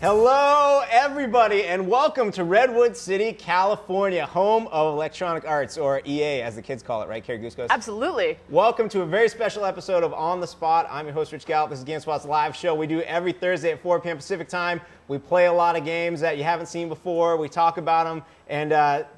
Hello, everybody, and welcome to Redwood City, California, home of Electronic Arts, or EA, as the kids call it, right, Carrie Gooskos? Absolutely. Welcome to a very special episode of On the Spot. I'm your host, Rich Gallup. This is GameSpot's live show. We do every Thursday at 4 p.m. Pacific time. We play a lot of games that you haven't seen before. We talk about them. And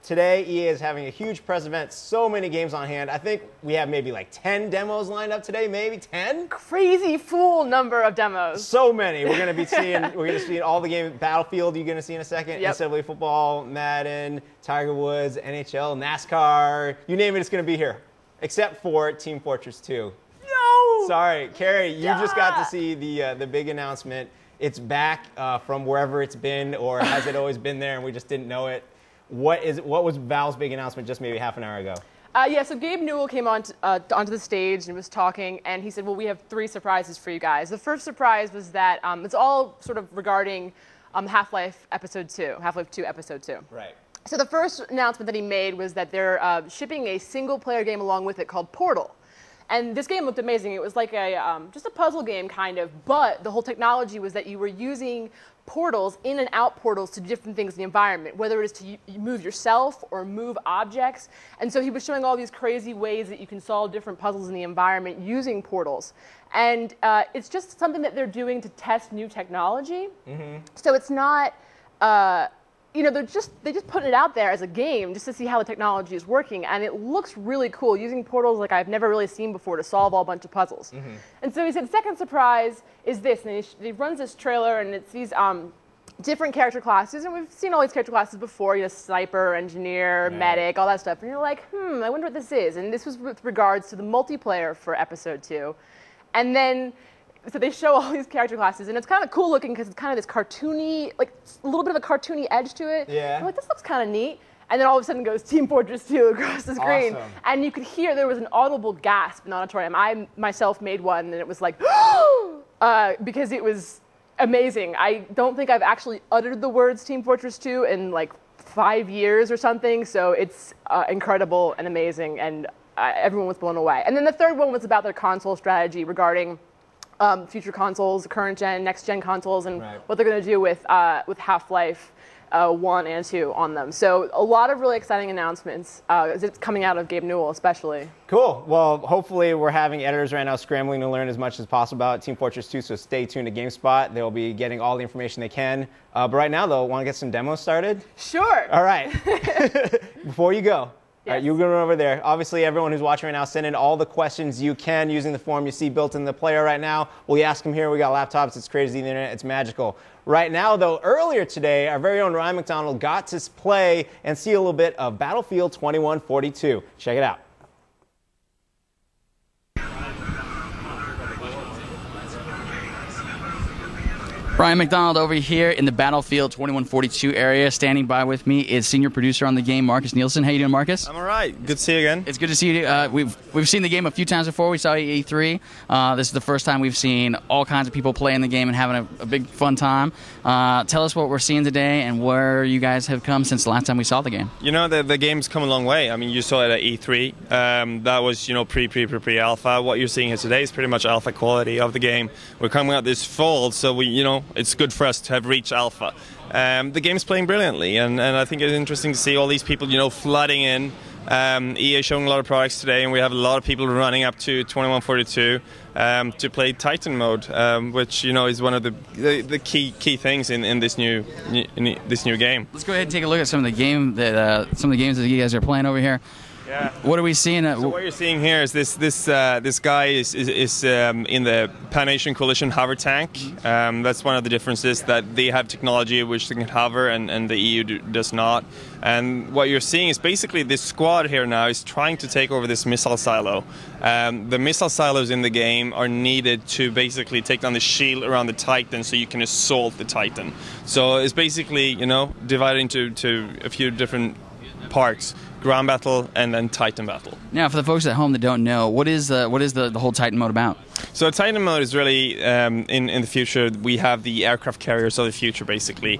today, EA is having a huge press event. So many games on hand. I think we have maybe like 10 demos lined up today. Maybe 10? Crazy full number of demos. So many. We're going to see all the games. Battlefield, you're going to see in a second. Yep. NCAA football, Madden, Tiger Woods, NHL, NASCAR. You name it, it's going to be here. Except for Team Fortress 2. No! Sorry, Carrie, you just got to see the big announcement. It's back from wherever it's been, or has it always been there and we just didn't know it? What was Valve's big announcement just maybe half an hour ago? So Gabe Newell came onto the stage and was talking, and he said, well, we have 3 surprises for you guys. The first surprise was that it's all sort of regarding Half-Life Episode 2, Half-Life 2 Episode 2. Right. So the first announcement that he made was that they're shipping a single-player game along with it called Portal. And this game looked amazing. It was like just a puzzle game, kind of, but the whole technology was that you were using portals, in and out portals, to different things in the environment, whether it is to move yourself or move objects. And so he was showing all these crazy ways that you can solve different puzzles in the environment using portals. And it's just something that they're doing to test new technology. Mm-hmm. So it's not... they just put it out there as a game just to see how the technology is working, and it looks really cool, using portals like I've never really seen before to solve a bunch of puzzles. Mm-hmm. And so he said, second surprise is this, and he runs this trailer, and it's these different character classes, and we've seen all these character classes before, sniper, engineer, medic, all that stuff, and you're like, I wonder what this is. And this was with regards to the multiplayer for Episode 2. And then so they show all these character classes, and it's kind of cool looking because it's kind of this cartoony, like a little bit of a cartoony edge to it. Yeah. I'm like, this looks kind of neat. And then all of a sudden goes Team Fortress 2 across the screen. Awesome. And you could hear there was an audible gasp in the auditorium. I myself made one, and it was like, because it was amazing. I don't think I've actually uttered the words Team Fortress 2 in like 5 years or something. So it's incredible and amazing, and everyone was blown away. And then the third one was about their console strategy regarding future consoles, current gen, next gen consoles, and what they're going to do with Half-Life 1 and 2 on them. So a lot of really exciting announcements. It's coming out of Gabe Newell, especially. Cool. Well, hopefully we're having editors right now scrambling to learn as much as possible about Team Fortress 2, so stay tuned to GameSpot. They'll be getting all the information they can. But right now, though, want to get some demos started? Sure. All right. Before you go. Yes. All right, you go over there. Obviously, everyone who's watching right now, send in all the questions you can using the form you see built in the player right now. We ask them here. We got laptops. It's crazy. The internet. It's magical. Right now, though, earlier today, our very own Ryan McDonald got to play and see a little bit of Battlefield 2142. Check it out. Ryan McDonald over here in the Battlefield 2142 area. Standing by with me is senior producer on the game, Marcus Nielsen. How you doing, Marcus? I'm all right. Good to see you again. It's good to see you. We've seen the game a few times before. We saw you at E3. This is the first time we've seen all kinds of people playing the game and having a big fun time. Tell us what we're seeing today and where you guys have come since the last time we saw the game. You know, the game's come a long way. I mean, you saw it at E3. That was, pre-alpha. What you're seeing here today is pretty much alpha quality of the game. We're coming out this fall, so it's good for us to have reached alpha. The game's playing brilliantly, and I think it's interesting to see all these people, flooding in. EA showing a lot of products today, and we have a lot of people running up to 2142 to play Titan mode, which is one of the key things in this new game. Let's go ahead and take a look at some of the games that you guys are playing over here. Yeah. What are we seeing? So what you're seeing here is this guy is in the Pan-Asian Coalition hover tank. That's one of the differences, that they have technology which they can hover and the EU does not. And what you're seeing is basically this squad here now is trying to take over this missile silo. The missile silos in the game are needed to basically take down the shield around the Titan so you can assault the Titan. So it's basically, divided into a few different parts. Ground battle and then Titan battle. Now, for the folks at home that don't know, what is the whole Titan mode about? So Titan mode is really in the future. We have the aircraft carriers of the future. Basically,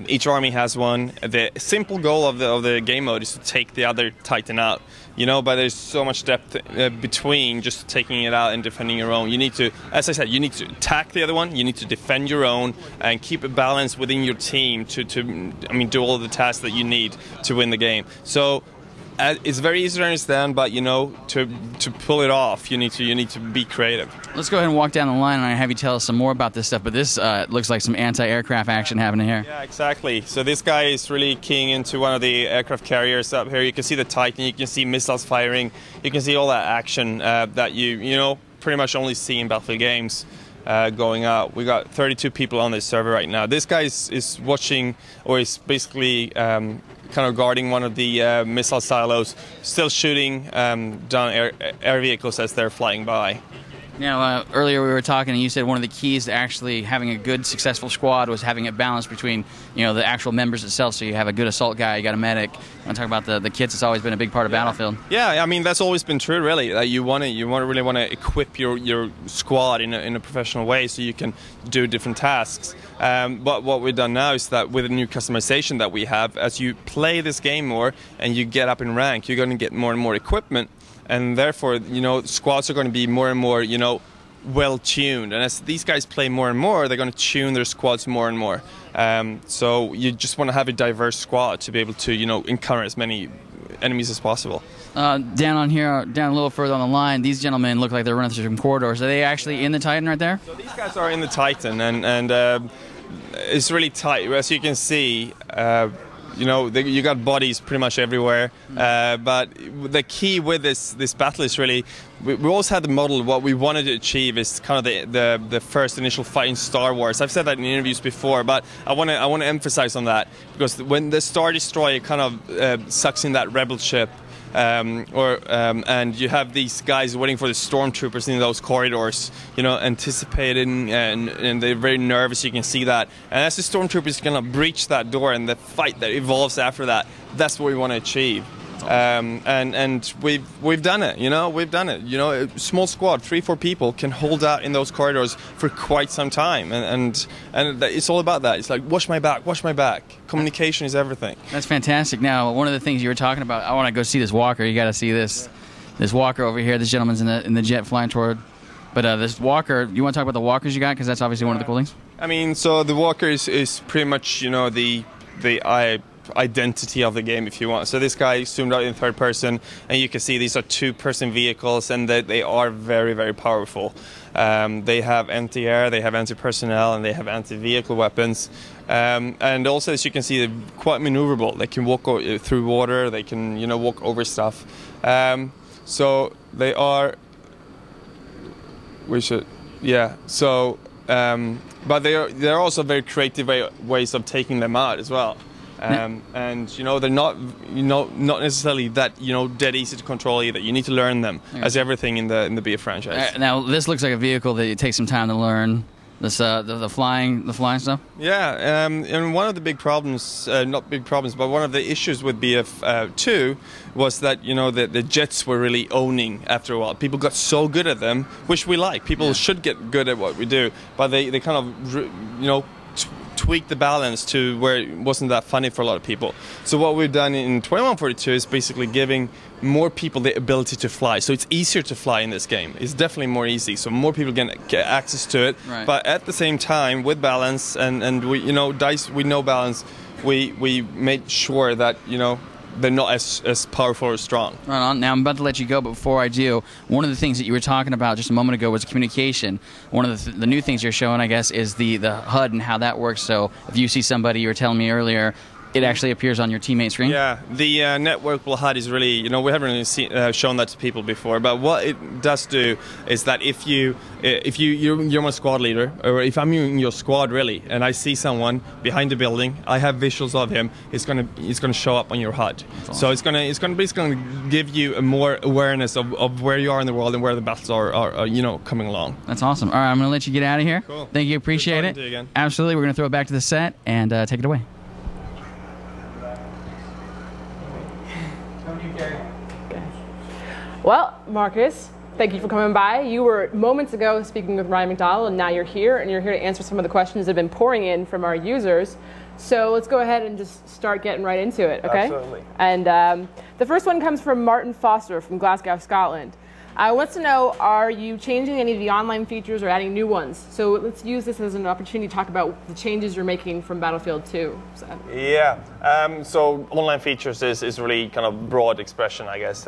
each army has one. The simple goal of the game mode is to take the other Titan out. You know, but there's so much depth between just taking it out and defending your own. You need to, as I said, you need to attack the other one. You need to defend your own and keep a balance within your team to do all of the tasks that you need to win the game. So. It's very easy to understand, but you know, to pull it off, you need to be creative. Let's go ahead and walk down the line, and I have you tell us some more about this stuff. But this looks like some anti-aircraft action happening here. Yeah, exactly. So this guy is really keying into one of the aircraft carriers up here. You can see the Titan, you can see missiles firing, you can see all that action that you know pretty much only see in Battlefield games. Going out. We got 32 people on this server right now. This guy is watching, or is basically kind of guarding one of the missile silos, still shooting down air vehicles as they're flying by. Now, earlier we were talking, and you said one of the keys to actually having a good, successful squad was having it balanced between, you know, the actual members itself. So you have a good assault guy, you got a medic. I'm talking about the kits. It's always been a big part of Battlefield. Yeah, I mean that's always been true, really. You really want to equip your squad in a professional way, so you can do different tasks. But what we've done now is that with the new customization that we have, as you play this game more and you get up in rank, you're going to get more and more equipment. And therefore, you know, squads are going to be more and more, you know, well-tuned. And as these guys play more and more, they're going to tune their squads more and more. So you just want to have a diverse squad to be able to, you know, encounter as many enemies as possible. Down on here, down a little further on the line, these gentlemen look like they're running through some corridors. Are they actually in the Titan right there? So these guys are in the Titan, and it's really tight. As you can see, you know, you got bodies pretty much everywhere. But the key with this battle is really, we always had the model. What we wanted to achieve is kind of the first initial fight in Star Wars. I've said that in interviews before, but I want to emphasize on that, because when the Star Destroyer kind of sucks in that rebel ship, and you have these guys waiting for the stormtroopers in those corridors, you know, anticipating, and they're very nervous. You can see that, and as the stormtroopers gonna breach that door, and the fight that evolves after that, that's what we want to achieve. And we've done it. You know, we've done it. You know, a small squad, 3-4 people, can hold out in those corridors for quite some time, and it's all about that. It's like, watch my back, watch my back. Communication is everything. That's fantastic. Now, one of the things you were talking about, I want to go see this walker. You got to see this walker over here. This gentleman's in the jet flying toward. But this walker, you want to talk about the walkers you got, because that's obviously one of the cool things. I mean, so the walker is pretty much, you know, the identity of the game, if you want. So this guy zoomed out in third person, and you can see these are 2-person vehicles, and they are very, very powerful. They have anti-air, they have anti-personnel, and they have anti-vehicle weapons. And also, as you can see, they're quite maneuverable. They can walk through water, they can, you know, walk over stuff. So they are... So, but they're also very creative ways of taking them out as well. And you know, they're not necessarily that, you know, dead easy to control either. You need to learn them, as everything in the BF franchise. Now this looks like a vehicle that it takes some time to learn. This the flying stuff. Yeah, and one of the big problems, not big problems, but one of the issues with BF2 was that, you know, the jets were really owning after a while. People got so good at them, which we like. People should get good at what we do, but they kind of, you know, tweak the balance to where it wasn't that funny for a lot of people. So what we've done in 2142 is basically giving more people the ability to fly. So it's easier to fly in this game. It's definitely more easy. So more people can get access to it. Right. But at the same time, with balance and we, you know, DICE, we know balance. We made sure that, you know, they're not as powerful or strong. Right on. Now I'm about to let you go, but before I do, one of the things that you were talking about just a moment ago was communication. One of the new things you're showing, I guess, is the HUD and how that works. So if you see somebody, you were telling me earlier, it actually appears on your teammate screen? Yeah, the networkable HUD is really, you know, we haven't really shown that to people before, but what it does do is that if you're my squad leader, or if I'm in your squad really, and I see someone behind the building, I have visuals of him, it's gonna show up on your HUD. Awesome. So it's gonna basically give you a more awareness of where you are in the world and where the battles are you know, coming along. That's awesome. All right, I'm gonna let you get out of here. Cool. Thank you, appreciate it. To you again. Absolutely, we're gonna throw it back to the set and take it away. Well, Marcus, Thank you for coming by. You were moments ago speaking with Ryan McDonald, and now you're here, and you're here to answer some of the questions that have been pouring in from our users. So let's go ahead and just start getting right into it, okay? Absolutely. And the first one comes from Martin Foster from Glasgow, Scotland. Wants to know, are you changing any of the online features or adding new ones? So let's use this as an opportunity to talk about the changes you're making from Battlefield 2. Yeah, so online features is really kind of broad expression, I guess.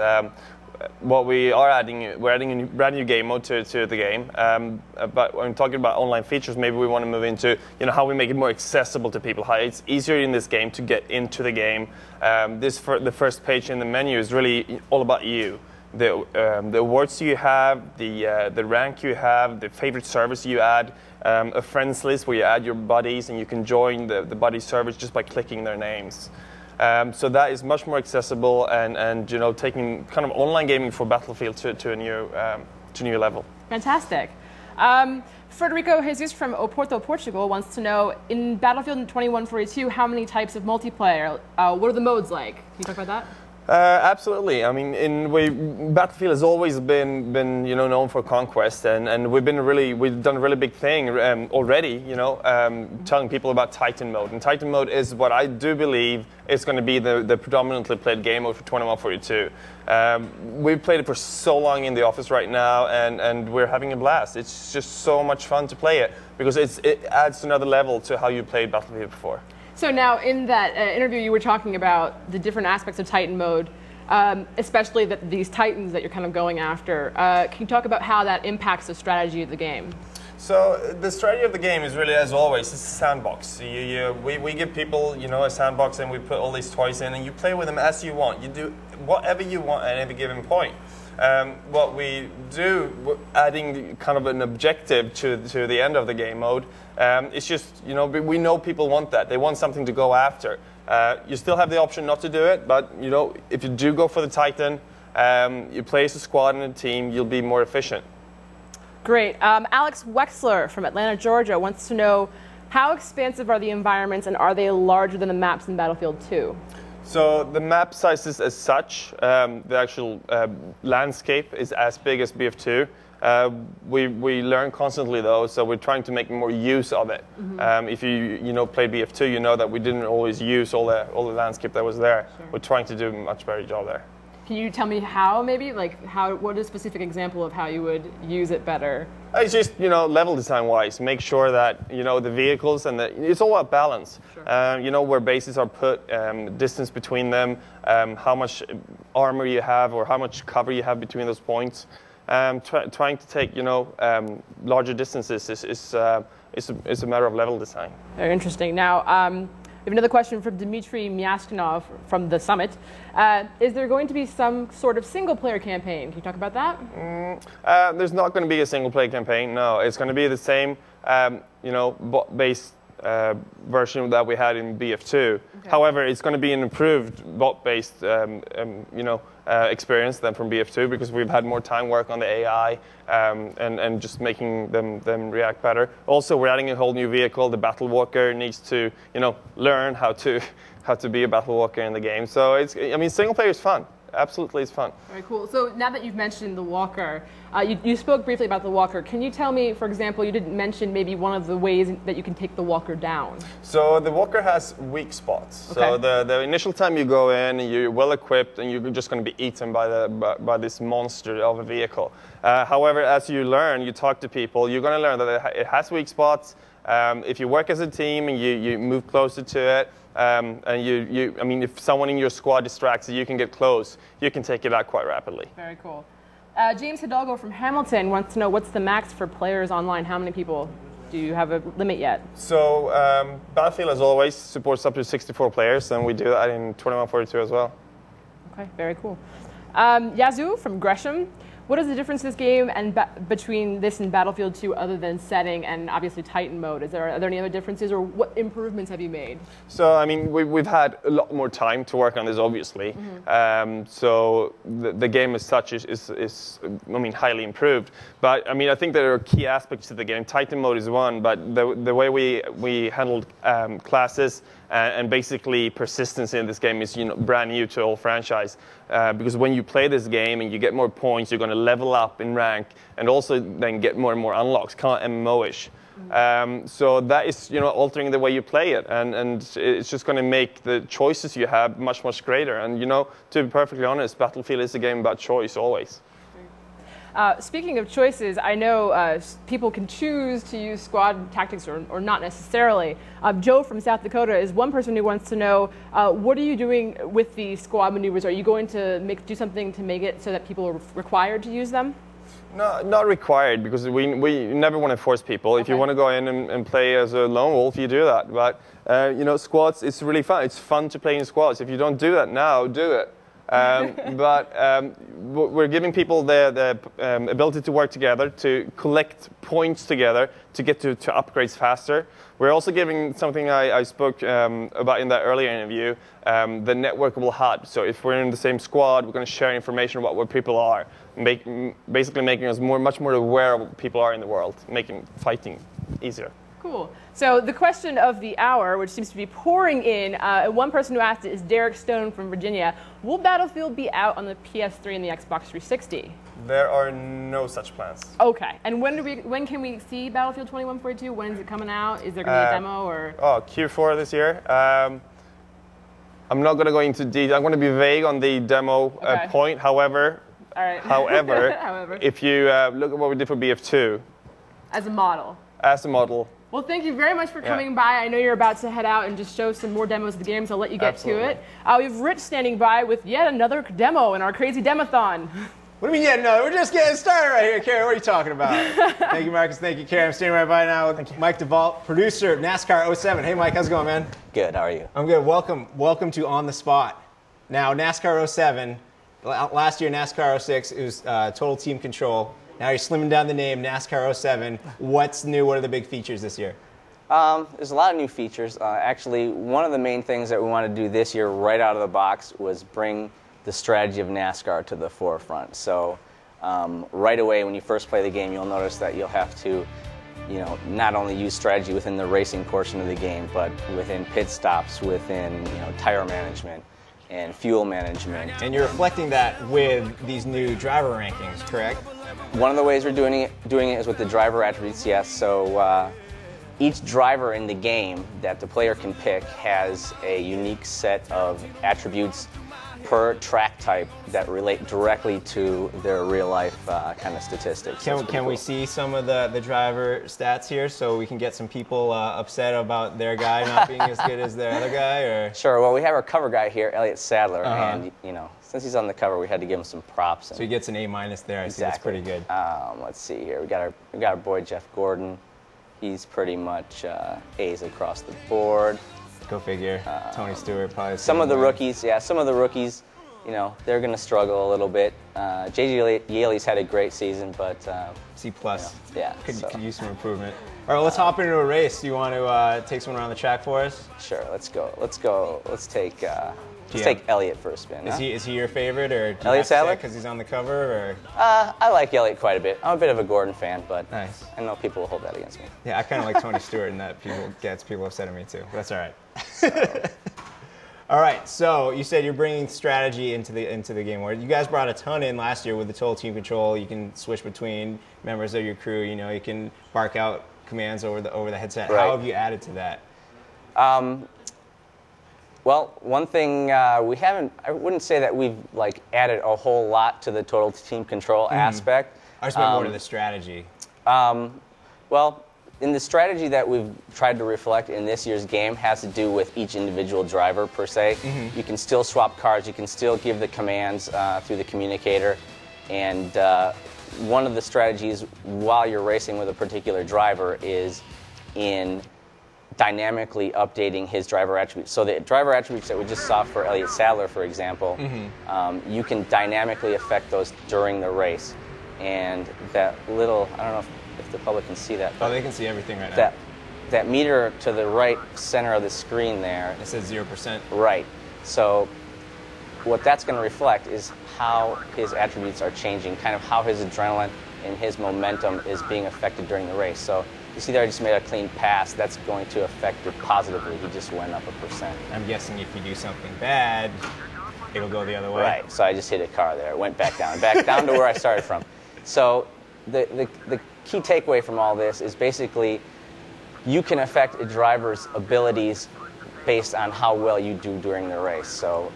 What we're adding a brand new game mode to the game. But when talking about online features, maybe we want to move into how we make it more accessible to people. How it's easier in this game to get into the game. The first page in the menu is really all about you. The awards you have, the rank you have, the favorite service you add, a friends list where you add your buddies and you can join the buddy servers just by clicking their names. So that is much more accessible and taking kind of online gaming for Battlefield to a new level. Fantastic. Frederico Jesus from Oporto, Portugal wants to know, in Battlefield 2142, how many types of multiplayer? What are the modes like? Can you talk about that? Absolutely. I mean, Battlefield has always been known for conquest, and we've done a really big thing already. Telling people about Titan mode, and Titan mode is what I do believe is going to be the predominantly played game mode for 2142. We've played it for so long in the office right now, and we're having a blast. It's just so much fun to play it because it adds another level to how you played Battlefield before. So now, in that interview, you were talking about the different aspects of Titan mode, especially these Titans that you're kind of going after. Can you talk about how that impacts the strategy of the game? So the strategy of the game is really, as always, it's a sandbox. We give people, a sandbox, and we put all these toys in, and you play with them as you want. You do whatever you want at any given point. What we do, adding kind of an objective to the end of the game mode, it's just, we know people want that. They want something to go after. You still have the option not to do it, but, if you do go for the Titan, you play as a squad and a team, you'll be more efficient. Great. Alex Wexler from Atlanta, Georgia wants to know, how expansive are the environments, and are they larger than the maps in Battlefield 2? So the map sizes as such, the actual landscape is as big as BF2. We learn constantly though, so we're trying to make more use of it. Mm-hmm. If you played BF2, you know that we didn't always use all the landscape that was there. Sure. We're trying to do a much better job there. Can you tell me how, maybe? What is a specific example of how you would use it better? It's just, level design-wise, make sure that, the vehicles and it's all about balance. Sure. Where bases are put, distance between them, how much armor you have or how much cover you have between those points. Trying to take, larger distances is a matter of level design. Very interesting. Now, we have another question from Dmitry Myaskinov from the Summit. Is there going to be some sort of single-player campaign? Can you talk about that? There's not going to be a single-player campaign, no. It's going to be the same, bot-based version that we had in BF2. Okay. However, it's going to be an improved bot-based, experience than from BF2 because we've had more time work on the AI and just making them react better. Also, we're adding a whole new vehicle. The Battle Walker needs to, learn how to be a Battle Walker in the game. So single player is fun. Absolutely, it's fun. Very cool. So now that you've mentioned the Walker, you spoke briefly about the Walker. Can you tell me, for example, you didn't mention maybe one of the ways that you can take the Walker down? So the Walker has weak spots. Okay. So the initial time you go in, you're well equipped, and you're just going to be eaten by this monster of a vehicle. However, as you learn, you talk to people, you're going to learn that it has weak spots. If you work as a team and you move closer to it, and if someone in your squad distracts you, you can get close. You can take it out quite rapidly. Very cool. James Hidalgo from Hamilton wants to know, what's the max for players online? How many people? Do you have a limit yet? So Battlefield, as always, supports up to 64 players, and we do that in 2142 as well. Okay, very cool. Yazoo from Gresham. What is the difference in this game and between this and Battlefield 2 other than setting and obviously Titan mode? Are there any other differences, or what improvements have you made? So, we've had a lot more time to work on this, obviously. Mm-hmm. So the game as such is highly improved. But, I think there are key aspects to the game. Titan mode is one, but the way we handled classes and basically persistence in this game is brand new to all franchise. Because when you play this game and you get more points, you're going to level up in rank and also then get more and more unlocks, kind of MMO-ish. So that is, altering the way you play it, and it's just going to make the choices you have much, much greater. And, to be perfectly honest, Battlefield is a game about choice always. Speaking of choices, I know people can choose to use squad tactics or not necessarily. Joe from South Dakota is one person who wants to know, what are you doing with the squad maneuvers? Are you going to do something to make it so that people are required to use them? No, not required, because we never want to force people. If you want to go in and play as a lone wolf, you do that. But, squads, it's really fun. It's fun to play in squads. If you don't do that now, do it. But we're giving people the ability to work together, to collect points together, to get to upgrades faster. We're also giving something I spoke about in that earlier interview, the networkable HUD. So if we're in the same squad, we're going to share information about where people are, basically making us much more aware of what people are in the world, making fighting easier. Cool. So the question of the hour, which seems to be pouring in, one person who asked it is Derek Stone from Virginia. Will Battlefield be out on the PS3 and the Xbox 360? There are no such plans. Okay. And when can we see Battlefield 2142? When is it coming out? Is there going to be a demo or? Q4 this year. I'm not going to go into detail. I'm going to be vague on the demo point. However, all right. however, if you look at what we did for BF2. As a model. As a model. Well, thank you very much for coming by. I know you're about to head out and just show some more demos of the game, so I'll let you get to it. We have Rich standing by with yet another demo in our crazy demothon. What do you mean yet another? We're just getting started right here, Carrie. What are you talking about? Thank you, Marcus. Thank you, Carrie. I'm standing right by now with Mike DeVault, producer of NASCAR 07. Hey, Mike, how's it going, man? Good. How are you? I'm good. Welcome to On the Spot. Now, NASCAR 07, last year NASCAR 06, it was Total Team Control. Now you're slimming down the name, NASCAR 07. What's new? What are the big features this year? There's a lot of new features. Actually, one of the main things that we want to do this year right out of the box was bring the strategy of NASCAR to the forefront. So right away when you first play the game, you'll notice that you'll have to not only use strategy within the racing portion of the game, but within pit stops, within tire management and fuel management. And you're reflecting that with these new driver rankings, correct? One of the ways we're doing it is with the driver attributes, yes. So each driver in the game that the player can pick has a unique set of attributes per track type that relate directly to their real life kind of statistics. Can we see some of the driver stats here so we can get some people upset about their guy not being as good as their other guy? Or? Sure. Well, we have our cover guy here, Elliott Sadler, and since he's on the cover, we had to give him some props. So he gets an A- there. I see that's pretty good. Let's see here. We got our boy Jeff Gordon. He's pretty much A's across the board. Go figure. Tony Stewart probably. Some of the rookies, they're going to struggle a little bit. J.J. Yaley's had a great season, but C+. Could use some improvement. All right, let's hop into a race. Do you want to take someone around the track for us? Sure. Let's go. Let's take Elliott for a spin. Is he your favorite, or do Elliott Sadler? Because he's on the cover, or? I like Elliott quite a bit. I'm a bit of a Gordon fan, but nice. I know people will hold that against me. Yeah, I kind of like Tony Stewart, and that gets people upset at me too. But that's all right. All right, so you said you're bringing strategy into the game. Where you guys brought a ton in last year with the Total Team Control. You can switch between members of your crew. You can bark out commands over the headset. Right. How have you added to that? Well, one thing I wouldn't say that we've added a whole lot to the Total Team Control aspect. I just meant more to the strategy. Well, in the strategy that we've tried to reflect in this year's game has to do with each individual driver per se. You can still swap cars, you can still give the commands through the communicator, and one of the strategies while you're racing with a particular driver is in dynamically updating his driver attributes. So the driver attributes that we just saw for Elliott Sadler, for example, you can dynamically affect those during the race. And that little, I don't know if the public can see that. Oh, they can see everything right now. That meter to the right center of the screen there. It says 0%. Right. So what that's going to reflect is how his attributes are changing, kind of how his adrenaline and his momentum is being affected during the race. So you see there I just made a clean pass. That's going to affect it positively. He just went up 1%. I'm guessing if you do something bad, it'll go the other way. Right. So I just hit a car there. It went back down to where I started from. So the key takeaway from all this is basically you can affect a driver's abilities based on how well you do during the race. So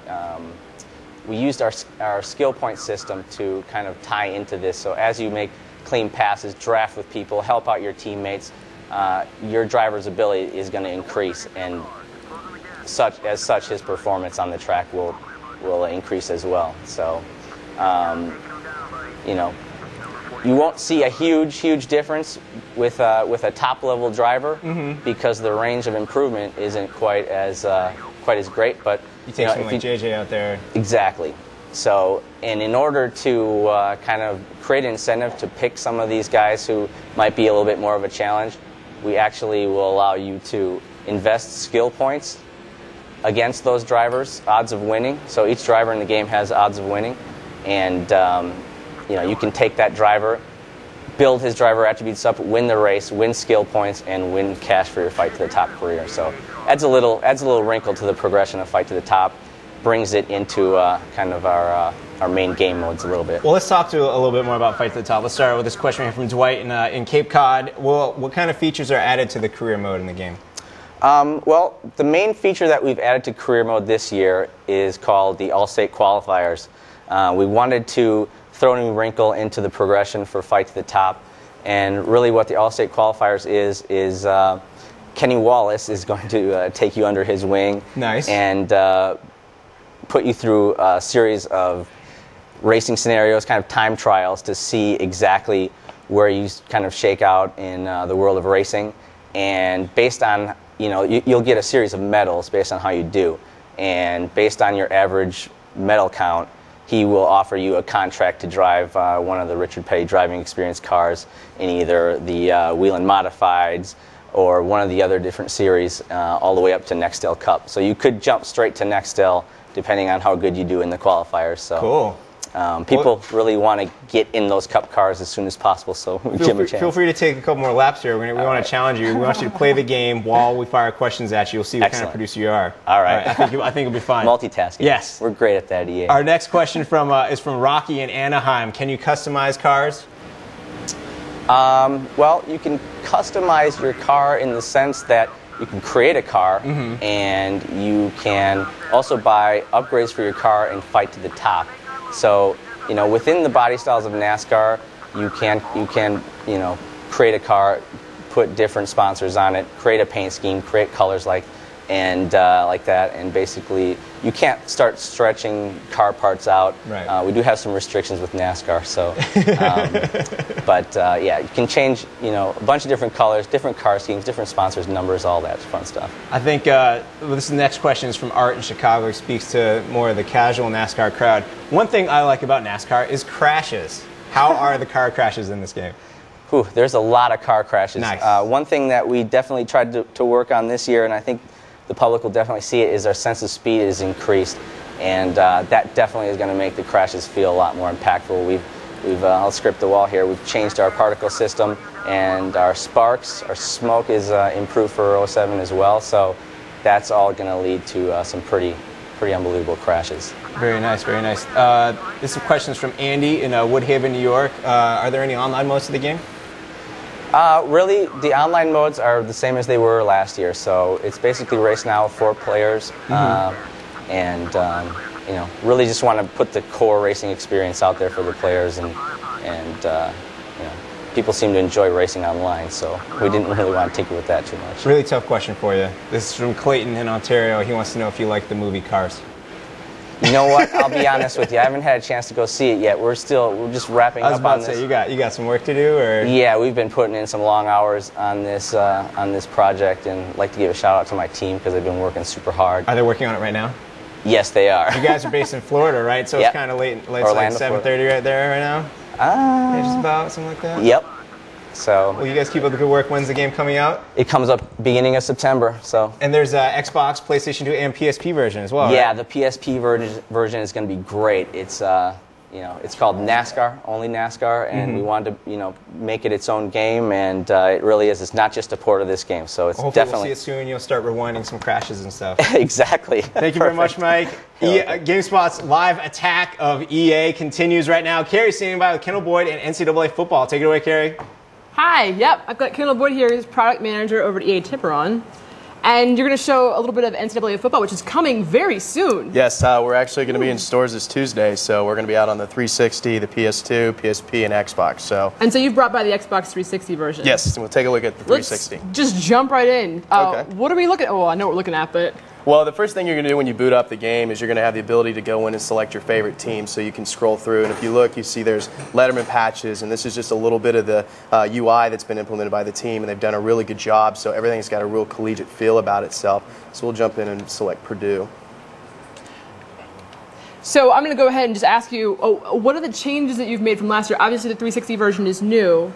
we used our skill point system to kind of tie into this. So as you make clean passes, draft with people, help out your teammates, your driver's ability is going to increase, and as such, his performance on the track will increase as well. So, you won't see a huge difference with a top-level driver because the range of improvement isn't quite as great. But you take someone like JJ out there. Exactly. So, and in order to kind of create an incentive to pick some of these guys who might be a little bit more of a challenge, we actually will allow you to invest skill points against those drivers, odds of winning. So each driver in the game has odds of winning, and you can take that driver, build his driver attributes up, win the race, win skill points, and win cash for your Fight to the Top career. So adds a little wrinkle to the progression of Fight to the Top, brings it into kind of our main game modes a little bit. Well, let's talk a little bit more about Fight to the Top. Let's start with this question here from Dwight in Cape Cod. Well, what kind of features are added to the career mode in the game? Well, the main feature that we've added to career mode this year is called the All-State Qualifiers. We wanted to throw a new wrinkle into the progression for Fight to the Top, and really what the All-State Qualifiers is Kenny Wallace is going to take you under his wing. Nice. And put you through a series of racing scenarios, kind of time trials, to see exactly where you kind of shake out in the world of racing. And based on, you'll get a series of medals based on how you do. And based on your average medal count, he will offer you a contract to drive one of the Richard Petty driving experience cars in either the Whelen Modifieds or one of the other different series, all the way up to Nextel Cup. So you could jump straight to Nextel depending on how good you do in the qualifiers. So cool. People really want to get in those Cup cars as soon as possible, so give them a chance. Feel free to take a couple more laps here. We want to challenge you. We want you to play the game while we fire questions at you. You'll see what kind of producer you are. All right. I think it'll be fine. Multitasking. Yes. We're great at that, EA. Our next question is from Rocky in Anaheim. Can you customize cars? Well, you can customize your car in the sense that you can create a car, and you can also buy upgrades for your car and Fight to the Top. So, within the body styles of NASCAR, you can create a car, put different sponsors on it, create a paint scheme, create colors like that, and basically you can't start stretching car parts out. Right. We do have some restrictions with NASCAR, so but you can change a bunch of different colors, different car schemes, different sponsors, numbers, all that fun stuff. I think this next question is from Art in Chicago. He speaks to more of the casual NASCAR crowd. One thing I like about NASCAR is crashes. How are the car crashes in this game? Whew, there's a lot of car crashes. Nice. One thing that we definitely tried to work on this year, and I think the public will definitely see it, is our sense of speed is increased, and that definitely is going to make the crashes feel a lot more impactful. I'll script the wall here. We've changed our particle system, and our sparks, our smoke is improved for 07 as well. So that's all going to lead to some pretty unbelievable crashes. Very nice, very nice. This is questions from Andy in Woodhaven, New York. Are there any online modes to the game? Really, the online modes are the same as they were last year. So it's basically Race Now with 4 players, and really just want to put the core racing experience out there for the players, and people seem to enjoy racing online, so we didn't really want to tinker with that too much. Really tough question for you. This is from Clayton in Ontario. He wants to know if you like the movie Cars. You know what? I'll be honest with you. I haven't had a chance to go see it yet. We're just wrapping up on this. I was about to say, you got some work to do, or? Yeah, we've been putting in some long hours on this project, and I'd like to give a shout out to my team because they've been working super hard. Are they working on it right now? Yes, they are. You guys are based in Florida, right? So Yep. it's kind of late. It's like Orlando, 7:30 right there right now. Yeah, just about something like that. Yep. So. Well, you guys keep up the good work. When's the game coming out? It comes up beginning of September. So. And there's Xbox, PlayStation 2, and PSP version as well. Yeah, right? the PSP version is going to be great. It's it's called NASCAR, only NASCAR, and we wanted to, make it its own game, and it really is. It's not just a port of this game, so it's Hopefully definitely. We'll see it soon. You'll start rewinding some crashes and stuff. Exactly. Thank you very much, Mike. GameSpot's live attack of EA continues right now. Carrie's standing by with Kendall Boyd and NCAA football. Take it away, Carrie. Hi, yep, I've got Kendall Boyd here, who's product manager over at EA Tiburon. And you're going to show a little bit of NCAA football, which is coming very soon. Yes, we're actually going to be in stores this Tuesday, so we're going to be out on the 360, the PS2, PSP, and Xbox. And so you've brought by the Xbox 360 version. Yes, and we'll take a look at the 360. Let's just jump right in. Okay. What are we looking at? Oh, I know what we're looking at, but... Well, the first thing you're going to do when you boot up the game is you're going to have the ability to go in and select your favorite team, so you can scroll through. And if you look, you see there's Letterman patches, and this is just a little bit of the UI that's been implemented by the team, and they've done a really good job, so everything's got a real collegiate feel about itself. So we'll jump in and select Purdue. So I'm going to go ahead and just ask you, what are the changes that you've made from last year? Obviously, the 360 version is new,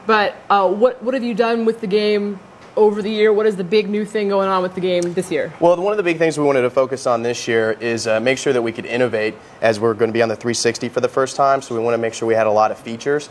but what have you done with the game over the year? What is the big new thing going on with the game this year? Well, one of the big things we wanted to focus on this year is make sure that we could innovate, as we're going to be on the 360 for the first time, so we want to make sure we had a lot of features.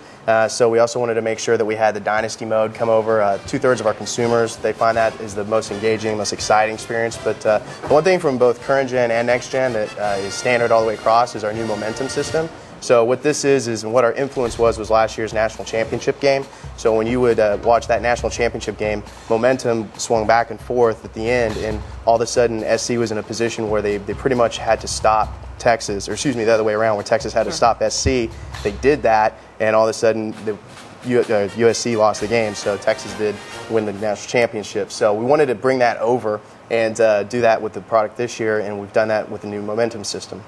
So we also wanted to make sure that we had the Dynasty mode come over. 2/3 of our consumers, they find that is the most engaging, most exciting experience. But the one thing from both current gen and next gen that is standard all the way across is our new momentum system. So what this is and what our influence was last year's national championship game. So when you would watch that national championship game, momentum swung back and forth at the end, and all of a sudden SC was in a position where they pretty much had to stop Texas, or excuse me, the other way around, where Texas had to stop SC. They did that, and all of a sudden the USC lost the game, so Texas did win the national championship. So we wanted to bring that over and do that with the product this year, and we've done that with the new momentum system.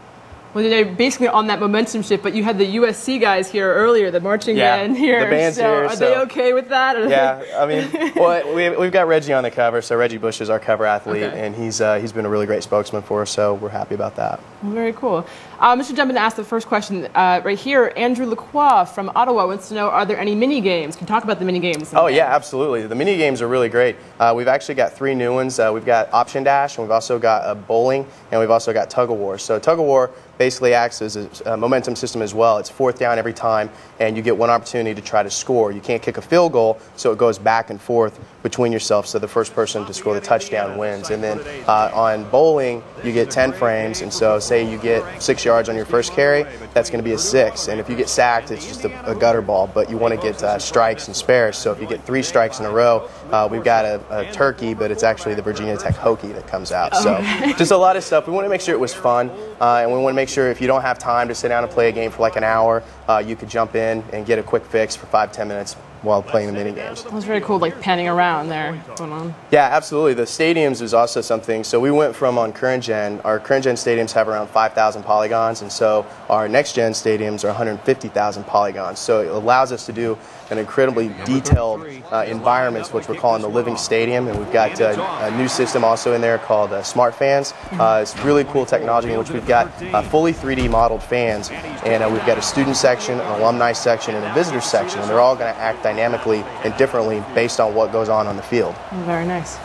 Well, they're basically on that momentum shift, but you had the USC guys here earlier, the marching band here. The band's so here. Are they okay with that? Yeah, I mean, well, we've got Reggie on the cover, so Reggie Bush is our cover athlete, and he's been a really great spokesman for us, so we're happy about that. Well, very cool. I'm just jump in and ask the first question right here. Andrew Lacroix from Ottawa wants to know, are there any mini games? Can you talk about the mini games? Oh, yeah, absolutely. The mini games are really great. We've actually got 3 new ones. We've got Option Dash, and we've also got bowling, and we've also got Tug of War. So Tug of War basically acts as a momentum system as well. It's 4th down every time, and you get one opportunity to try to score. You can't kick a field goal, so it goes back and forth between yourself, so the first person to score the touchdown wins. And then on bowling, you get 10 frames, and so say you get 6 yards on your first carry, that's going to be a 6. And if you get sacked, it's just a gutter ball, but you want to get strikes and spares. So if you get 3 strikes in a row, we've got a turkey, but it's actually the Virginia Tech Hokie that comes out. So just a lot of stuff. We want to make sure it was fun, and we want to make sure if you don't have time to sit down and play a game for like an hour, you could jump in and get a quick fix for 5-10 minutes while playing the mini games. That was very cool, like panning around there going on. Yeah, absolutely. The stadiums is also something. So we went from on current gen, our current gen stadiums have around 5,000 polygons, and so our next gen stadiums are 150,000 polygons. So it allows us to do an incredibly detailed environments, which we're calling the living stadium, and we've got a new system also in there called Smart Fans. It's really cool technology in which we've got fully 3D modeled fans, and we've got a student section, an alumni section, and a visitor section, and they're all going to act dynamically and differently based on what goes on the field. Very nice.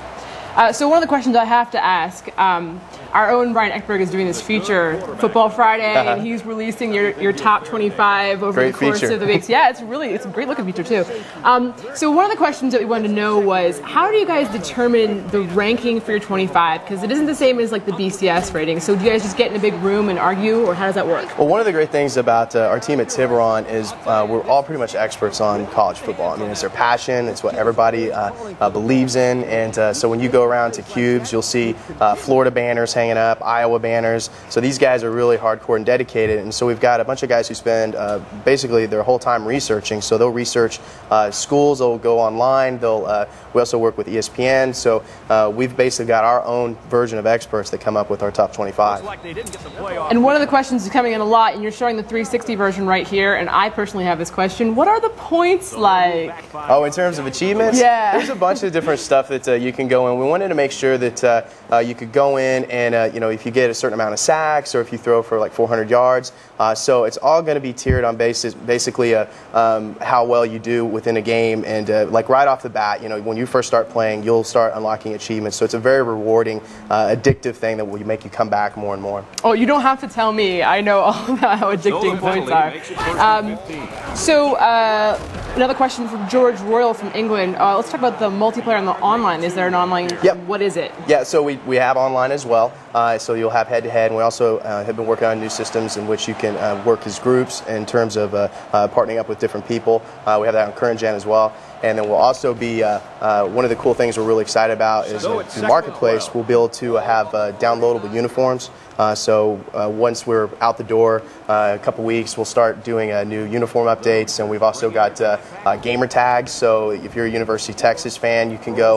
So one of the questions I have to ask, our own Brian Eckberg is doing this feature, Football Friday, and he's releasing your top 25 over the course of the weeks. Yeah, it's a great looking feature too. So one of the questions that we wanted to know was, how do you guys determine the ranking for your 25? Because it isn't the same as like the BCS rating. So do you guys just get in a big room and argue, or how does that work? Well, one of the great things about our team at Tiburon is we're all pretty much experts on college football. I mean, it's their passion, it's what everybody believes in, and so when you go around to Cubes, you'll see Florida banners hanging up, Iowa banners. So these guys are really hardcore and dedicated, and so we've got a bunch of guys who spend basically their whole time researching. So they'll research schools, they'll go online, we also work with ESPN, so we've basically got our own version of experts that come up with our top 25. And one of the questions is coming in a lot, and you're showing the 360 version right here, and I personally have this question: what are the points like? Oh, in terms of achievements? Yeah. There's a bunch of different stuff that you can go in. We want wanted to make sure that you could go in and if you get a certain amount of sacks or if you throw for like 400 yards. So it's all going to be tiered on basically how well you do within a game, and like right off the bat, when you first start playing, you'll start unlocking achievements. So it's a very rewarding, addictive thing that will make you come back more and more. Oh, you don't have to tell me. I know all about how addicting points are. So another question from George Royal from England. Let's talk about the multiplayer and the online. Is there an online? Yep. What is it? Yeah, so we have online as well. So you'll have head-to-head, and we also have been working on new systems in which you can work as groups in terms of partnering up with different people. We have that on current gen as well. And then we'll also be, one of the cool things we're really excited about is through Marketplace, we'll be able to have downloadable uniforms. So once we're out the door, a couple weeks, we'll start doing new uniform updates. And we've also got gamer tags. So if you're a University of Texas fan, you can go,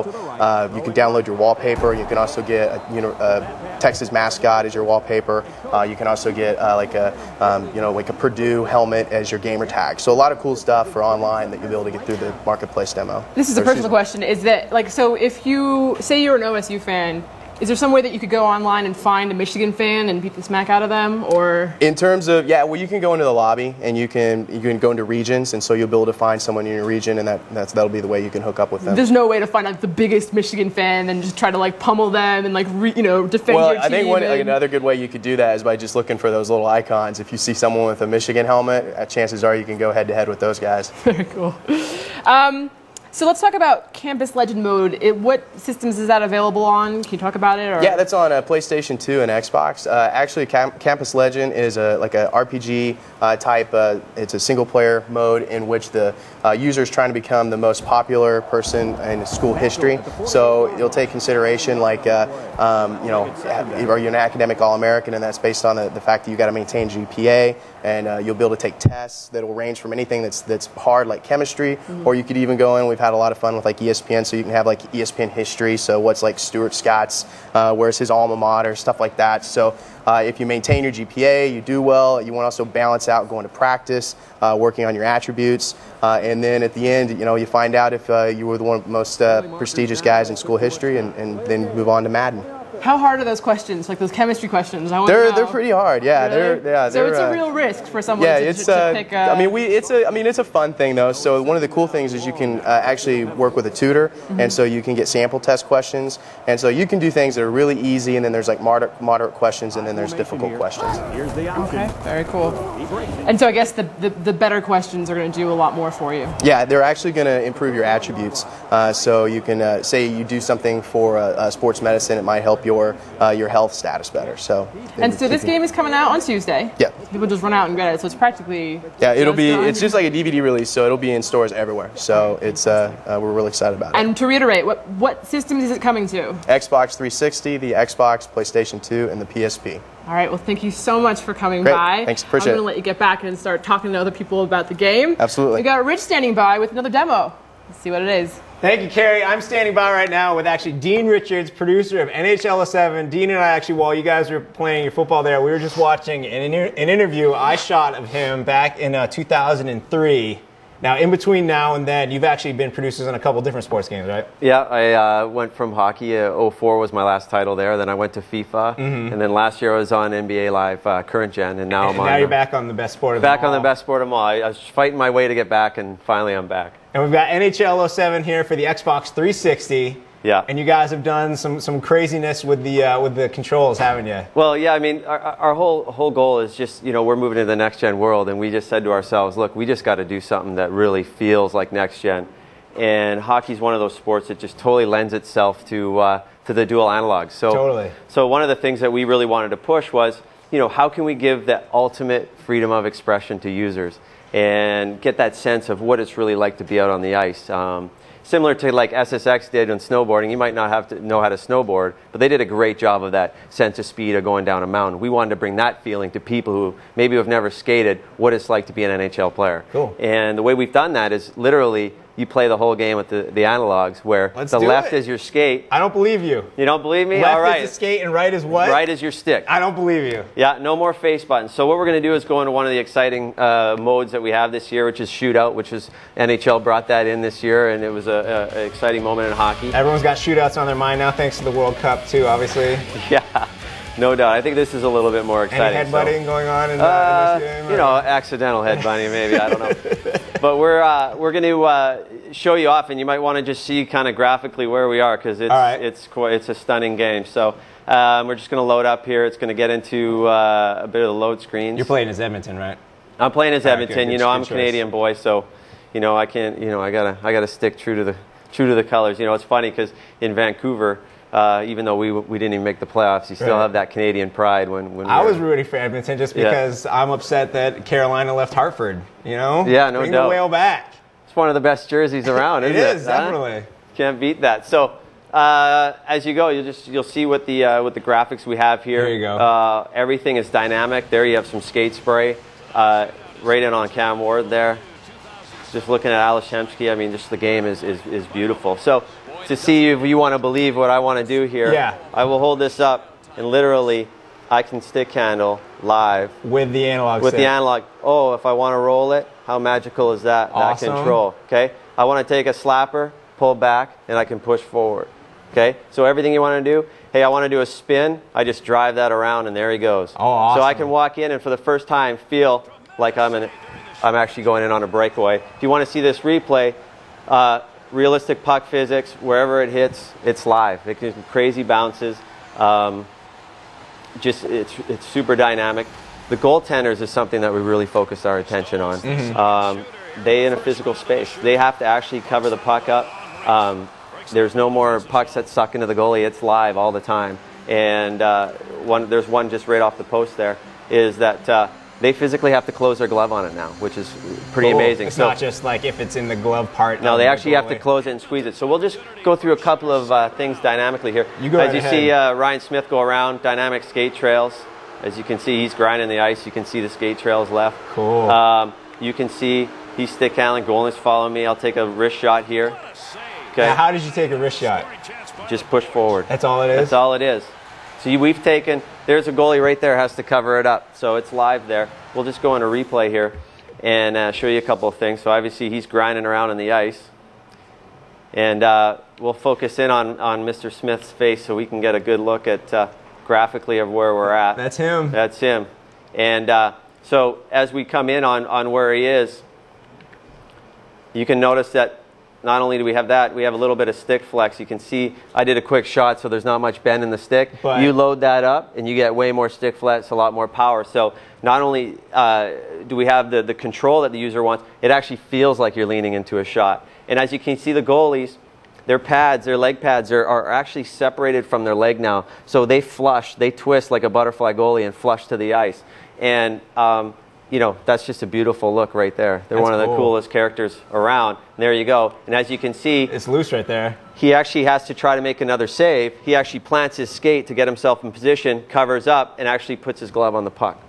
you can download your wallpaper. You can also get a Texas mascot as your wallpaper. You can also get like a Purdue helmet as your gamer tag. So a lot of cool stuff for online that you'll be able to get through the Marketplace demo. This is a personal question. Is that so if you say you're an OSU fan, is there some way that you could go online and find a Michigan fan and beat the smack out of them, or? In terms of, you can go into the lobby and you can go into regions, and so you'll be able to find someone in your region, and that'll be the way you can hook up with them. There's no way to find the biggest Michigan fan and just try to pummel them and defend your team. Well, I think another good way you could do that is by just looking for those little icons. If you see someone with a Michigan helmet, chances are you can go head-to-head with those guys. Very cool. So let's talk about Campus Legend mode. What systems is that available on? Can you talk about it? Or? Yeah, that's on PlayStation 2 and Xbox. Actually, Campus Legend is like a RPG type. It's a single-player mode in which the user is trying to become the most popular person in school history. So you'll take consideration are you an academic All-American, and that's based on the fact that you got to maintain GPA, and you'll be able to take tests that will range from anything that's hard like chemistry, or you could even go in. We've had a lot of fun with ESPN, so you can have ESPN history. So what's Stuart Scott's, where's his alma mater, stuff like that. So if you maintain your GPA, you do well. You want to also balance out going to practice, working on your attributes, and then at the end, you find out if you were one of the most prestigious guys in school history, and then move on to Madden. How hard are those questions, those chemistry questions? They're pretty hard. Yeah, really? So it's a real risk for someone to pick. It's a fun thing though. So one of the cool things is you can actually work with a tutor, and so you can get sample test questions, and so you can do things that are really easy, and then there's moderate questions, and then there's difficult questions. Okay, very cool. And so I guess the better questions are going to do a lot more for you. Yeah, they're actually going to improve your attributes. So you can say you do something for sports medicine, it might help your health status better. So this game is coming out on Tuesday. Yeah. People just run out and get it, so it's practically. Yeah, it's just like a DVD release, so it'll be in stores everywhere. So it's we're really excited about it. And to reiterate, what systems is it coming to? Xbox 360, the Xbox, PlayStation 2, and the PSP. All right, well, thank you so much for coming Great. by. Thanks, appreciate it. I'm going to let you get back and start talking to other people about the game. Absolutely. We got Rich standing by with another demo. Let's see what it is. Thank you, Carrie. I'm standing by right now with actually Dean Richards, producer of NHL 07. Dean and I actually, while you guys were playing your football there, we were just watching an interview I shot of him back in 2003. Now, in between now and then, you've actually been producers on a couple different sports games, right? Yeah, I went from hockey. 04 was my last title there. Then I went to FIFA, and then last year I was on NBA Live, current gen, and now Now you're back on the best sport of them all. Back on the best sport of them all. I was fighting my way to get back, and finally I'm back. And we've got NHL 07 here for the Xbox 360. Yeah. And you guys have done some craziness with the controls, haven't you? Well, yeah. I mean, our whole goal is just, we're moving to the next gen world, and we just said to ourselves, look, we just got to do something that really feels like next gen. And hockey's one of those sports that just totally lends itself to the dual analogs. So totally. So one of the things that we really wanted to push was, how can we give that ultimate freedom of expression to users and get that sense of what it's really like to be out on the ice. Similar to like SSX did on snowboarding, you might not have to know how to snowboard, but they did a great job of that sense of speed of going down a mountain. We wanted to bring that feeling to people who maybe have never skated, what it's like to be an NHL player. Cool. And the way we've done that is literally you play the whole game with the analogs, where Let's the do left it. is your skate. I don't believe you. You don't believe me? Left All right. is the skate and right is what? Right is your stick. I don't believe you. Yeah, no more face buttons. So what we're going to do is go into one of the exciting modes that we have this year, which is shootout, which is NHL brought that in this year, and it was an exciting moment in hockey. Everyone's got shootouts on their mind now, thanks to the World Cup too, obviously. Yeah, no doubt. I think this is a little bit more exciting. Any headbutting going on in this game? You know, accidental headbutting maybe, I don't know. But we're going to show you off, and you might want to just see kind of graphically where we are, because it's a stunning game. So we're just going to load up here. It's going to get into a bit of the load screens. You're playing as Edmonton, right? I'm playing as Edmonton. Good, you know, I'm a choice. Canadian boy, so you know I can't. You know, I gotta stick true to the colors. You know, it's funny because in Vancouver, even though we didn't even make the playoffs, you still have that Canadian pride when I was rooting for Edmonton just because I'm upset that Carolina left Hartford. You know? Yeah, no Bring doubt. the whale back. It's one of the best jerseys around, isn't it? It is, definitely. Can't beat that. So as you go, you'll see what the graphics we have here. There you go. Everything is dynamic. There you have some skate spray. Right in on Cam Ward there. Just looking at Ales Hemsky, I mean, just the game is beautiful. So to see if you want to believe what I want to do here, I will hold this up, and literally I can stick handle live. With the analog With stick. the analog. Oh, if I want to roll it, how magical is that? Awesome. That control. Okay? I want to take a slapper, pull back, and I can push forward. Okay? So everything you want to do, hey, I want to do a spin, I just drive that around, and there he goes. Oh, awesome. So I can walk in and for the first time feel like I'm actually going in on a breakaway. If you want to see this replay, realistic puck physics, wherever it hits, it's live. It gives crazy bounces. It's super dynamic. The goaltenders is something that we really focus our attention on. They in a physical space. They have to actually cover the puck up. There's no more pucks that suck into the goalie. It's live all the time. And there's one just right off the post there, is that they physically have to close their glove on it now, which is pretty amazing. It's not just like if it's in the glove part. No, they actually have to close it and squeeze it. So we'll just go through a couple of things dynamically here. You go As right you ahead. see Ryan Smith go around, dynamic skate trails. As you can see, he's grinding the ice. You can see the skate trails left. Cool. You can see he's stick handling. Goalie's following me. I'll take a wrist shot here. Okay. Now, how did you take a wrist shot? Just push forward. That's all it is? That's all it is. So we've taken, there's a goalie right there, has to cover it up. So it's live there. We'll just go into replay here and show you a couple of things. So obviously he's grinding around on the ice. And we'll focus in on Mr. Smith's face so we can get a good look at graphically of where we're at. That's him. That's him. And so as we come in on where he is, you can notice that not only do we have that, we have a little bit of stick flex. You can see I did a quick shot, so there's not much bend in the stick. But you load that up, and you get way more stick flex, a lot more power. So not only do we have the control that the user wants, it actually feels like you're leaning into a shot. And as you can see, the goalies, their pads, their leg pads are actually separated from their leg now. So they flush, they twist like a butterfly goalie and flush to the ice. And you know, that's just a beautiful look right there. They're one of the coolest characters around. And there you go. And as you can see, it's loose right there. He actually has to try to make another save. He actually plants his skate to get himself in position, covers up, and actually puts his glove on the puck.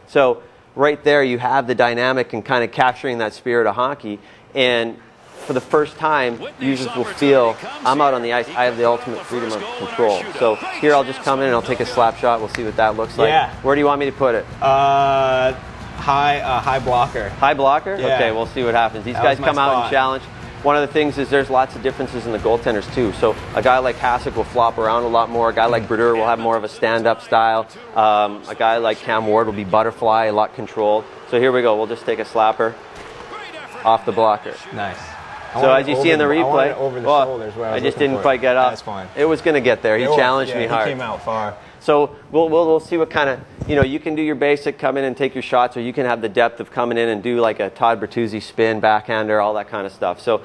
So right there you have the dynamic and kind of capturing that spirit of hockey. And for the first time, users will feel, I'm out on the ice, I have the ultimate freedom of control. So here I'll just come in and I'll take a slap shot. We'll see what that looks like. Yeah. Where do you want me to put it? High blocker. High blocker? Yeah. Okay, we'll see what happens. These guys come out and challenge. One of the things is there's lots of differences in the goaltenders too. So a guy like Hasek will flop around a lot more. A guy like Brodeur will have more of a stand-up style. A guy like Cam Ward will be butterfly, a lot controlled. So here we go. We'll just take a slapper off the blocker. Nice. So as you see in the replay, over the shoulders where I just didn't quite get up. That's fine. It was going to get there. He challenged me hard. He came out far. So we'll see what kind of, you know, you can do your basic, come in and take your shots, or you can have the depth of coming in and do like a Todd Bertuzzi spin, backhander, all that kind of stuff. So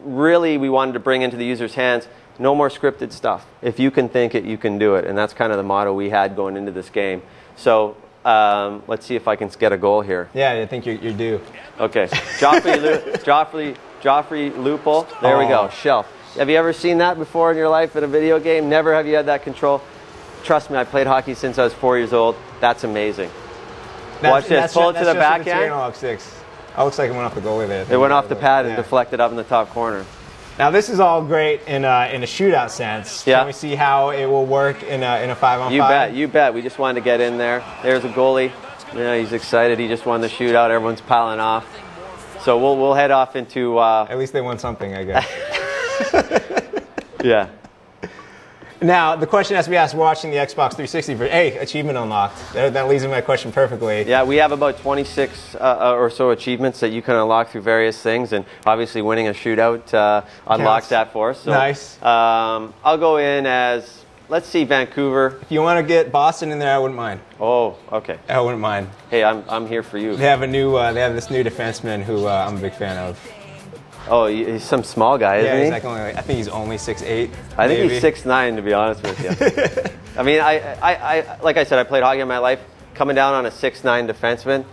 really we wanted to bring into the user's hands, no more scripted stuff. If you can think it, you can do it. And that's kind of the motto we had going into this game. So let's see if I can get a goal here. Yeah, I think you're due. Okay, Joffrey Lupul, there we go, shelf. Have you ever seen that before in your life in a video game? Never have you had that control? Trust me, I played hockey since I was 4 years old. That's amazing. Watch this, pull it to the backhand. Analog sticks. Oh, looks like it went off the goalie there. It went off the pad and Yeah. deflected up in the top corner. Now this is all great in a shootout sense. Yeah. Can we see how it will work in a 5-on-5? You bet, you bet. We just wanted to get in there. There's a goalie. Yeah, he's excited. He just won the shootout. Everyone's piling off. So we'll head off into. At least they won something, I guess. Yeah. Now the question has to be asked: we're watching the Xbox 360 for achievement unlocked. That leads into my question perfectly. Yeah, we have about 26 or so achievements that you can unlock through various things, and obviously winning a shootout unlocks that for us. So, nice. I'll go in as, let's see, Vancouver. If you want to get Boston in there, I wouldn't mind. Oh, okay. I wouldn't mind. Hey, I'm here for you. They have this new defenseman who I'm a big fan of. Oh, he's some small guy, isn't he? He's like I think he's only 6'8". I think he's 6'9", to be honest with you. I mean, I like I said, I played hockey in my life. Coming down on a 6'9" defenseman,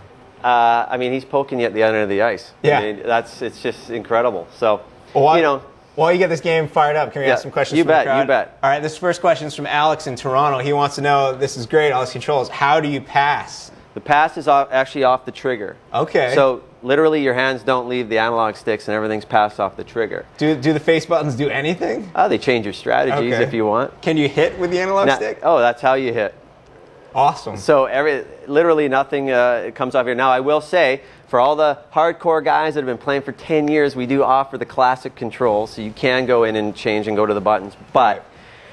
I mean, he's poking you at the end of the ice. Yeah. I mean, it's just incredible. So, While you get this game fired up, can we ask some questions you from the bet, crowd? you bet. All right, this first question is from Alex in Toronto. He wants to know, this is great, all these controls. How do you pass? The pass is actually off the trigger. Okay. So literally your hands don't leave the analog sticks and everything's passed off the trigger. Do the face buttons do anything? They change your strategies if you want. Can you hit with the analog stick? Oh, that's how you hit. Awesome. So literally nothing comes off here. Now I will say, for all the hardcore guys that have been playing for 10 years, we do offer the classic control, so you can go in and change and go to the buttons, but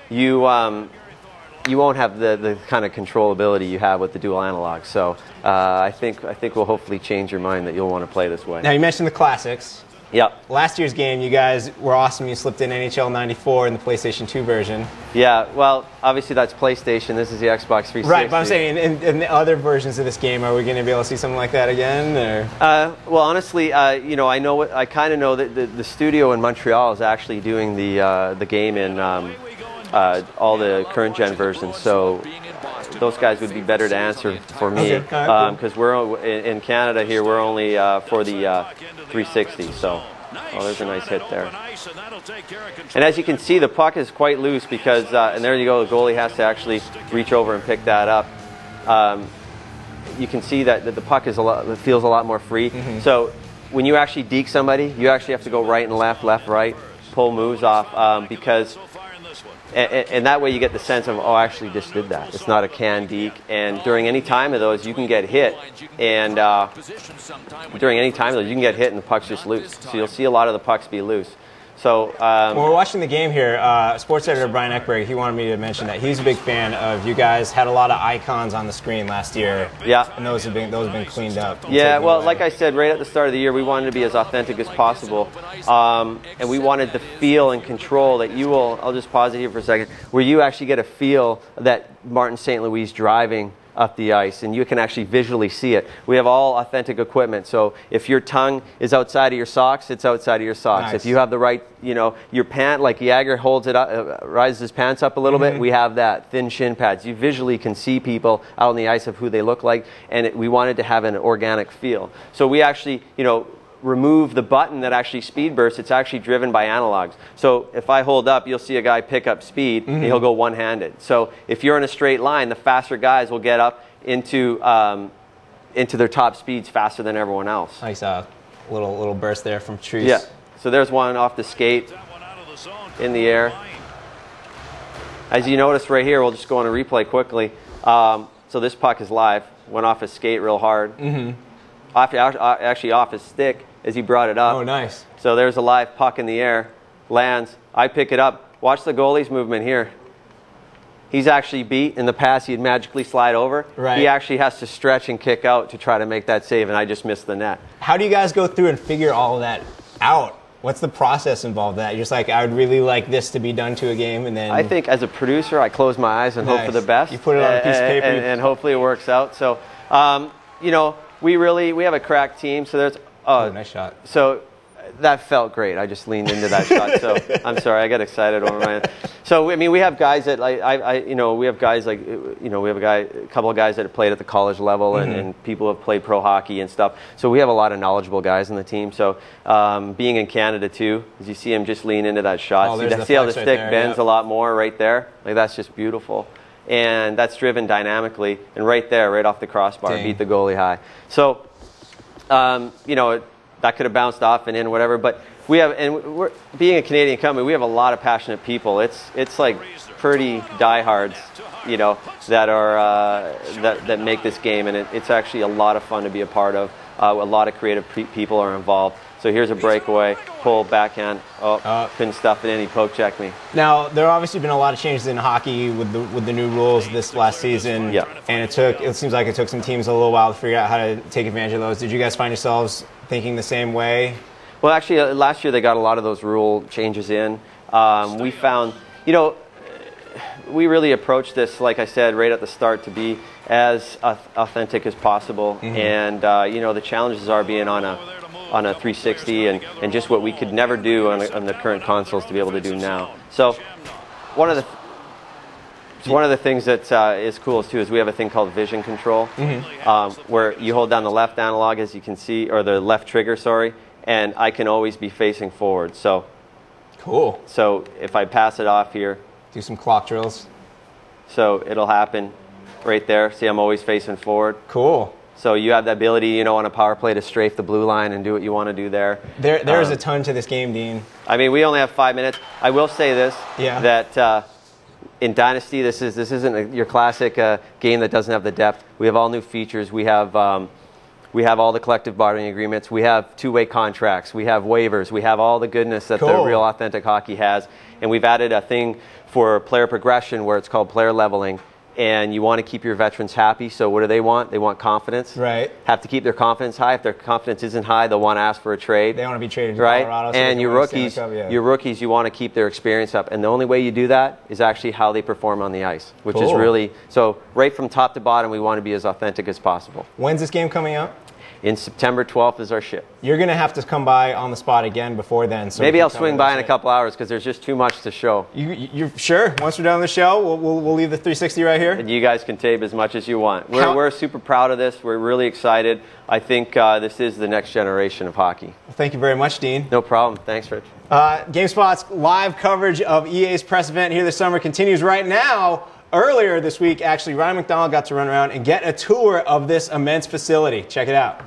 you won't have the kind of controllability you have with the dual analog. So I think we'll hopefully change your mind that you'll want to play this way. Now you mentioned the classics. Yep. Last year's game, you guys were awesome. You slipped in NHL 94 in the PlayStation 2 version. Yeah, well, obviously that's PlayStation. This is the Xbox 360. Right, but I'm saying in the other versions of this game, are we going to be able to see something like that again? Or? Well, honestly, I kind of know that the studio in Montreal is actually doing the game in all the current gen versions. So those guys would be better to answer for me because we're in Canada here. We're only for the 360. So, there's a nice hit there. And as you can see, the puck is quite loose because, and there you go, the goalie has to actually reach over and pick that up. You can see that the puck feels a lot more free. Mm-hmm. So when you actually deke somebody, you actually have to go right and left, right, pull moves off because. And that way you get the sense of, I actually just did that. It's not a can deke. And during any time of those, you can get hit. And during any time of those, you can get hit and the puck's just loose. So you'll see a lot of the pucks be loose. So when we're watching the game here, sports editor Brian Ekberg, he wanted me to mention that he's a big fan of you guys. Had a lot of icons on the screen last year. Yeah. And those have been cleaned up. Yeah, well, like I said, right at the start of the year, we wanted to be as authentic as possible. And we wanted the feel and control that you will, I'll just pause it here for a second, where you actually get a feel that Martin St. Louis driving up the ice, and you can actually visually see it. We have all authentic equipment, so if your tongue is outside of your socks, it's outside of your socks. Nice. If you have the right, your pant, like Jagger holds it up, rises his pants up a little bit, we have that. Thin shin pads. You visually can see people out on the ice of who they look like, and we wanted to have an organic feel. So we actually, remove the button that actually speed bursts. It's actually driven by analogs. So if I hold up, you'll see a guy pick up speed, and he'll go one-handed. So if you're in a straight line, the faster guys will get up into their top speeds faster than everyone else. Nice little burst there from Treese. Yeah. So there's one off the skate in the air. As you notice right here, we'll just go on a replay quickly. So this puck is live. Went off his skate real hard. Actually off his stick as he brought it up. Oh, nice. So there's a live puck in the air, lands. I pick it up. Watch the goalie's movement here. He's actually beat. In the past, he'd magically slide over. Right. He actually has to stretch and kick out to try to make that save, and I just missed the net. How do you guys go through and figure all of that out? What's the process involved in that? You're just like, I would really like this to be done to a game, and then... I think as a producer, I close my eyes and hope for the best. You put it on a piece of paper. And hopefully it works out. So, we have a crack team, so there's... Oh, nice shot. So that felt great. I just leaned into that shot. So I'm sorry, I got excited over my... So, I mean, we have guys that, we have guys like, we have a couple of guys that have played at the college level and people have played pro hockey and stuff. So we have a lot of knowledgeable guys on the team. So being in Canada too, as you see him just lean into that shot. See how the stick bends a lot more right there? Like, that's just beautiful. And that's driven dynamically, and right there, right off the crossbar, beat the goalie high. So that could have bounced off and in, whatever. But we have, and being a Canadian company, we have a lot of passionate people. It's like pretty diehards, that are that make this game, and it's actually a lot of fun to be a part of. A lot of creative people are involved. So here's a breakaway, pull, backhand. Couldn't stuff it in. He poke checked me. Now, there have obviously been a lot of changes in hockey with the new rules this last season. Yeah. And it seems like it took some teams a little while to figure out how to take advantage of those. Did you guys find yourselves thinking the same way? Well, actually, last year they got a lot of those rule changes in. We found, we really approached this, like I said, right at the start, to be as authentic as possible. Mm-hmm. And the challenges are being on a 360 and just what we could never do on the current consoles to be able to do now. So one of the things that is cool too is we have a thing called vision control, mm-hmm. Where you hold down the left analog, as you can see, or the left trigger, sorry, and I can always be facing forward. So cool. So if I pass it off here, do some clock drills. So it'll happen right there. See, I'm always facing forward. Cool. So you have the ability, on a power play to strafe the blue line and do what you want to do there. There's a ton to this game, Dean. I mean, we only have 5 minutes. I will say this, yeah. That in Dynasty, this isn't your classic game that doesn't have the depth. We have all new features. We have all the collective bargaining agreements. We have two-way contracts. We have waivers. We have all the goodness that the real authentic hockey has. And we've added a thing for player progression where it's called player leveling. And you want to keep your veterans happy, so what do they want? They want confidence. Right. Have to keep their confidence high. If their confidence isn't high, they'll want to ask for a trade. They want to be traded to right? Colorado. So and your rookies, you want to keep their experience up. And the only way you do that is actually how they perform on the ice, which is really, so right from top to bottom, we want to be as authentic as possible. When's this game coming out? In September 12th is our ship. You're going to have to come by on the spot again before then. So maybe I'll swing by in a couple hours because there's just too much to show. You're sure? Once we're done the show, we'll leave the 360 right here? And you guys can tape as much as you want. We're super proud of this. We're really excited. I think this is the next generation of hockey. Well, thank you very much, Dean. No problem. Thanks, Rich. GameSpot's live coverage of EA's press event here this summer continues right now. Earlier this week, actually, Ryan McDonald got to run around and get a tour of this immense facility. Check it out.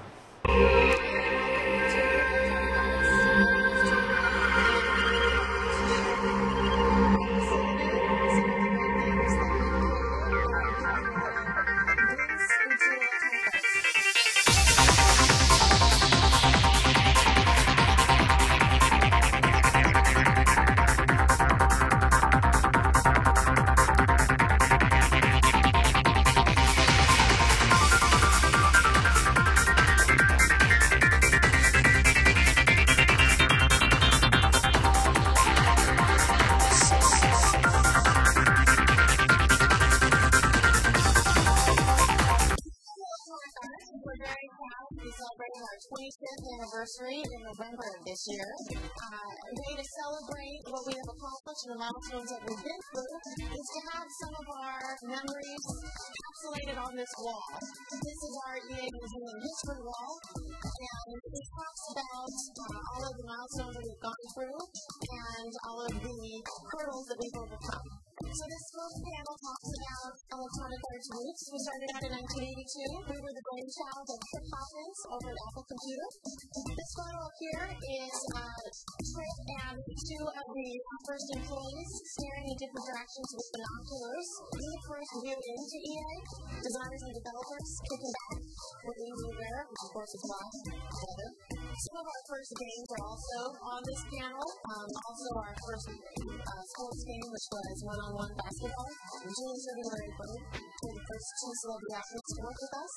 Celebrating our 25th anniversary in November of this year. A way to celebrate what we have accomplished and the milestones that we've been through is to have some of our memories encapsulated on this wall. This is our EA Museum History Wall, and it talks about all of the milestones that we've gone through and all of the hurdles that we've overcome. So this first panel talks about Electronic Arts roots. We started out in 1982. We were the brainchild of Trip Hawkins over at Apple Computer. This photo up here is Trip and two of the first employees staring in different directions with binoculars. We were the first view into EA. Designers and developers kicking back with the new there, which of course is live together. Some of our first games are also on this panel. Also our first sports game, which was one-on-one basketball. Julie Serving Larry Bird were the first two celebrity athletes to work with us.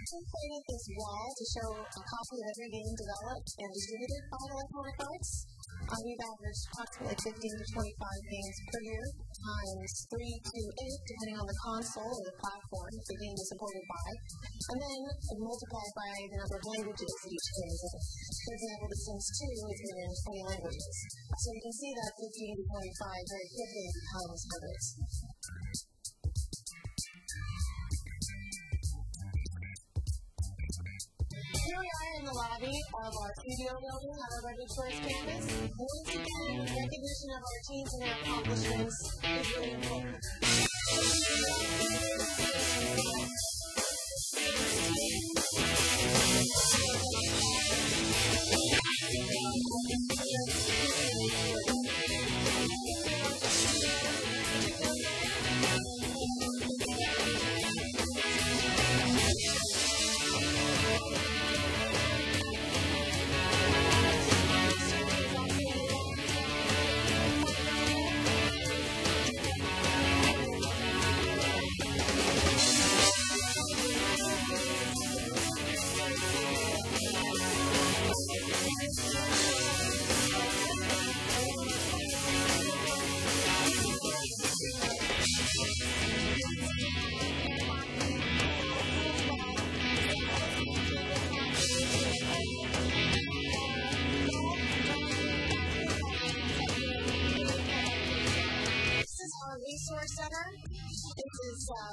We created this wall to show a copy of every game developed and distributed by Electronic Arts. We've averaged approximately 15 to 25 games per year, times 3 to 8, depending on the console or the platform the game is supported by, and then multiplied by the number of languages that each game is in. For example, The Sims 2 is written in 20 languages. So you can see that 15 to 25 very quickly becomes hundreds. Here we are in the lobby of our studio building on our Redwood Shores campus. Once again, recognition of our teams and their accomplishments is really important.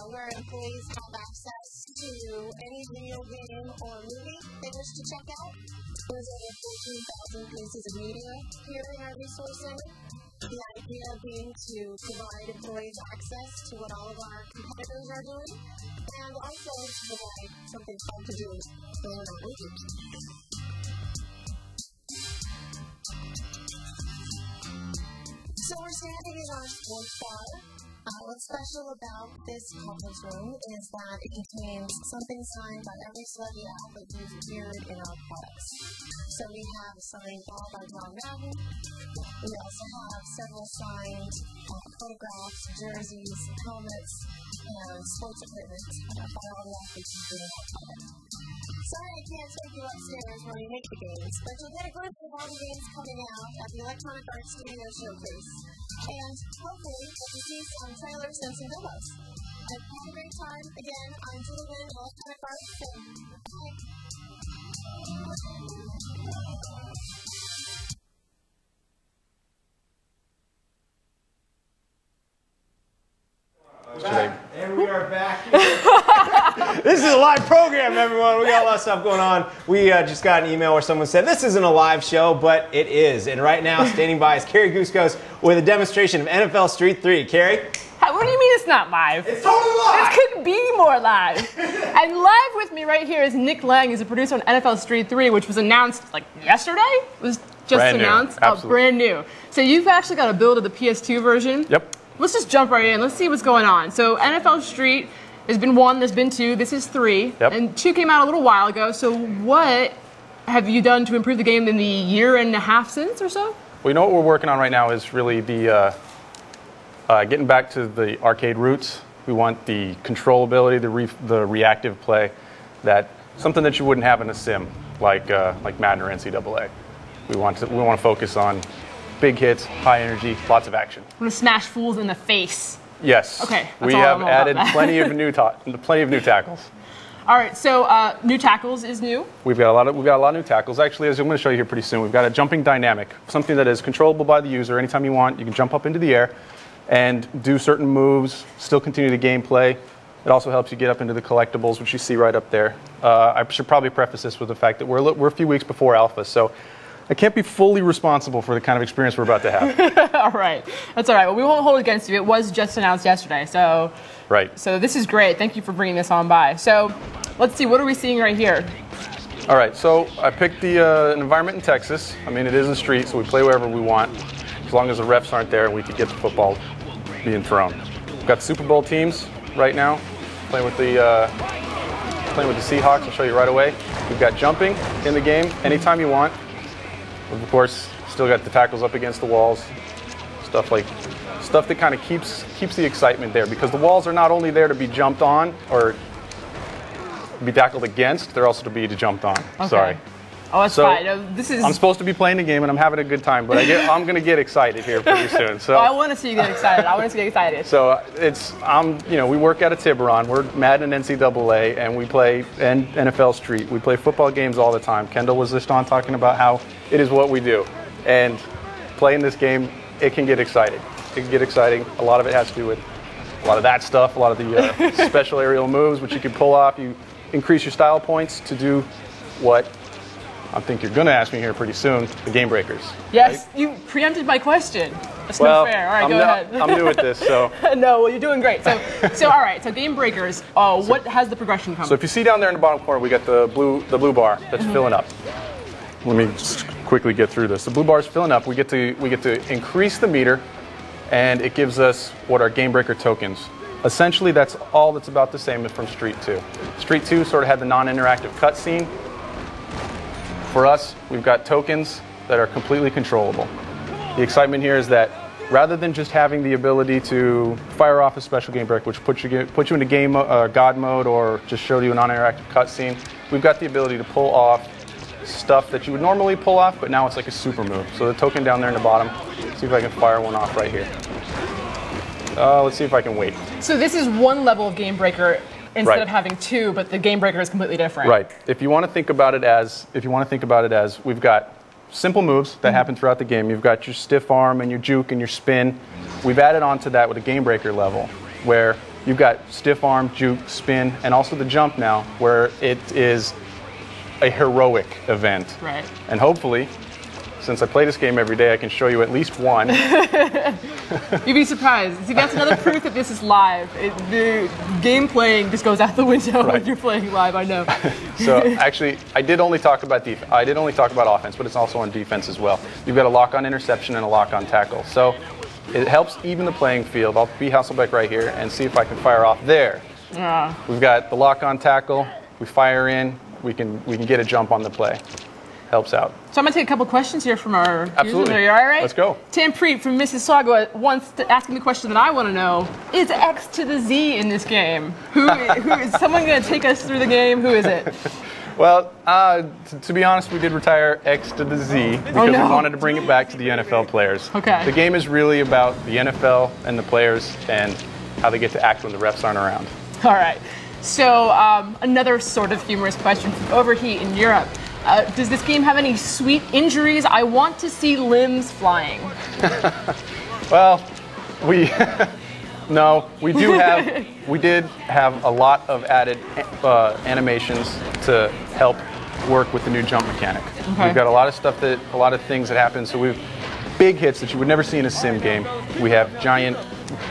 where employees have access to any video game or movie they wish to check out. There's over 14,000 pieces of media here in our resource center. The idea being to provide employees access to what all of our competitors are doing, and also to provide something fun to do during our weekend. So we're standing in our sports bar. What's special about this conference room is that it contains something signed by every celebrity athlete who's appeared in our products. So we have a signed ball by John Madden. We also have several signed photographs, jerseys, helmets, and sports equipment by all the athletes including our product. Sorry I can't take you upstairs where we make the games, but you'll get a glimpse of all the games coming out at the Electronic Arts Studio Showcase. And hopefully get to see some trailers and some demos. I've had a great time. Again, I'm Julie Lynn of Electronic Arts. So, bye. And we are back. This is a live program, everyone. We got a lot of stuff going on. We just got an email where someone said this isn't a live show, but it is. And right now, standing by is Carrie Guskos with a demonstration of NFL Street 3. Carrie? What do you mean it's not live? It's totally live! This couldn't be more live. And live with me right here is Nick Lang. He's a producer on NFL Street 3, which was announced like yesterday? It was just brand announced? New. Oh, brand new. So you've actually got a build of the PS2 version. Yep. Let's just jump right in. Let's see what's going on. So NFL Street, there's been 1, there's been 2, this is 3. Yep. And 2 came out a little while ago. So what have you done to improve the game in the year and a half since or so? Well, you know what we're working on right now is really the getting back to the arcade roots. We want the controllability, the reactive play, something that you wouldn't have in a sim like Madden or NCAA. We want to focus on big hits, high energy, lots of action. I'm gonna smash fools in the face. Yes. Okay. We have added plenty of new tackles. All right. So new tackles is new. We've got a lot of new tackles. Actually, as I'm going to show you here pretty soon, we've got a jumping dynamic, something that is controllable by the user. Anytime you want, you can jump up into the air and do certain moves, still continue the gameplay. It also helps you get up into the collectibles, which you see right up there. I should probably preface this with the fact that we're a few weeks before alpha, so I can't be fully responsible for the kind of experience we're about to have. All right. That's all right. Well, we won't hold it against you. It was just announced yesterday, so right. So this is great. Thank you for bringing this on by. So let's see. What are we seeing right here? All right. So I picked the environment in Texas. I mean, it is a street, so we play wherever we want, as long as the refs aren't there and we can get the football being thrown. We've got Super Bowl teams right now playing with the Seahawks. I'll show you right away. We've got jumping in the game anytime you want. Of course, still got the tackles up against the walls, stuff that kind of keeps the excitement there, because the walls are not only there to be jumped on or be tackled against, they're also to jumped on. Okay. Sorry. Oh, that's So, fine. I'm supposed to be playing the game and I'm having a good time, but I'm going to get excited here pretty soon. So I want to see you get excited. I want to see you get excited. So we work out of Tiburon. We're Madden and NCAA, and we play NFL Street. We play football games all the time. Kendall was just on talking about how it is what we do. And playing this game, it can get exciting. It can get exciting. A lot of it has to do with a lot of that stuff, a lot of the special aerial moves, which you can pull off. You increase your style points to do what I think you're going to ask me here pretty soon, the game breakers. Yes, right? You preempted my question. That's well, not fair. All right, go ahead. I'm new at this, so. No, well, you're doing great. So all right, so game breakers, what has the progression come? So if you see down there in the bottom corner, we got the blue bar that's filling up. Let me just quickly get through this. The blue bar is filling up. We get to increase the meter, and it gives us what are game breaker tokens. Essentially, that's all that's about the same as from Street 2. Street 2 sort of had the non-interactive cutscene. For us, we've got tokens that are completely controllable. The excitement here is that rather than just having the ability to fire off a special game break, which puts you into game God mode or just show you a non-interactive cutscene, we've got the ability to pull off stuff that you would normally pull off, but now it's like a super move. So the token down there in the bottom, see if I can fire one off right here. Let's see if I can wait. So this is one level of game breaker instead Right. of having 2, but the game breaker is completely different. Right. If you want to think about it as we've got simple moves that happen throughout the game. You've got your stiff arm and your juke and your spin. We've added on to that with a game breaker level, where You've got stiff arm, juke, spin, and also the jump now, where it is a heroic event. Right. And hopefully, since I play this game every day, I can show you at least one. You'd be surprised. See, that's another proof that this is live. The game playing just goes out the window when you're playing live, I know. So actually, I did only talk about offense, but it's also on defense as well. You've got a lock-on interception and a lock-on tackle. So it helps even the playing field. I'll be Hasselbeck right here and see if I can fire off there. We've got the lock-on tackle. We fire in. We can get a jump on the play. Helps out. So I'm going to take a couple questions here from our Absolutely. users. Are you all right? Let's go. Tim Preet from Mississauga wants to ask me the question that I want to know. Is X to the Z in this game? Who is someone going to take us through the game? Who is it? Well, to be honest, we did retire X to the Z because we wanted to bring it back to the NFL players. Okay. The game is really about the NFL and the players and how they get to act when the refs aren't around. All right. So another sort of humorous question from Overheat in Europe. Does this game have any sweet injuries? I want to see limbs flying. Well, we did have a lot of added animations to help work with the new jump mechanic. Okay. We've got a lot of things that happen. So we've big hits that you would never see in a sim game. We have giant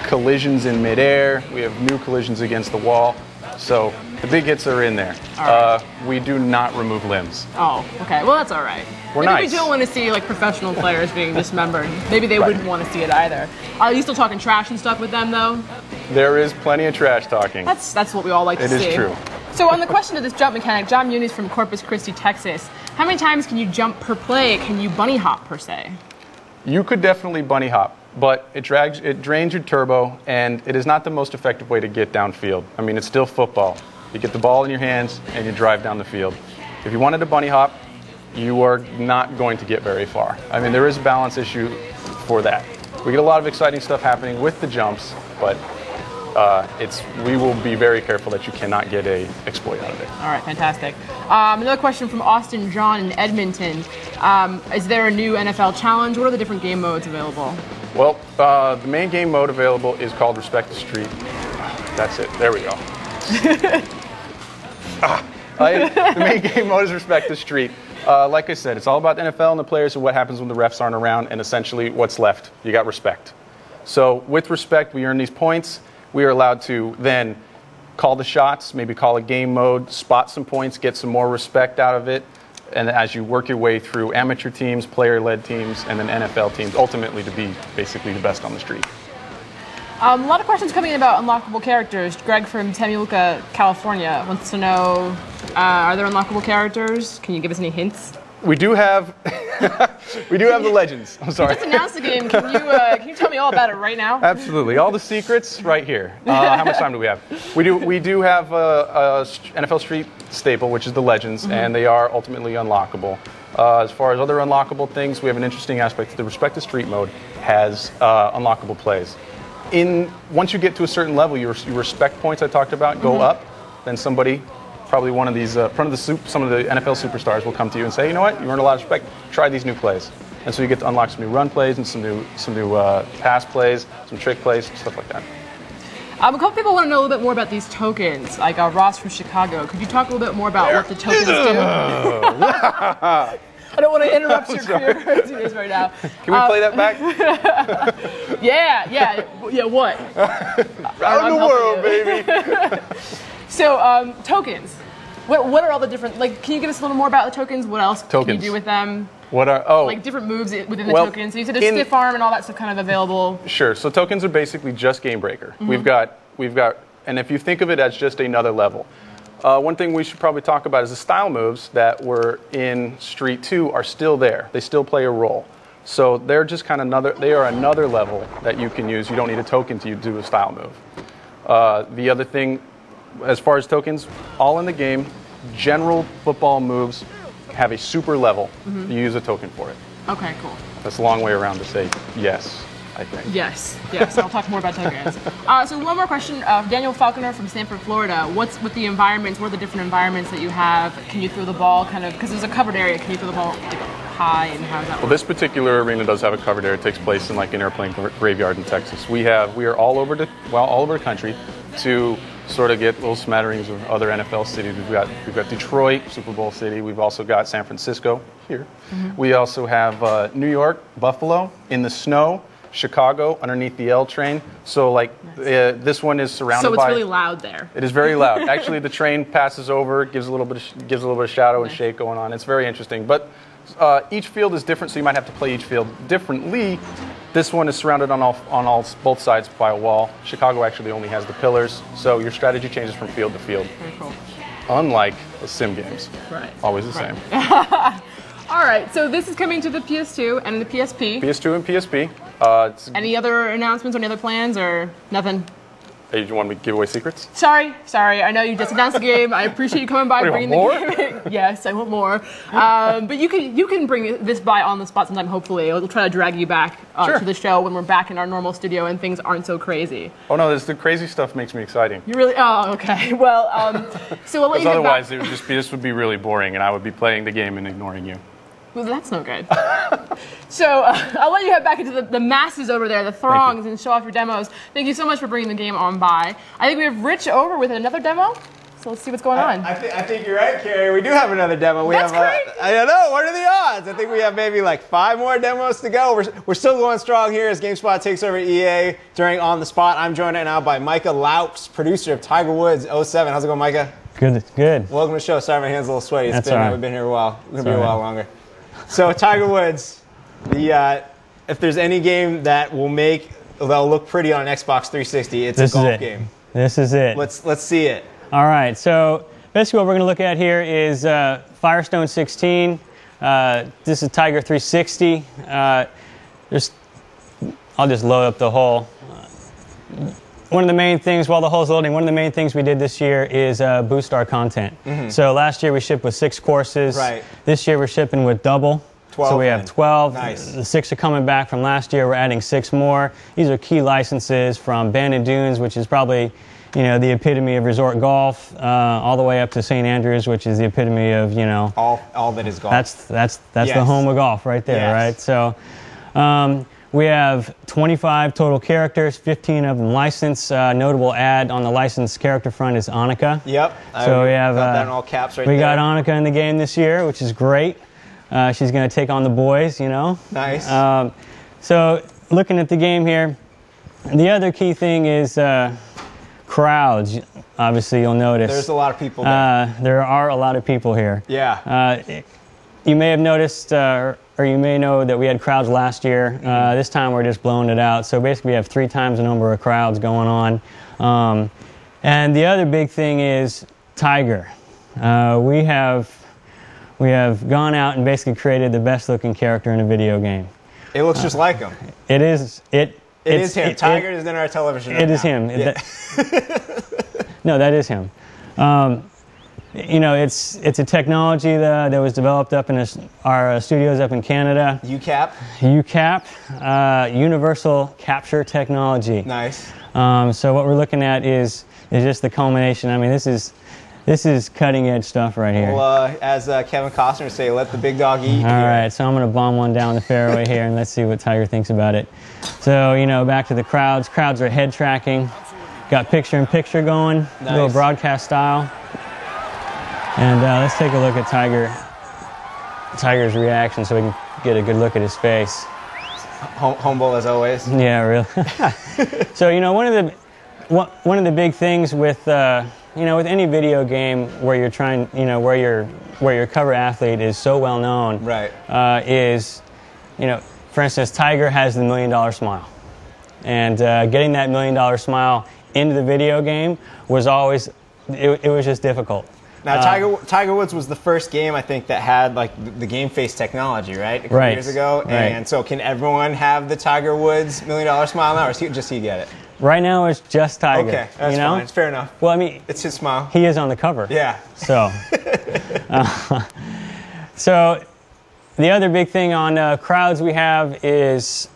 collisions in midair. We have new collisions against the wall. So the big hits are in there. Right. We do not remove limbs. Oh, okay. Well, that's all right. We're Maybe nice. we don't want to see like professional players being dismembered. Maybe they wouldn't want to see it either. Are you still talking trash and stuff with them though? There is plenty of trash talking. That's what we all like to see. It is true. So on the question of this jump mechanic, John Muniz from Corpus Christi, Texas. How many times can you jump per play? Can you bunny hop per se? You could definitely bunny hop, but it drains your turbo, and it is not the most effective way to get downfield. I mean, it's still football. You get the ball in your hands, and you drive down the field. If you wanted to bunny hop, you are not going to get very far. I mean, there is a balance issue for that. We get a lot of exciting stuff happening with the jumps, but we will be very careful that you cannot get a exploit out of it. All right, fantastic. Another question from Austin John in Edmonton. Is there a new NFL challenge? What are the different game modes available? Well, the main game mode available is called Respect the Street. That's it. There we go. The main game mode is Respect the Street. Like I said, it's all about the NFL and the players and what happens when the refs aren't around, and essentially what's left. You got respect. So with respect, we earn these points. We are allowed to then call the shots, maybe call a game mode, spot some points, get some more respect out of it. And as you work your way through amateur teams, player-led teams, and then NFL teams, ultimately to be basically the best on the street. A lot of questions coming in about unlockable characters. Greg from Temulka, California wants to know, are there unlockable characters? Can you give us any hints? We do have the legends. I'm sorry. You just announced the game. Can you tell me all about it right now? Absolutely. All the secrets right here. How much time do we have? We do have a NFL Street staple, which is the legends, and they are ultimately unlockable. As far as other unlockable things, we have an interesting aspect. The Respect the Street mode has unlockable plays. Once you get to a certain level, your respect points I talked about go up. Then somebody, probably one of these, some of the NFL superstars will come to you and say, you know what, you earned a lot of respect. Try these new plays. And so you get to unlock some new run plays and some new pass plays, some trick plays, stuff like that. A couple people want to know a little bit more about these tokens, like Ross from Chicago. Could you talk a little bit more about what the tokens do? I don't want to interrupt your career right now. Can we play that back? Yeah, what? Around the world, baby. So, tokens. What are all the different, can you give us a little more about the tokens? What else can you do with them? Like different moves within the tokens. So you said there's stiff arm and all that stuff kind of available. Sure. So tokens are basically just Game Breaker. We've got, and if you think of it as just another level, one thing we should probably talk about is the style moves that were in Street 2 are still there. They still play a role. So they're just kind of they are another level that you can use. You don't need a token to do a style move. The other thing, as far as tokens, all in the game, general football moves have a super level. You use a token for it. Okay, cool. That's a long way around to say yes, I think. Yes. I'll talk more about tokens. So one more question. Daniel Falconer from Stanford, Florida. What's with the environments? What are the different environments that you have? Can you throw the ball because there's a covered area. Can you throw the ball high, and how does that work? Well, this particular arena does have a covered area. It takes place in an airplane graveyard in Texas. We are all over the country. to sort of get little smatterings of other NFL cities. We've got Detroit, Super Bowl city. We've also got San Francisco here. We also have New York, Buffalo in the snow, Chicago underneath the L train. So like this one is surrounded by. So it's really loud there. It is very loud. Actually, the train passes over, gives a little bit of shadow and shake going on. It's very interesting. But each field is different, so you might have to play each field differently. This one is surrounded on both sides by a wall. Chicago actually only has the pillars, so your strategy changes from field to field. Very cool. Unlike the sim games. Right. Always the same. All right, so this is coming to the PS2 and the PSP. PS2 and PSP. Any other announcements or any other plans or nothing? Hey, do you want me to give away secrets? Sorry. I know you just announced the game. I appreciate you coming by and bringing the game. Yes, I want more. But you can bring this by on the spot sometime. Hopefully, we'll try to drag you back to the show when we're back in our normal studio and things aren't so crazy. Oh no, the crazy stuff makes me exciting. You really? Oh, okay. Well, so we'll let you get otherwise, back. this would be really boring, and I would be playing the game and ignoring you. Well, that's no good. So I'll let you head back into the masses over there, the throngs, and show off your demos. Thank you so much for bringing the game on by. I think we have Rich over with another demo. So let's see what's going on. I think you're right, Carrie. We do have another demo. That's great. I don't know. What are the odds? I think we have maybe like 5 more demos to go. We're still going strong here as GameSpot takes over EA during On the Spot. I'm joined right now by Micah Laux, producer of Tiger Woods 07. How's it going, Micah? Good. Welcome to the show. Sorry, my hand's a little sweaty. That's all right. We've been here a while. We're going to be a while longer. So Tiger Woods, if there's any game that'll look pretty on an Xbox 360, it's a golf game. This is it. Let's see it. All right. So basically, what we're going to look at here is Firestone 16. This is Tiger 360. I'll just load up the whole. One of the main things, while the hole's loading, one of the main things we did this year is boost our content. So last year we shipped with 6 courses. Right. This year we're shipping with double. 12. So we have 12. Nice. The 6 are coming back from last year. We're adding 6 more. These are key licenses from Bandon Dunes, which is probably, the epitome of resort golf, all the way up to St. Andrews, which is the epitome of, all that is golf. That's the home of golf right there, right? So. We have 25 total characters, 15 of them licensed. Notable ad on the licensed character front is Annika. Yep. So we have got that in all caps right there. We got Annika in the game this year, which is great. She's going to take on the boys, Nice. So looking at the game here, the other key thing is crowds. Obviously, you'll notice. There's a lot of people there. There are a lot of people here. Yeah. You may have noticed, or you may know that we had crowds last year. This time we're just blowing it out. So basically we have 3 times the number of crowds going on. And the other big thing is Tiger. We have gone out and basically created the best looking character in a video game. It looks just like him. It is. It is him. Tiger is in our television. It is him. Yeah. No, that is him. It's a technology that was developed up in our studios up in Canada. UCAP. Universal Capture Technology. Nice. So what we're looking at is just the culmination. I mean, this is cutting edge stuff right here. Well, as Kevin Costner would say, let the big dog eat. All right, so I'm going to bomb one down the fairway here, and let's see what Tiger thinks about it. So, back to the crowds. Crowds are head tracking. Got picture-in-picture going, nice. Little broadcast style. And let's take a look at Tiger's reaction so we can get a good look at his face. Humble as always. Yeah, really. So, one of the big things with with any video game where you're trying, where your cover athlete is so well known, right? For instance, Tiger has the $1 Million Smile, and getting that $1 Million Smile into the video game was always it was just difficult. Now, Tiger Woods was the first game, I think, that had the game face technology, right? A couple years ago. Right. And so can everyone have the Tiger Woods $1 Million Smile now, or just he get it? Right now, it's just Tiger. Okay, that's fine. It's fair enough. Well, I mean, it's his smile. He is on the cover. Yeah. So, so the other big thing on crowds we have is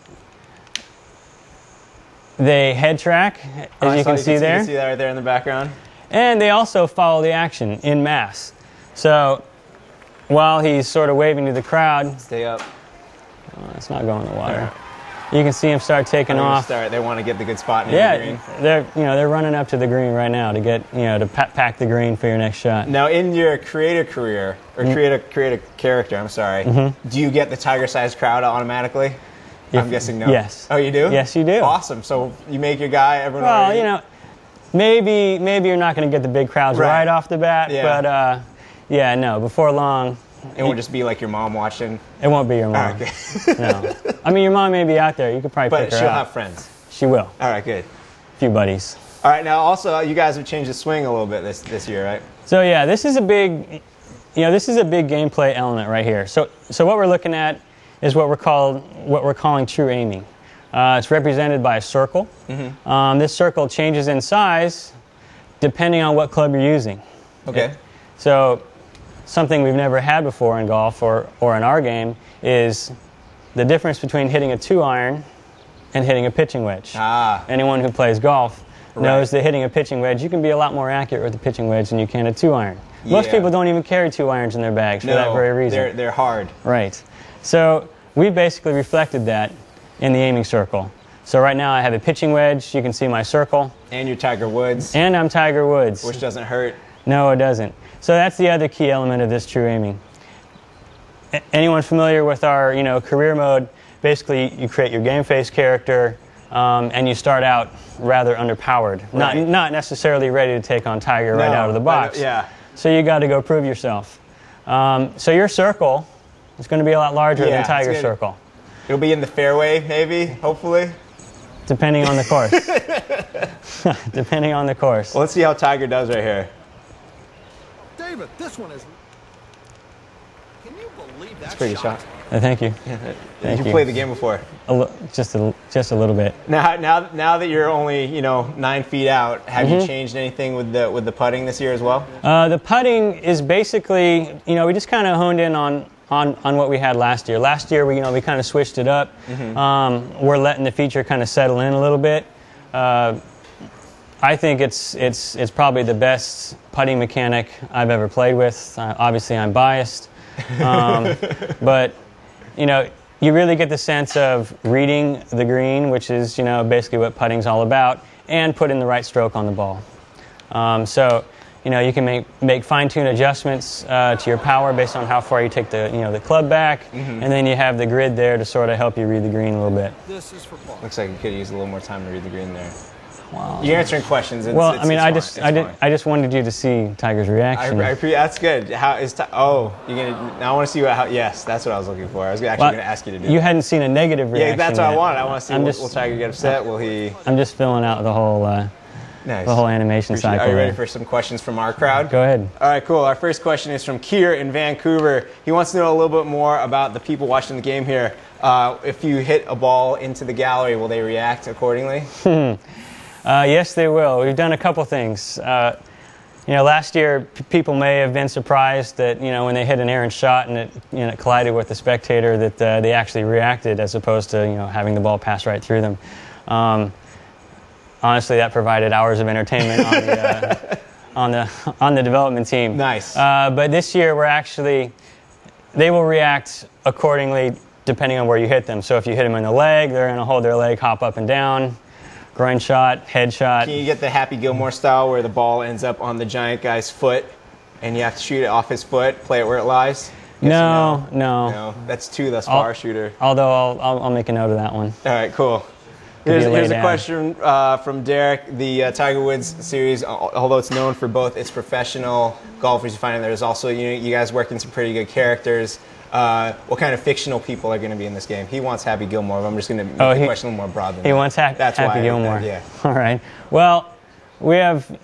they head track, as you can see there. You can see that right there in the background. And they also follow the action in mass. So while he's sort of waving to the crowd. Stay up. It's not going in the water. You can see them start taking off. They want to get the good spot near the green. They're running up to the green right now to get to pack the green for your next shot. Now, in your creative career or creative character, I'm sorry, do you get the tiger-sized crowd automatically? I'm guessing no. Yes. Oh, you do? Yes, you do. Awesome. So you make your guy. Everyone. Well, maybe you're not going to get the big crowds right off the bat, but no, before long. It won't just be like your mom watching. It won't be your mom. Okay. No. I mean, your mom may be out there. You could probably pick her But she'll out. have friends. She will. All right, good. A few buddies. All right, now also you guys have changed the swing a little bit this year, right? So yeah, this is a big gameplay element right here. So what we're looking at is what we're calling true aiming. It's represented by a circle. This circle changes in size depending on what club you're using. Okay. So something we've never had before in golf or in our game is the difference between hitting a 2-iron and hitting a pitching wedge. Anyone who plays golf knows that hitting a pitching wedge, you can be a lot more accurate with a pitching wedge than you can a 2-iron. Most people don't even carry 2-irons in their bags for that very reason. They're hard. Right. So we basically reflected that in the aiming circle. So right now I have a pitching wedge. You can see my circle. And you're Tiger Woods. And I'm Tiger Woods. Which doesn't hurt. No, it doesn't. So that's the other key element of this true aiming. Anyone familiar with our career mode? Basically, you create your game face character, and you start out rather underpowered. Right. Not necessarily ready to take on Tiger right out of the box. So you got to go prove yourself. So your circle is going to be a lot larger than Tiger's circle. It'll be in the fairway, maybe, hopefully. Depending on the course. Depending on the course. Well, let's see how Tiger does right here. David, this one is. Can you believe that? It's a pretty shot. Thank you. Did you play the game before? Just a little bit. Now that you're only 9 feet out, have you changed anything with the putting this year as well? The putting is basically we just kind of honed in on what we had last year. Last year we kind of switched it up. We're letting the feature kind of settle in a little bit. I think it's probably the best putting mechanic I've ever played with. Obviously, I'm biased, but you really get the sense of reading the green, which is basically what putting's all about, and putting the right stroke on the ball. So you can make fine-tuned adjustments to your power based on how far you take the club back, and then you have the grid there to sort of help you read the green a little bit. This is for Paul. Looks like you could use a little more time to read the green there. Wow. You're answering questions. I just wanted you to see Tiger's reaction. That's good. How is now I want to see yes, that's what I was looking for. I was actually going to ask you to do. You hadn't seen a negative reaction. Yeah, that's what yet. I wanted. I want to see will Tiger get upset? Will he? I'm just filling out the whole animation cycle. Are you ready for some questions from our crowd? Go ahead. All right, cool. Our first question is from Keir in Vancouver. He wants to know a little bit more about the people watching the game here. If you hit a ball into the gallery, will they react accordingly? Yes, they will. We've done a couple things. Last year, people may have been surprised that when they hit an errant shot and it collided with the spectator, that they actually reacted as opposed to having the ball pass right through them. Honestly, that provided hours of entertainment on the development team. Nice. But this year, they will react accordingly depending on where you hit them. So if you hit them in the leg, they're going to hold their leg, hop up and down. Groin shot, head shot. Can you get the Happy Gilmore style where the ball ends up on the giant guy's foot and you have to shoot it off his foot, play it where it lies? No. That's two thus far, shooter. Although I'll make a note of that one. All right, cool. Here's a question from Derek. The Tiger Woods series, although it's known for both its professional golfers you find, there's also you guys work in some pretty good characters. What kind of fictional people are going to be in this game? He wants Happy Gilmore, but I'm just going to make the question a little more broad than that. He wants Happy Gilmore. Yeah. All right. Well, we have,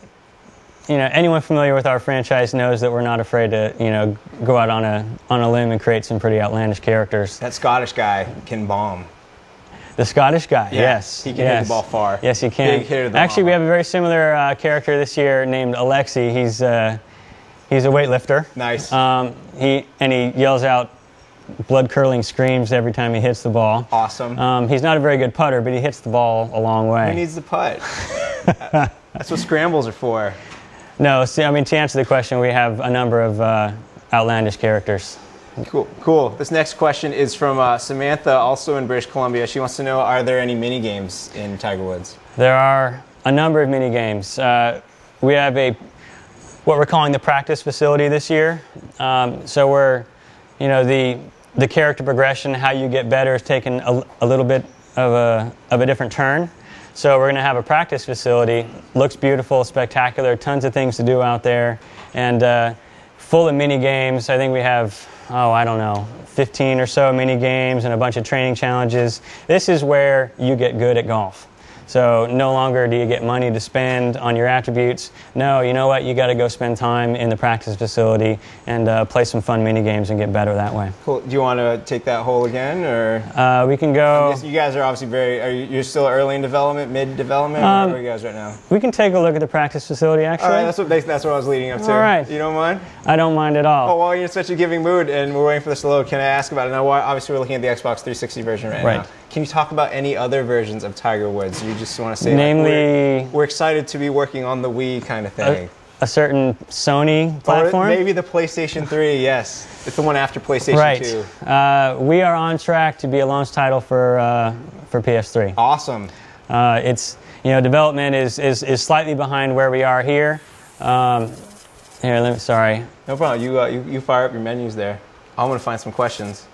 anyone familiar with our franchise knows that we're not afraid to, go out on a limb and create some pretty outlandish characters. That Scottish guy can bomb. The Scottish guy, yes. He can hit the ball far. Yes, he can. Big hitter. Actually, we have a very similar character this year named Alexi. He's a weightlifter. Nice. He yells out blood-curdling screams every time he hits the ball. Awesome. He's not a very good putter, but he hits the ball a long way. Who needs the putt? That's what scrambles are for. No, to answer the question, we have a number of outlandish characters. Cool. This next question is from Samantha, also in British Columbia. She wants to know, are there any mini games in Tiger Woods? There are a number of mini games. We have what we're calling the practice facility this year. So we're, the character progression, how you get better, is taking a little bit of a different turn. So we're going to have a practice facility. Looks beautiful, spectacular, tons of things to do out there, and full of mini games. I think we have, 15 or so mini games and a bunch of training challenges. This is where you get good at golf. So no longer do you get money to spend on your attributes. No, you know what? You got to go spend time in the practice facility and play some fun mini games and get better that way. Cool. Do you want to take that hole again, or we can go? You guys are obviously you're still early in development, mid development. Where are you guys right now? We can take a look at the practice facility. Actually, all right. That's what I was leading up to. All right. You don't mind? I don't mind at all. Oh well, you're in such a giving mood, and we're waiting for this to load. Can I ask about it now? Obviously, we're looking at the Xbox 360 version right now. Can you talk about any other versions of Tiger Woods? You just want to say, namely, we're excited to be working on the Wii kind of thing. A certain Sony platform? Or maybe the PlayStation 3, yes. It's the one after PlayStation 2. We are on track to be a launch title for PS3. Awesome. It's, development is slightly behind where we are here. Sorry. No problem. You fire up your menus there. I'm going to find some questions.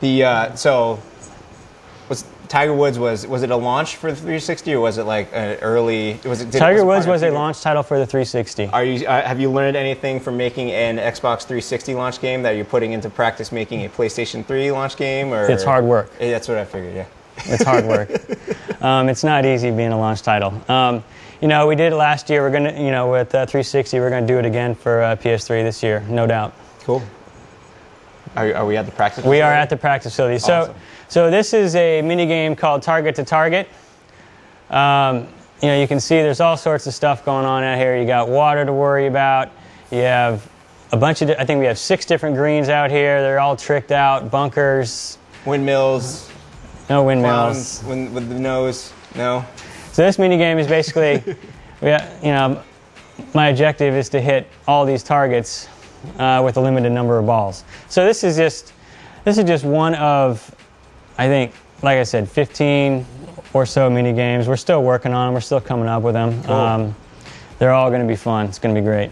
Was Tiger Woods was it a launch for the 360, or was it like an early? Tiger Woods was a launch title for the 360. Have you learned anything from making an Xbox 360 launch game that you're putting into practice making a PlayStation 3 launch game? Or it's hard work. That's what I figured. Yeah, it's hard work. It's not easy being a launch title. We did it last year. We're gonna, with 360, we're gonna do it again for PS3 this year, no doubt. Cool. Are we at the practice facility? We are at the practice facility. Awesome. So this is a mini game called Target to Target. You can see there's all sorts of stuff going on out here. You got water to worry about. You have a bunch of, I think we have 6 different greens out here. They're all tricked out, bunkers. Windmills. No windmills. Clowns with the nose. No. So this mini game is basically, my objective is to hit all these targets with a limited number of balls. So this is just one of, I think, like I said, 15 or so mini games. We're still working on them. We're still coming up with them. Cool. They're all going to be fun. It's going to be great.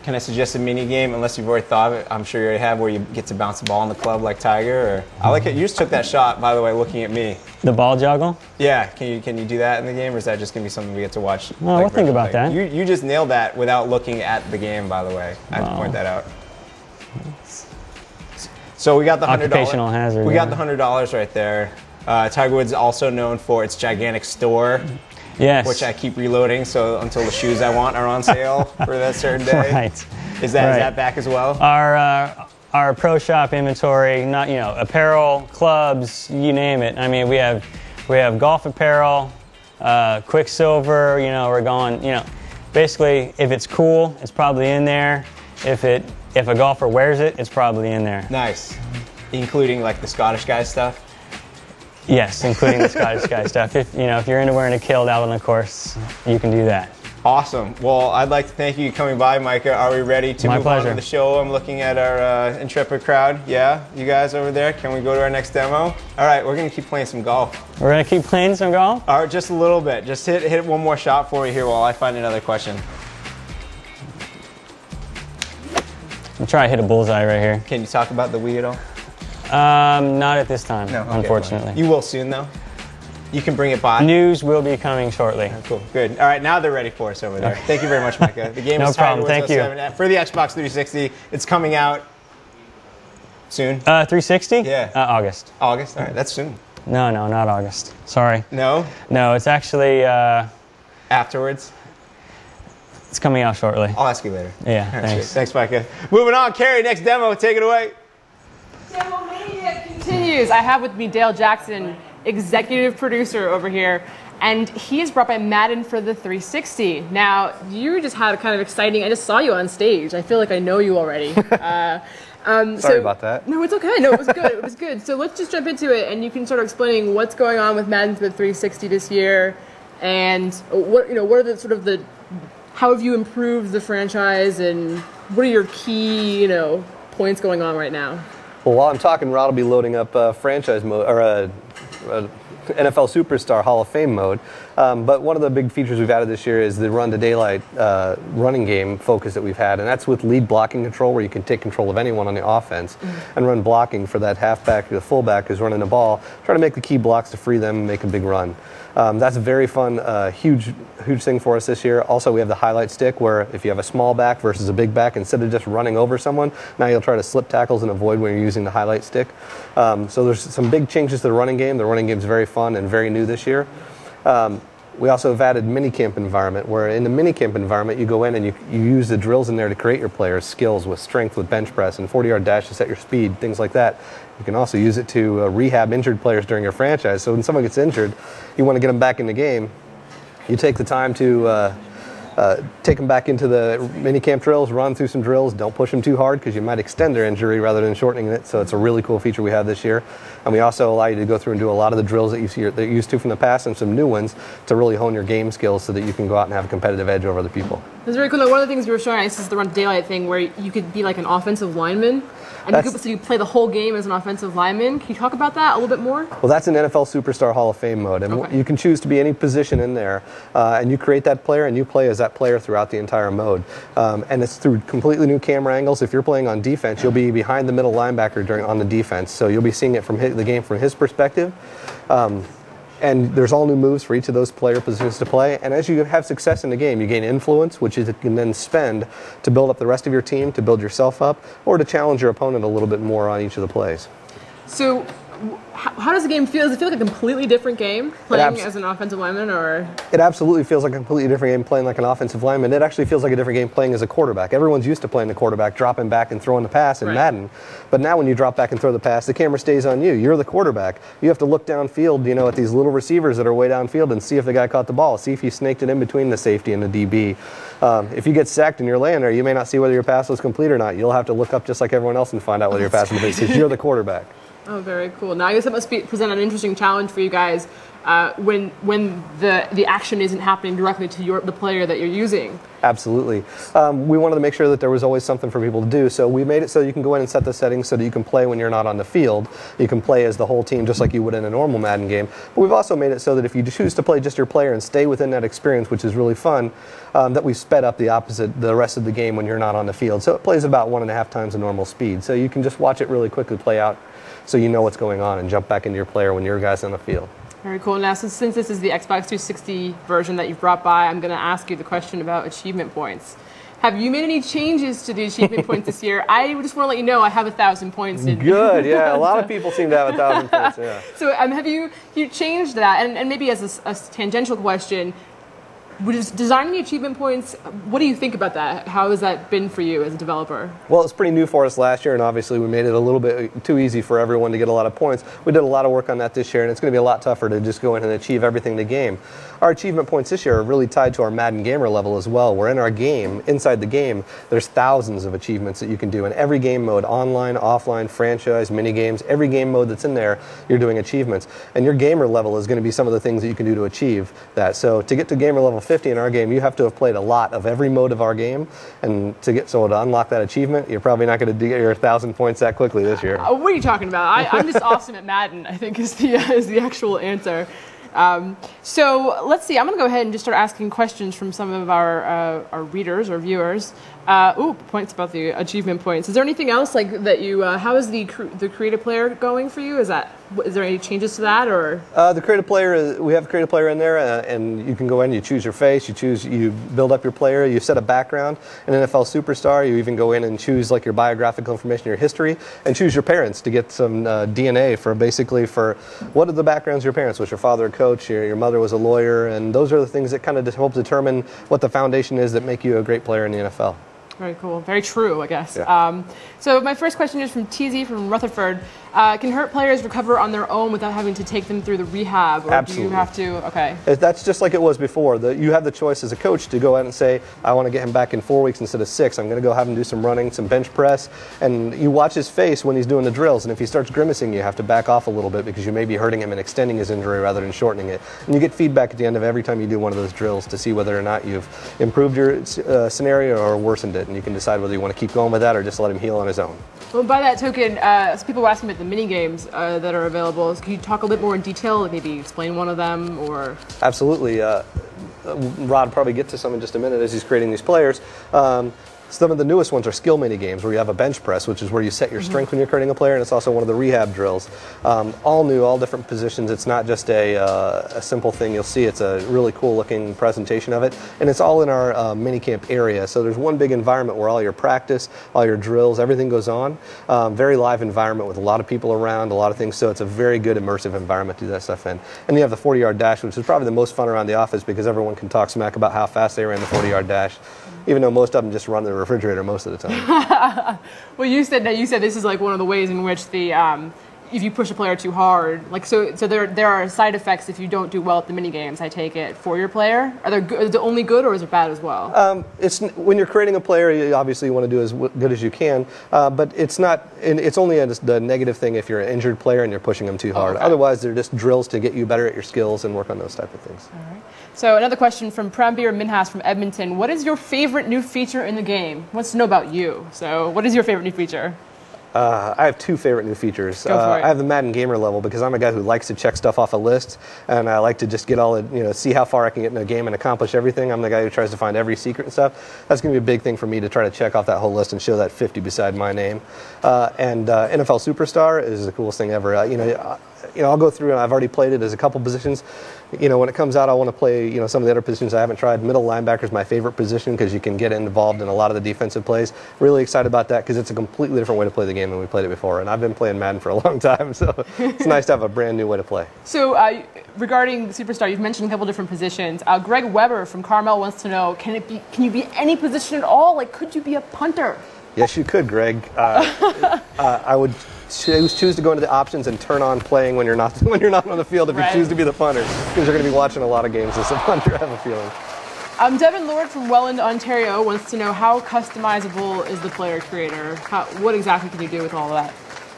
Can I suggest a mini game, unless you've already thought of it? I'm sure you already have, where you get to bounce the ball in the club like Tiger. Or I like it. You just took that shot, by the way, looking at me. The ball juggle? Yeah. Can you do that in the game, or is that just going to be something we get to watch? No, we'll think about that. You just nailed that without looking at the game, by the way. I have to point that out. So we got the $100. Occupational hazard. We got the $100 right there. Tiger Woods is also known for its gigantic store. Yes. Which I keep reloading, so until the shoes I want are on sale for that certain day. Right. Is that back as well? Our pro shop inventory, not apparel, clubs, you name it. I mean, we have golf apparel, Quicksilver. We're going. Basically, if it's cool, it's probably in there. If a golfer wears it, it's probably in there. Nice, including like the Scottish guy stuff. Yes, including the Scottish guy stuff. If you're into wearing a kilt out on the course, you can do that. Awesome. Well, I'd like to thank you for coming by, Micah. Are we ready to move on to the show? I'm looking at our intrepid crowd. Yeah, you guys over there. Can we go to our next demo? All right, we're gonna keep playing some golf. We're gonna keep playing some golf? All right, just a little bit. Just hit one more shot for me here while I find another question. I'm trying to hit a bullseye right here. Can you talk about the Wii at all? Not at this time, unfortunately. You will soon, though? You can bring it by? News will be coming shortly. Oh, cool, good. All right, now they're ready for us over there. Okay. Thank you very much, Micah. The game no is Tiger problem. Thank you. For the Xbox 360. It's coming out soon. 360? Yeah. August. August? All right, that's soon. No, not August. Sorry. No? No, it's actually... afterwards? It's coming out shortly. I'll ask you later. Yeah, thanks. Thanks, Micah. Moving on, Carrie, next demo. Take it away. Demo Mania continues. I have with me Dale Jackson, executive producer over here, and he is brought by Madden for the 360. Now, you just had a kind of exciting, I just saw you on stage. I feel like I know you already. Sorry about that. No, it's okay. No, it was good. It was good. So let's just jump into it, and you can sort of explaining what's going on with Madden for the 360 this year, and what are the sort of the, how have you improved the franchise, and what are your key, points going on right now? Well, while I'm talking, Rod will be loading up franchise mode or NFL Superstar Hall of Fame mode. But one of the big features we've added this year is the run to daylight running game focus that we've had, and that's with lead blocking control, where you can take control of anyone on the offense and run blocking for that halfback or the fullback who's running the ball, trying to make the key blocks to free them and make a big run. That's a very fun, huge thing for us this year. Also, we have the highlight stick, where if you have a small back versus a big back, instead of just running over someone, now you'll try to slip tackles and avoid when you're using the highlight stick. So there's some big changes to the running game. The running game is very fun and very new this year. We also have added minicamp environment, where in the minicamp environment you go in and you use the drills in there to create your players' skills with strength, with bench press, and 40-yard dash to set your speed, things like that. You can also use it to rehab injured players during your franchise. So when someone gets injured, you want to get them back in the game. You take the time to take them back into the minicamp drills, run through some drills. Don't push them too hard because you might extend their injury rather than shortening it. So it's a really cool feature we have this year. And we also allow you to go through and do a lot of the drills that you're used to from the past, and some new ones to really hone your game skills so that you can go out and have a competitive edge over other people. That's very cool. One of the things we were showing us is the run to daylight thing, where you could be like an offensive lineman. And so you play the whole game as an offensive lineman. Can you talk about that a little bit more? Well, that's an NFL Superstar Hall of Fame mode. And you can choose to be any position in there. And you create that player, and you play as that player throughout the entire mode. And it's through completely new camera angles. If you're playing on defense, you'll be behind the middle linebacker on the defense. So you'll be seeing it from the game from his perspective. And there's all new moves for each of those player positions to play. And as you have success in the game, you gain influence, which you can then spend to build up the rest of your team, to build yourself up, or to challenge your opponent a little bit more on each of the plays. So how does the game feel? Does it feel like a completely different game playing as an offensive lineman, or? It absolutely feels like a completely different game playing like an offensive lineman. It actually feels like a different game playing as a quarterback. Everyone's used to playing the quarterback, dropping back and throwing the pass in Madden. But now when you drop back and throw the pass, the camera stays on you. You're the quarterback. You have to look downfield, at these little receivers that are way downfield and see if the guy caught the ball. See if you snaked it in between the safety and the DB. If you get sacked and you're laying there, you may not see whether your pass was complete or not. You'll have to look up just like everyone else and find out whether your pass was complete, because you're the quarterback. Oh, very cool. Now, I guess it must present an interesting challenge for you guys when the action isn't happening directly to the player that you're using. Absolutely. We wanted to make sure that there was always something for people to do, so we made it so you can go in and set the settings so that you can play when you're not on the field. You can play as the whole team just like you would in a normal Madden game. But we've also made it so that if you choose to play just your player and stay within that experience, which is really fun, that we've sped up the rest of the game when you're not on the field. So it plays about 1.5 times the normal speed. So you can just watch it really quickly play out, so you know what's going on, and jump back into your player when your guy's on the field. Very cool. Now, since this is the Xbox 360 version that you've brought by, I'm going to ask you the question about achievement points. Have you made any changes to the achievement points this year? I just want to let you know I have 1,000 points. Good, yeah. A lot of people seem to have 1,000 points, yeah. So have you changed that? And maybe as a tangential question, designing the achievement points, what do you think about that? How has that been for you as a developer? Well, it's pretty new for us last year, and obviously we made it a little bit too easy for everyone to get a lot of points. We did a lot of work on that this year, and it's going to be a lot tougher to just go in and achieve everything in the game. Our achievement points this year are really tied to our Madden Gamer level as well. We're in our game, inside the game, there's thousands of achievements that you can do in every game mode, online, offline, franchise, mini games, every game mode that's in there, you're doing achievements. And your gamer level is going to be some of the things that you can do to achieve that. So to get to gamer level 50 in our game, you have to have played a lot of every mode of our game, and to unlock that achievement, you're probably not going to get your 1,000 points that quickly this year. What are you talking about? I'm just awesome at Madden, I think is the actual answer. So let's see. I'm going to go ahead and just start asking questions from some of our readers or viewers. Points about the achievement points. Is there anything else like that you? How is the creative player going for you? Is there any changes to that, or? The creative player, we have a creative player in there, and you can go in. You choose your face. You build up your player. You set a background. In NFL Superstar, you even go in and choose like your biographical information, your history, and choose your parents to get some DNA for what are the backgrounds of your parents? Was your father a coach? Your mother was a lawyer, and those are the things that kind of help determine what the foundation is that make you a great player in the NFL. Very cool. Very true, I guess. Yeah. So my first question is from TZ from Rutherford. Can hurt players recover on their own without having to take them through the rehab? Or Absolutely. do you have to? Okay. That's just like it was before. You have the choice as a coach to go out and say, I want to get him back in 4 weeks instead of 6. I'm going to go have him do some running, some bench press. And you watch his face when he's doing the drills. And if he starts grimacing, you have to back off a little bit because you may be hurting him and extending his injury rather than shortening it. And you get feedback at the end of every time you do one of those drills to see whether or not you've improved your scenario or worsened it. And you can decide whether you want to keep going with that or just let him heal on his own. Well, by that token, some people were asking about the mini games that are available. So can you talk a bit more in detail, like maybe explain one of them, or? Absolutely. Rod will probably get to some in just a minute as he's creating these players. Some of the newest ones are skill mini games where you have a bench press, which is where you set your strength when you're creating a player, and it's also one of the rehab drills. All new, all different positions. It's not just a simple thing you'll see. It's a really cool looking presentation of it, and it's all in our mini camp area. So there's one big environment where all your practice, all your drills, everything goes on. Very live environment with a lot of people around, a lot of things. So it's a very good immersive environment to do that stuff in. And you have the 40-yard dash, which is probably the most fun around the office because everyone can talk smack about how fast they ran the 40-yard dash, even though most of them just run the refrigerator most of the time. Well, you said this is like one of the ways in which the if you push a player too hard, like so there are side effects if you don't do well at the mini games. I take it for your player. Are they only good or is it bad as well? It's when you're creating a player, you obviously want to do as good as you can, but it's not. It's only the negative thing if you're an injured player and you're pushing them too hard. Okay. Otherwise, they're just drills to get you better at your skills and work on those type of things. All right. So another question from Prambir Minhas from Edmonton. What is your favorite new feature in the game? Wants to know about you. So what is your favorite new feature? I have two favorite new features. Go for it. I have the Madden Gamer level because I'm a guy who likes to check stuff off a list, and I like to just get all the, see how far I can get in a game and accomplish everything. I'm the guy who tries to find every secret and stuff. That's going to be a big thing for me to try to check off that whole list and show that 50 beside my name. And NFL Superstar is the coolest thing ever. I'll go through and I've already played it as a couple positions. When it comes out, I want to play, some of the other positions I haven't tried. Middle linebacker is my favorite position because you can get involved in a lot of the defensive plays. Really excited about that because it's a completely different way to play the game than we played it before. And I've been playing Madden for a long time, so it's nice to have a brand new way to play. So regarding Superstar, you've mentioned a couple different positions. Greg Weber from Carmel wants to know, can you be any position at all? Like, could you be a punter? Yes, you could, Greg. I would choose to go into the options and turn on playing when you're not on the field if you choose to be the punter, because you're going to be watching a lot of games as a punter, I have a feeling. Devin Lord from Welland, Ontario wants to know, how customizable is the player creator? What exactly can you do with all of that?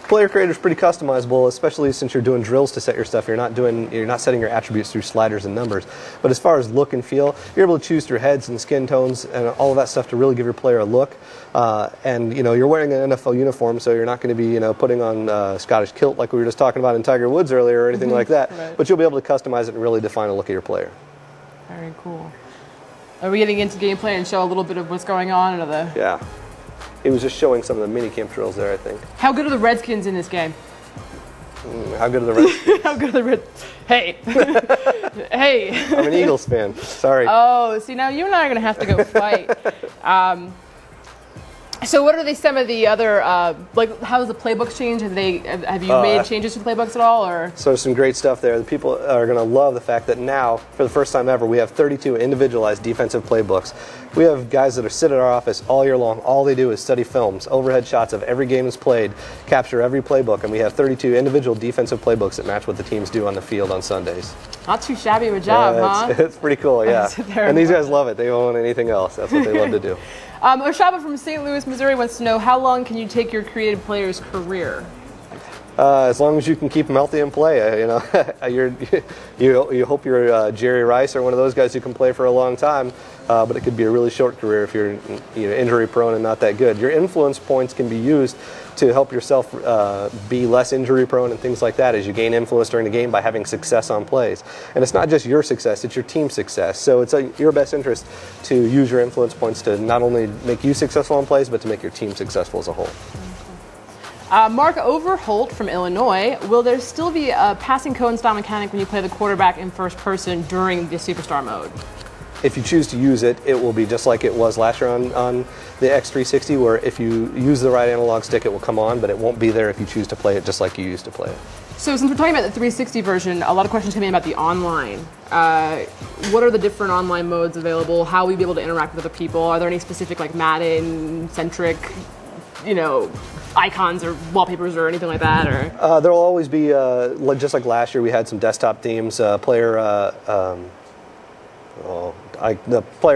Player creator is pretty customizable, especially since you're doing drills to set your stuff. You're not setting your attributes through sliders and numbers. But as far as look and feel, you're able to choose through heads and skin tones and all of that stuff to really give your player a look. And you're wearing an NFL uniform, so you're not going to be putting on Scottish kilt like we were just talking about in Tiger Woods earlier or anything like that. Right. But you'll be able to customize it and really define a look of your player. Very cool. Are we getting into gameplay and show a little bit of what's going on? Yeah. He was just showing some of the mini camp drills there, I think. How good are the Redskins in this game? How good are the Redskins? How good are the Redskins? Hey. Hey. I'm an Eagles fan. Sorry. Oh, see, now you and I are going to have to go fight. So what are some of the other, how does the playbooks change? Have you made changes to the playbooks at all? Or? So some great stuff there. The people are going to love the fact that now, for the first time ever, we have 32 individualized defensive playbooks. We have guys that sit at our office all year long. All they do is study films, overhead shots of every game that's played, capture every playbook, and we have 32 individual defensive playbooks that match what the teams do on the field on Sundays. Not too shabby of a job, huh? It's pretty cool, yeah. And these guys love it. They don't want anything else. That's what they love to do. Oshaba from St. Louis, Missouri wants to know, how long can you take your creative player's career? As long as you can keep them healthy and play. You hope you're Jerry Rice or one of those guys who can play for a long time, but it could be a really short career if you're injury prone and not that good. Your influence points can be used to help yourself be less injury prone and things like that as you gain influence during the game by having success on plays. And it's not just your success, it's your team's success. So it's your best interest to use your influence points to not only make you successful on plays, but to make your team successful as a whole. Mark Overholt from Illinois, will there still be a passing cone style mechanic when you play the quarterback in first person during the Superstar mode? If you choose to use it, it will be just like it was last year on the X360, where if you use the right analog stick, it will come on, but it won't be there if you choose to play it just like you used to play it. So since we're talking about the 360 version, a lot of questions come in about the online. What are the different online modes available? How will we be able to interact with other people? Are there any specific Madden-centric, icons or wallpapers or anything like that? Or There'll always be, just like last year, we had some desktop themes, the player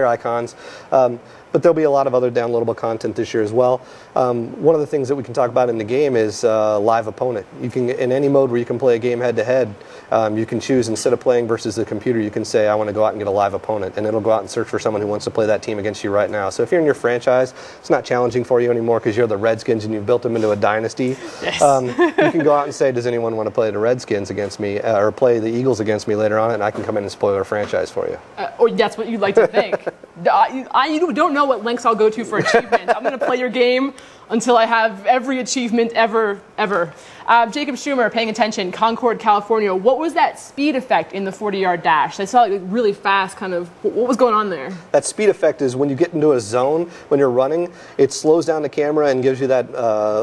icons. But there'll be a lot of other downloadable content this year as well. One of the things that we can talk about in the game is live opponent. You can, in any mode where you can play a game head-to-head, you can choose, instead of playing versus the computer, you can say, I want to go out and get a live opponent, and it'll go out and search for someone who wants to play that team against you right now. So if you're in your franchise, it's not challenging for you anymore because you're the Redskins and you've built them into a dynasty. Yes. You can go out and say, does anyone want to play the Redskins against me, or play the Eagles against me later on, and I can come in and spoil our franchise for you. or that's what you'd like to think. You don't know what lengths I'll go to for achievement. I'm going to play your game until I have every achievement ever. Jacob Schumer, paying attention, Concord, California. What was that speed effect in the 40-yard dash? I saw it really fast, kind of. What was going on there? That speed effect is when you get into a zone, when you're running, it slows down the camera and gives you that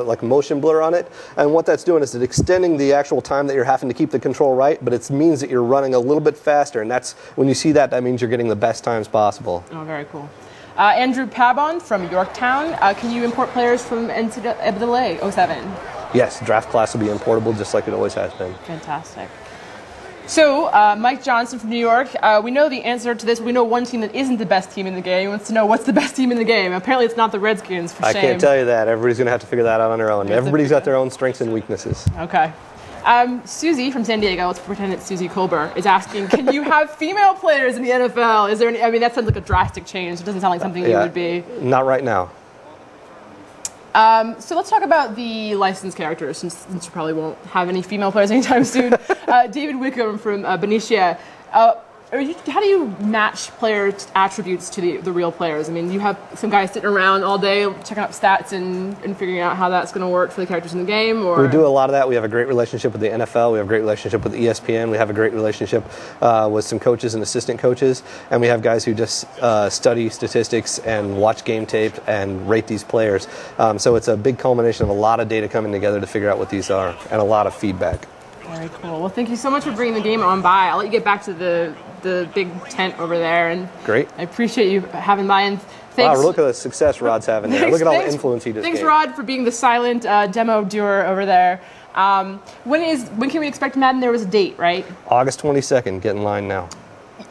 like motion blur on it. And what that's doing is it's extending the actual time that you're having to keep the control right, but it means that you're running a little bit faster. And that's, when you see that, that means you're getting the best times possible. Oh, very cool. Andrew Pabon from Yorktown. Can you import players from NCAA 07? Yes, draft class will be importable just like it always has been. Fantastic. So, Mike Johnson from New York, we know the answer to this. We know one team that isn't the best team in the game. He wants to know what's the best team in the game. Apparently it's not the Redskins, for shame. I can't tell you that. Everybody's going to have to figure that out on their own. Everybody's got their own strengths and weaknesses. Okay. Susie from San Diego, let's pretend it's Susie Colbert, is asking, can you have female players in the NFL? Is there any, I mean, that sounds like a drastic change. It doesn't sound like something you would be. Not right now. So let's talk about the licensed characters, since you probably won't have any female players anytime soon. David Wickham from Benicia. How do you match players' attributes to the real players? I mean, you have some guys sitting around all day checking up stats and figuring out how that's going to work for the characters in the game? Or? We do a lot of that. We have a great relationship with the NFL. We have a great relationship with ESPN. We have a great relationship with some coaches and assistant coaches. And we have guys who just study statistics and watch game tape and rate these players. So it's a big culmination of a lot of data coming together to figure out what these are, and a lot of feedback. Very cool. Well, thank you so much for bringing the game on by. I'll let you get back to the big tent over there. And great. I appreciate you having by. And thanks. Wow, look at the success Rod's having there. Look at all the influence he just Thanks, gave. Rod, for being the silent demo doer over there. When can we expect Madden? There was a date, right? August 22nd. Get in line now.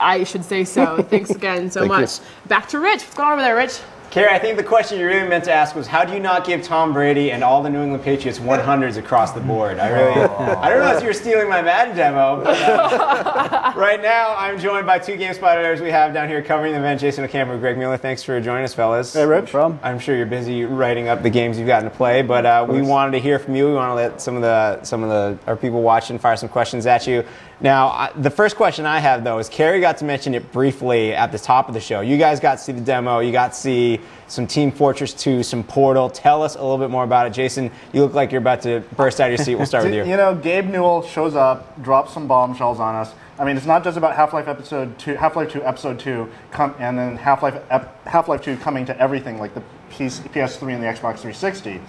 I should say so. Thanks again so much. Back to Rich. What's going on over there, Rich? Carrie, I think the question you really meant to ask was, how do you not give Tom Brady and all the New England Patriots 100s across the board? I don't know if you were stealing my Madden demo, but right now I'm joined by two GameSpot editors we have down here covering the event, Jason O'Camber, Greg Mueller. Thanks for joining us, fellas. Hey, Rich. I'm sure you're busy writing up the games you've gotten to play, but we wanted to hear from you. We want to let some of our people watching fire some questions at you. Now, the first question I have, though, is Carrie got to mention it briefly at the top of the show. You guys got to see the demo. You got to see some Team Fortress 2, some Portal. Tell us a little bit more about it. Jason, you look like you're about to burst out of your seat. We'll start with you. You know, Gabe Newell shows up, drops some bombshells on us. I mean, it's not just about Half-Life 2 Episode 2, and then Half-Life 2 coming to everything, like the PS3 and the Xbox 360.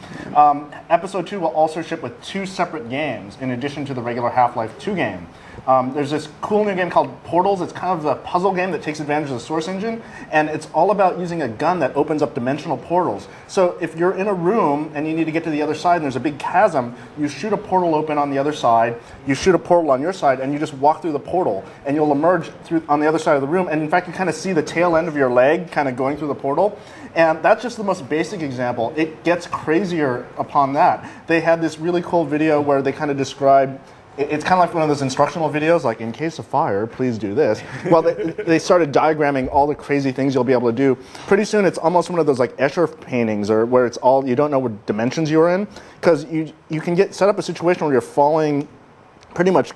Episode 2 will also ship with 2 separate games, in addition to the regular Half-Life 2 game. There's this cool new game called Portals. It's kind of the puzzle game that takes advantage of the Source engine, and it's all about using a gun that opens up dimensional portals. So if you're in a room and you need to get to the other side and there's a big chasm, you shoot a portal open on the other side, you shoot a portal on your side, and you just walk through the portal, and you'll emerge on the other side of the room, and in fact you kind of see the tail end of your leg kind of going through the portal. And that's just the most basic example. It gets crazier upon that. They had this really cool video where they kind of describe, it's kind of like one of those instructional videos, like, in case of fire, please do this. Well, they started diagramming all the crazy things you'll be able to do. Pretty soon, it's almost one of those, like, Escher paintings, or where it's all, you don't know what dimensions you're in, because you can set up a situation where you're falling pretty much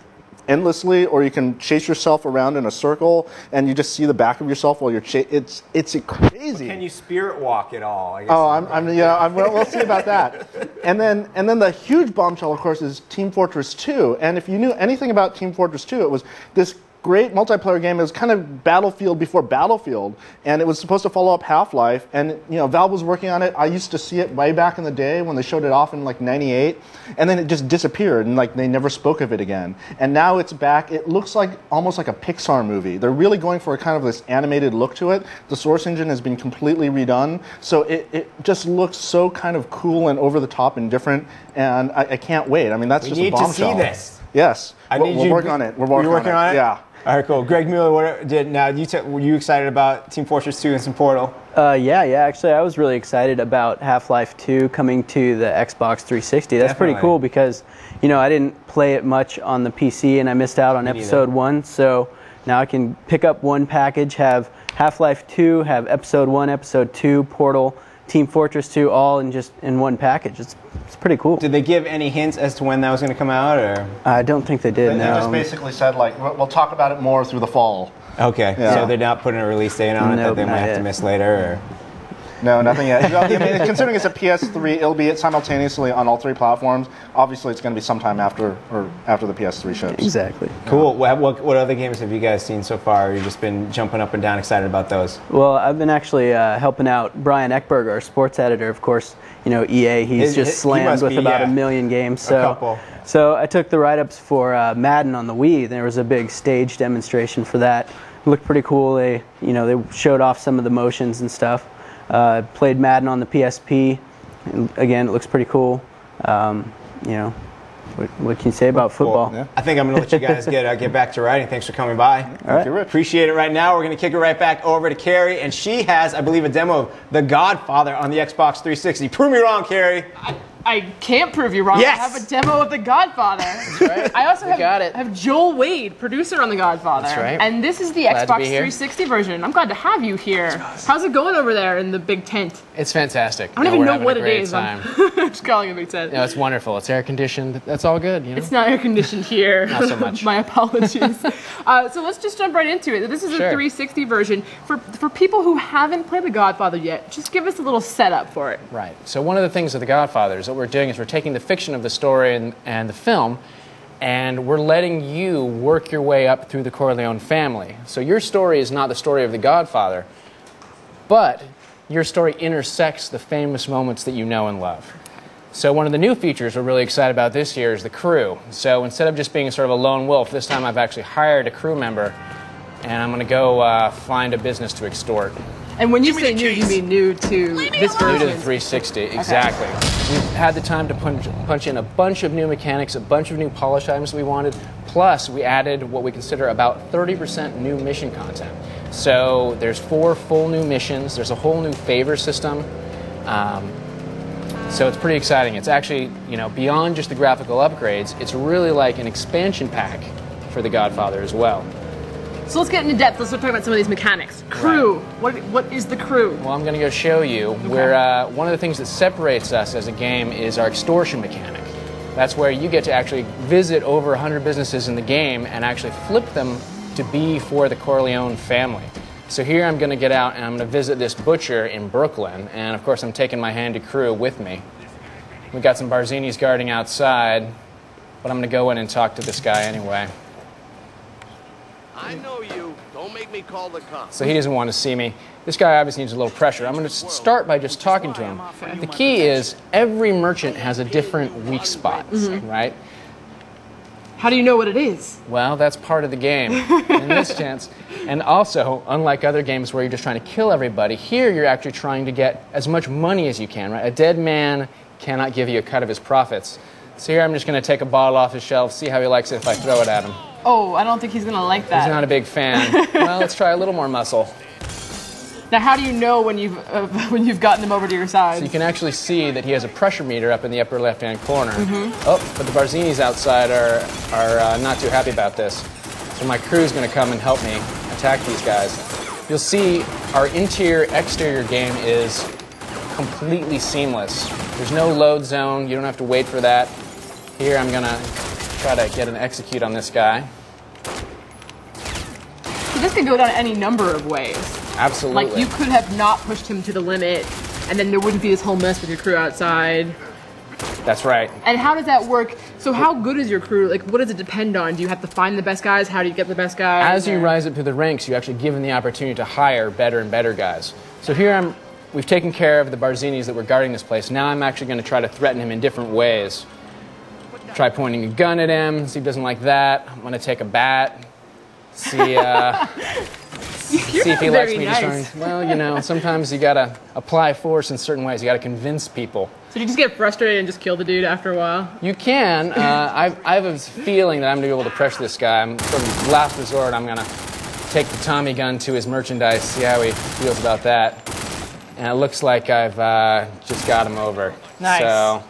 endlessly, or you can chase yourself around in a circle, and you just see the back of yourself while you're it's crazy. Can you spirit walk at all? I guess we'll see about that. And then the huge bombshell, of course, is Team Fortress 2. And if you knew anything about Team Fortress 2, it was this great multiplayer game. It was kind of Battlefield before Battlefield, and it was supposed to follow up Half-Life. And Valve was working on it. I used to see it way back in the day when they showed it off in like '98, and then it just disappeared, and like they never spoke of it again. And now it's back. It looks like almost like a Pixar movie. They're really going for a kind of this animated look to it. The source engine has been completely redone, so it just looks so kind of cool and over the top and different. And I can't wait. I mean, that's just a bombshell. We need to see this. Yes, we'll work on it. We're working on it. Yeah. All right, cool. Greg Mueller, were you excited about Team Fortress 2 and some Portal? Yeah. Actually, I was really excited about Half-Life 2 coming to the Xbox 360. That's pretty cool because, I didn't play it much on the PC and I missed out on Episode 1. So now I can pick up one package, have Half-Life 2, have Episode 1, Episode 2, Portal, Team Fortress 2, all in one package. It's pretty cool. Did they give any hints as to when that was going to come out, or? I don't think they did. They just basically said we'll talk about it more through the fall. Okay, yeah. So they're not putting a release date on it that they might have to miss later, or? No, nothing yet. I mean, considering it's a PS3, it'll be simultaneously on all 3 platforms. Obviously, it's going to be sometime after the PS3 ships. Exactly. Cool. What other games have you guys seen so far? You've just been jumping up and down, excited about those? Well, I've been actually helping out Brian Eckberg, our sports editor. Of course, EA. He's just slammed with about 1 million games. So I took the write-ups for Madden on the Wii. There was a big stage demonstration for that. It looked pretty cool. They showed off some of the motions and stuff. Played Madden on the PSP. And again, it looks pretty cool. What can you say about football? Yeah. I think I'm going to let you guys get back to writing. Thanks for coming by. All right. Appreciate it. Right now, we're going to kick it right back over to Carrie, and she has, I believe, a demo of The Godfather on the Xbox 360. Prove me wrong, Carrie. I can't prove you wrong. Yes! I have a demo of The Godfather. That's right. I also have Joel Wade, producer on The Godfather. That's right. And this is the Xbox 360 version. I'm glad to have you here. How's it going over there in the big tent? It's fantastic. I don't even know what it is. I'm just calling it a big tent. No, it's wonderful. It's air conditioned. That's all good. It's not air conditioned here. Not so much. My apologies. So let's just jump right into it. This is a 360 version. For people who haven't played The Godfather yet, just give us a little setup for it. Right. So one of the things with The Godfather is what we're doing is we're taking the fiction of the story and the film, and we're letting you work your way up through the Corleone family. So your story is not the story of The Godfather, but your story intersects the famous moments that you know and love. So one of the new features we're really excited about this year is the crew. So instead of just being sort of a lone wolf, this time I've actually hired a crew member, and I'm going to go find a business to extort. And when you say new, you mean new to this version? New to the 360, exactly. We've had the time to punch in a bunch of new mechanics, a bunch of new polish items we wanted, plus we added what we consider about 30% new mission content. So there's 4 full new missions, there's a whole new favor system, so it's pretty exciting. It's actually, beyond just the graphical upgrades, it's really like an expansion pack for The Godfather as well. So let's get into depth. Let's start talking about some of these mechanics. Crew. Right. What is the crew? Well, I'm going to go show you. Where one of the things that separates us as a game is our extortion mechanic. That's where you get to actually visit over 100 businesses in the game and actually flip them to be for the Corleone family. So here I'm going to get out and I'm going to visit this butcher in Brooklyn, and of course I'm taking my handy crew with me. We've got some Barzinis guarding outside, but I'm going to go in and talk to this guy anyway. I know you. Don't make me call the cops. So he doesn't want to see me. This guy obviously needs a little pressure. I'm going to start by just talking to him. The key is every merchant has a different weak spot, right? How do you know what it is? Well, that's part of the game in this sense. And also, unlike other games where you're just trying to kill everybody, here you're actually trying to get as much money as you can, right? A dead man cannot give you a cut of his profits. So here I'm just going to take a bottle off his shelf, see how he likes it if I throw it at him. Oh, I don't think he's going to like that. He's not a big fan. Well, let's try a little more muscle. Now, how do you know when you've gotten him over to your side? So you can actually see that he has a pressure meter up in the upper left-hand corner. Oh, but the Barzinis outside are not too happy about this. So my crew's going to come and help me attack these guys. You'll see our interior-exterior game is completely seamless. There's no load zone. You don't have to wait for that. Here I'm going to try to get an execute on this guy. So this could go down any number of ways. Absolutely. Like, you could have not pushed him to the limit, and then there wouldn't be this whole mess with your crew outside. That's right. And how does that work? So how good is your crew? Like, what does it depend on? Do you have to find the best guys? How do you get the best guys? As you rise up through the ranks, you actually given the opportunity to hire better and better guys. So here we've taken care of the Barzinis that were guarding this place. Now I'm actually going to try to threaten him in different ways. Try pointing a gun at him, see if he doesn't like that. I'm going to take a bat, see if he lets me destroy. Well, you know, sometimes you got to apply force in certain ways. You got to convince people. So do you just get frustrated and just kill the dude after a while? You can. I have a feeling that I'm going to be able to pressure this guy. I'm sort of last resort. I'm going to take the Tommy gun to his merchandise, see how he feels about that. And it looks like I've just got him over. Nice. So,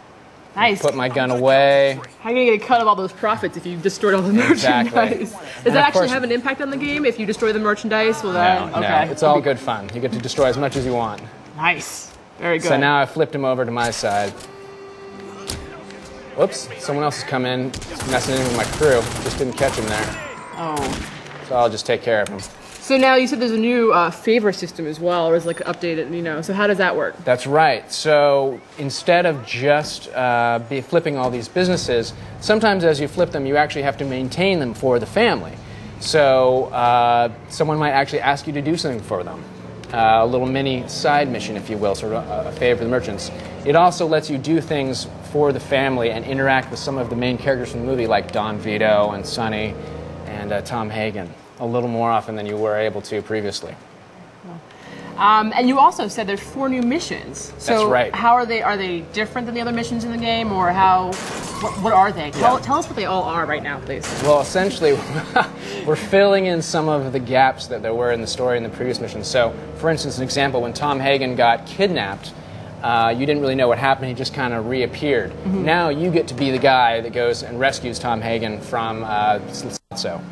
nice. Put my gun away. How are you going to get a cut of all those profits if you've destroyed all the merchandise? Exactly. Does that actually have an impact on the game if you destroy the merchandise? Will that? No, it's all good fun. You get to destroy as much as you want. Nice. Very good. So now I flipped him over to my side. Whoops, someone else has come in, messing in with my crew. Just didn't catch him there. Oh. So I'll just take care of him. So now you said there's a new favor system as well, or is like updated, you know. So how does that work? That's right. So instead of just flipping all these businesses, sometimes as you flip them, you actually have to maintain them for the family. So someone might actually ask you to do something for them. A little mini side mission, if you will, sort of a favor for the merchants. It also lets you do things for the family and interact with some of the main characters from the movie, like Don Vito and Sonny and Tom Hagen, a little more often than you were able to previously. And you also said there's 4 new missions. So That's right. How are they? Are they different than the other missions in the game, or how? What are they? Tell us what they all are right now, please. Well, essentially, we're filling in some of the gaps that there were in the story in the previous missions. So, for instance, an example, when Tom Hagen got kidnapped, you didn't really know what happened. He just kind of reappeared. Mm-hmm. Now you get to be the guy that goes and rescues Tom Hagen from Sollozzo.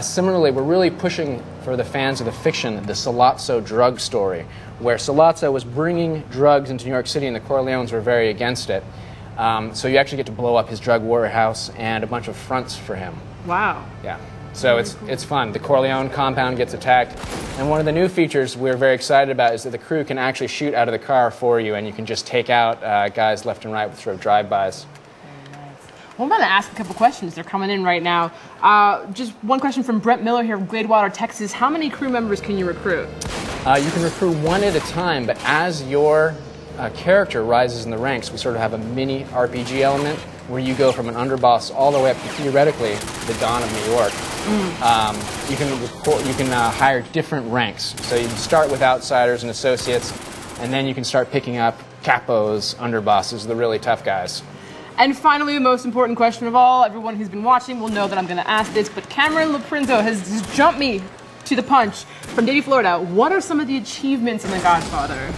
Similarly, we're really pushing for the fans of the fiction, the Sollozzo drug story, where Sollozzo was bringing drugs into New York City and the Corleones were very against it. So you actually get to blow up his drug warehouse and a bunch of fronts for him. Wow. Yeah. So it's fun. The Corleone compound gets attacked. And one of the new features we're very excited about is that the crew can actually shoot out of the car for you, and you can just take out guys left and right with sort of drive-bys. Well, I'm going to ask a couple questions. They're coming in right now. Just one question from Brent Miller here from Gladewater, Texas. How many crew members can you recruit? You can recruit one at a time, but as your character rises in the ranks, we sort of have a mini RPG element where you go from an underboss all the way up to, theoretically, the Don of New York. You can hire different ranks. So you start with outsiders and associates, and then you can start picking up capos, underbosses, the really tough guys. And finally, the most important question of all, everyone who's been watching will know that I'm going to ask this, but Cameron Laprinto has jumped me to the punch from Davie, Florida. What are some of the achievements in The Godfather?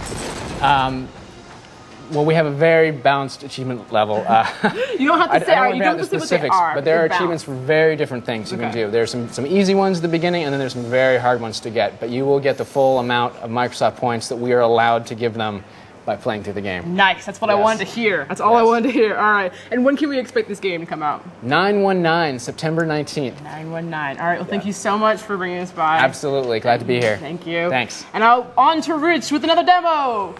Well, we have a very balanced achievement level. You don't have to say, you don't have to say the specifics, but there are achievements for very different things you can do. There's some easy ones at the beginning, and then there's some very hard ones to get. But you will get the full amount of Microsoft points that we are allowed to give them by playing through the game. Nice. That's what I wanted to hear. That's all I wanted to hear. All right. And when can we expect this game to come out? 9/19, September 19th. 9/19. All right. Well, thank you so much for bringing us by. Absolutely. Glad to be here. Thank you. Thanks. And now on to Rich with another demo.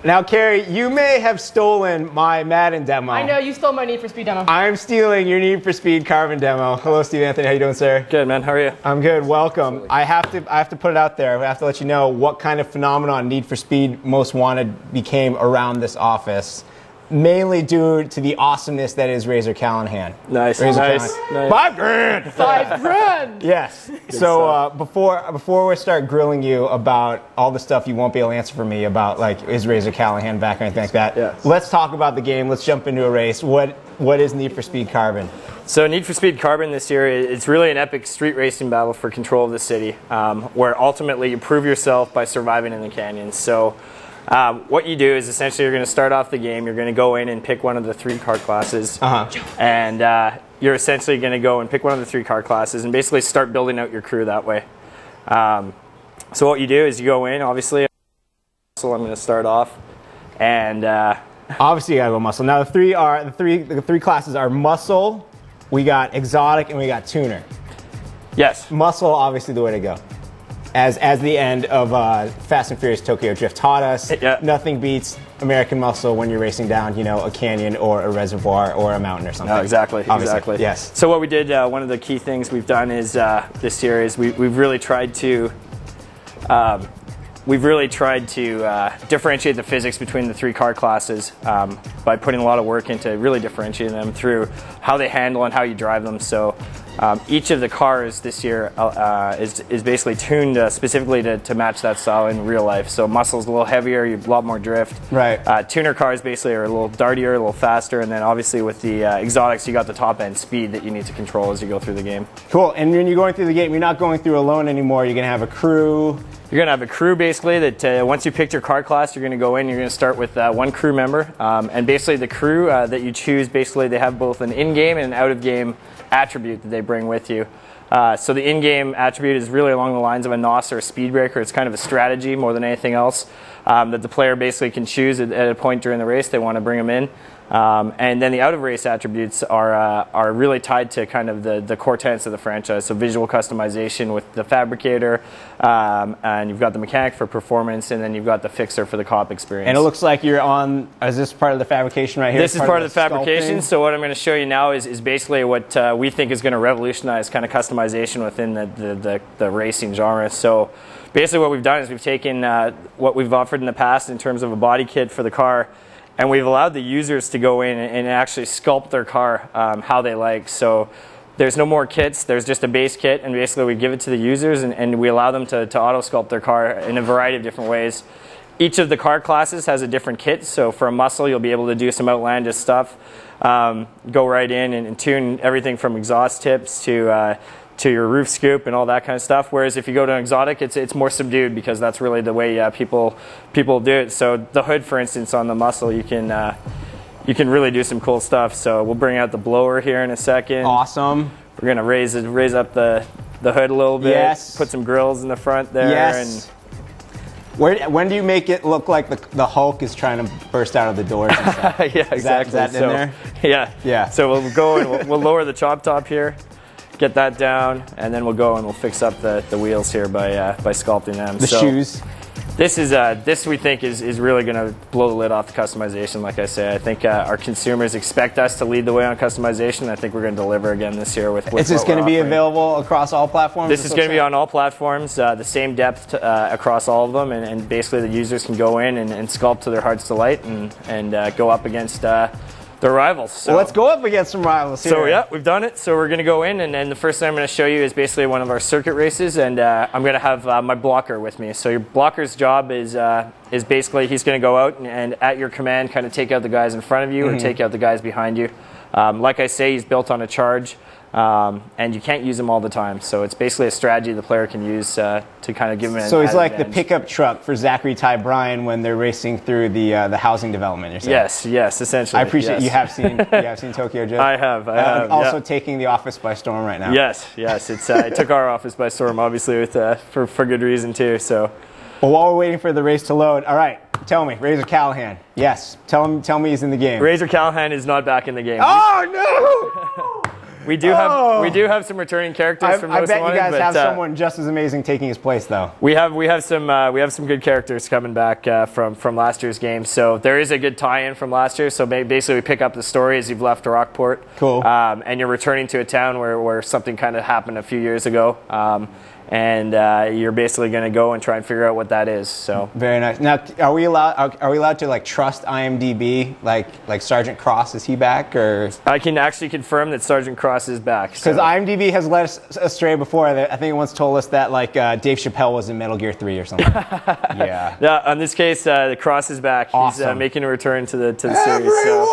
Now, Carrie, you may have stolen my Madden demo. I know, you stole my Need for Speed demo. I'm stealing your Need for Speed Carbon demo. Hello, Steve Anthony. How you doing, sir? Good, man. How are you? I'm good. Welcome. I have to put it out there. I have to let you know what kind of phenomenon Need for Speed Most Wanted became around this office. Mainly due to the awesomeness that is Razor Callahan. Nice. Razor nice. Callahan. $5 grand. $5 grand. Yes. So before we start grilling you about all the stuff you won't be able to answer for me about, like, is Razor Callahan back or anything like that, yes. Let's talk about the game. Let's jump into a race. What is Need for Speed Carbon? So Need for Speed Carbon this year, it's really an epic street racing battle for control of the city, where ultimately you prove yourself by surviving in the canyons. So what you do is essentially you're going to start off the game, you're going to go in and pick one of the 3 car classes, and you're essentially going to go and pick one of the 3 car classes and basically start building out your crew that way. So what you do is you go in, obviously, so I'm going to start off, and obviously you got to go muscle. Now the three classes are muscle, we got exotic, and we got tuner. Yes. Muscle, obviously the way to go. As the end of Fast and Furious Tokyo Drift taught us, nothing beats American muscle when you're racing down, a canyon or a reservoir or a mountain or something. No, exactly. Obviously. Exactly. Yes. So what we did, one of the key things we've done is this year is we've really tried to differentiate the physics between the 3 car classes by putting a lot of work into really differentiating them through how they handle and how you drive them. So each of the cars this year is basically tuned specifically to match that style in real life. So muscle's a little heavier, you have a lot more drift. Right. Tuner cars basically are a little dartier, a little faster, and then obviously with the exotics, you got the top end speed that you need to control as you go through the game. Cool. And when you're going through the game, you're not going through alone anymore. You're going to have a crew. You're going to have a crew basically that once you picked your car class, you're going to go in, you're going to start with 1 crew member. And basically the crew that you choose, basically they have both an in-game and an out-of-game attribute that they bring with you. So the in-game attribute is really along the lines of a NOS or a speed breaker. It's kind of a strategy more than anything else that the player basically can choose at a point during the race they want to bring them in. And then the out-of-race attributes are really tied to kind of the core tenets of the franchise. So visual customization with the fabricator, and you've got the mechanic for performance, and then you've got the fixer for the cop experience. And it looks like you're on, is this part of the fabrication right here? This is part of the fabrication. Sculpting? So what I'm going to show you now is basically what we think is going to revolutionize kind of customization within the racing genre. So basically what we've done is we've taken what we've offered in the past in terms of a body kit for the car, and we've allowed the users to go in and actually sculpt their car how they like. So there's no more kits, there's just a base kit, and basically we give it to the users and we allow them to auto-sculpt their car in a variety of different ways. Each of the car classes has a different kit, so for a muscle you'll be able to do some outlandish stuff. Go right in and tune everything from exhaust tips to your roof scoop and all that kind of stuff. Whereas if you go to an exotic, it's more subdued because that's really the way people do it. So the hood, for instance, on the muscle, you can really do some cool stuff. So we'll bring out the blower here in a second. Awesome. We're gonna raise up the hood a little bit. Yes. Put some grills in the front there. Yes. When do you make it look like the Hulk is trying to burst out of the doors and stuff? Yeah, exactly. Is that in there? Yeah. Yeah. So we'll go and we'll lower the chop top here. Get that down, and then we'll go and we'll fix up the wheels here by sculpting them. The shoes. This we think is really going to blow the lid off the customization. Like I say, I think our consumers expect us to lead the way on customization. I think we're going to deliver again this year with Is this going to be available across all platforms? This is going to be on all platforms, the same depth across all of them, and basically the users can go in and sculpt to their heart's delight and go up against their rivals. So well, let's go up against some rivals here. So yeah, we've done it. So we're going to go in, and then the first thing I'm going to show you is basically one of our circuit races, and I'm going to have my blocker with me. So your blocker's job is basically he's going to go out and at your command kind of take out the guys in front of you or take out the guys behind you. Like I say, he's built on a charge, and you can't use him all the time. So it's basically a strategy the player can use to kind of give him an So he's like advantage. the pickup truck for Zachary Ty Bryan when they're racing through the housing development. You're saying? Yes, essentially. I appreciate yes. you have seen Tokyo Drift. I have. Also yeah. taking the office by storm right now. Yes. It took our office by storm, obviously, with for good reason too. So. Well, while we're waiting for the race to load, all right, tell me, Razor Callahan. Yes, tell me he's in the game. Razor Callahan is not back in the game. Oh no! We do have some returning characters from Most I bet Wanted, you guys but, have someone just as amazing taking his place, though. We have some good characters coming back from last year's game. So there is a good tie-in from last year. So basically, we pick up the story as you've left Rockport. Cool. And you're returning to a town where something kind of happened a few years ago. And you're basically going to go and try and figure out what that is. So very nice. Now, are we allowed to like trust IMDb? Like Sergeant Cross, is he back? Or I can actually confirm that Sergeant Cross is back. Because IMDb has led us astray before. I think it once told us that like Dave Chappelle was in Metal Gear 3 or something. Yeah. Yeah. In this case, the Cross is back. Awesome. He's making a return to the series. So.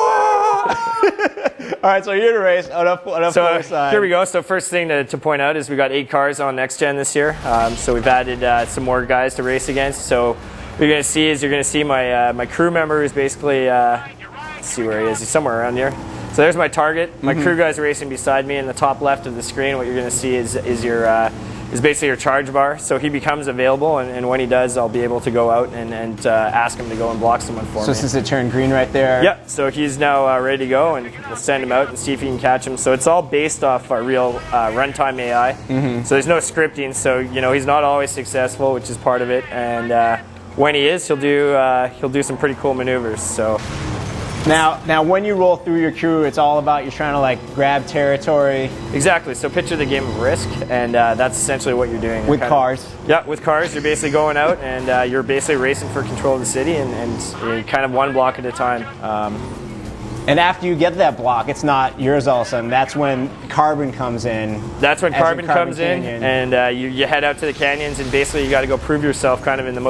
All right, so here to race. So here we go. So first thing to point out is we got 8 cars on Next Gen this year. So we've added some more guys to race against. So what you're going to see my crew member who's basically, let's see where he is. He's somewhere around here. So there's my target. My crew guys are racing beside me in the top left of the screen. What you're going to see is basically your charge bar. So he becomes available, and when he does, I'll be able to go out and ask him to go and block someone for me. So since it turned green right there? Yeah, so he's now ready to go, and we'll send him out and see if he can catch him. So it's all based off our real runtime AI. So there's no scripting, so he's not always successful, which is part of it, and when he is, he'll do some pretty cool maneuvers. So. Now, when you roll through your crew, it's all about you're trying to like grab territory. Exactly. So picture the game of Risk, and that's essentially what you're doing. With cars. Yeah, with cars. You're basically going out, and you're basically racing for control of the city, and kind of one block at a time. And after you get that block, it's not yours all of a sudden. That's when Carbon comes in. That's when Carbon comes in, Canyon. and you head out to the canyons, and basically you got to go prove yourself kind of in the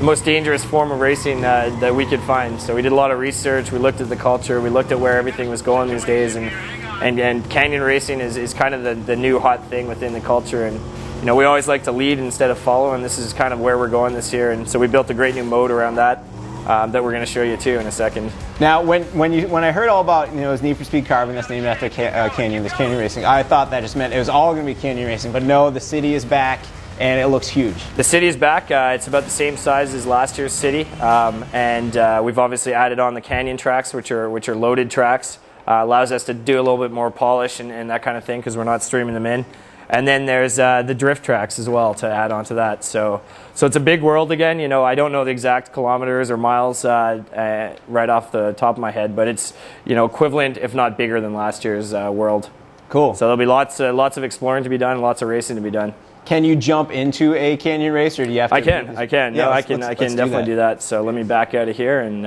most dangerous form of racing that we could find. So we did a lot of research, we looked at the culture, we looked at where everything was going these days, and canyon racing is kind of the new hot thing within the culture. And you know, we always like to lead instead of follow, and this is kind of where we're going this year. And so we built a great new mode around that that we're going to show you too in a second. Now, when I heard all about this Need for Speed Carbon that's named after Canyon, this canyon racing, I thought that just meant it was all going to be canyon racing. But no, the city is back. And it looks huge. The city is back. It's about the same size as last year's city, and we've obviously added on the canyon tracks, which are loaded tracks. Allows us to do a little bit more polish and that kind of thing because we're not streaming them in. And then there's the drift tracks as well to add on to that. So it's a big world again. You know, I don't know the exact kilometers or miles right off the top of my head, but it's equivalent, if not bigger, than last year's world. Cool. So there'll be lots of exploring to be done, lots of racing to be done. Can you jump into a canyon race, or do you have to? I can. Yeah, no, I can definitely do that. So let me back out of here and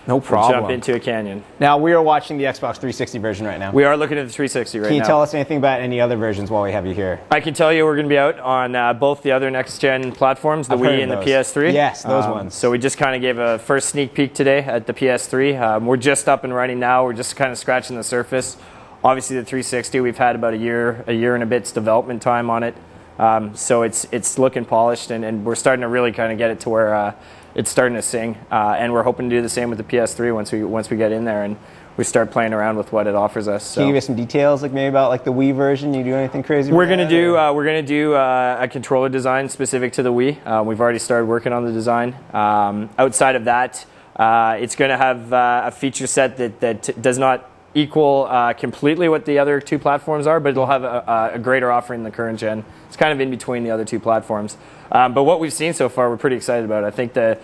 no problem. Jump into a canyon. Now we are watching the Xbox 360 version right now. We are looking at the 360 right now. Can you tell us anything about any other versions while we have you here? I can tell you we're going to be out on both the other next-gen platforms, the Wii and the PS3. Yes, those ones. So we just kind of gave a first sneak peek today at the PS3. We're just up and running now. We're just kind of scratching the surface. Obviously, the 360, we've had about a year and a bit's development time on it. So it's looking polished, and we're starting to really kind of get it to where it's starting to sing. And we're hoping to do the same with the PS3 once we get in there and we start playing around with what it offers us. So. Can you give us some details, like maybe about like the Wii version? You do anything crazy? We're gonna do a controller design specific to the Wii. We've already started working on the design. Outside of that, it's going to have a feature set that does not equal completely what the other two platforms are, but it'll have a greater offering than the current gen. It's kind of in between the other two platforms. But what we've seen so far, we're pretty excited about. I think the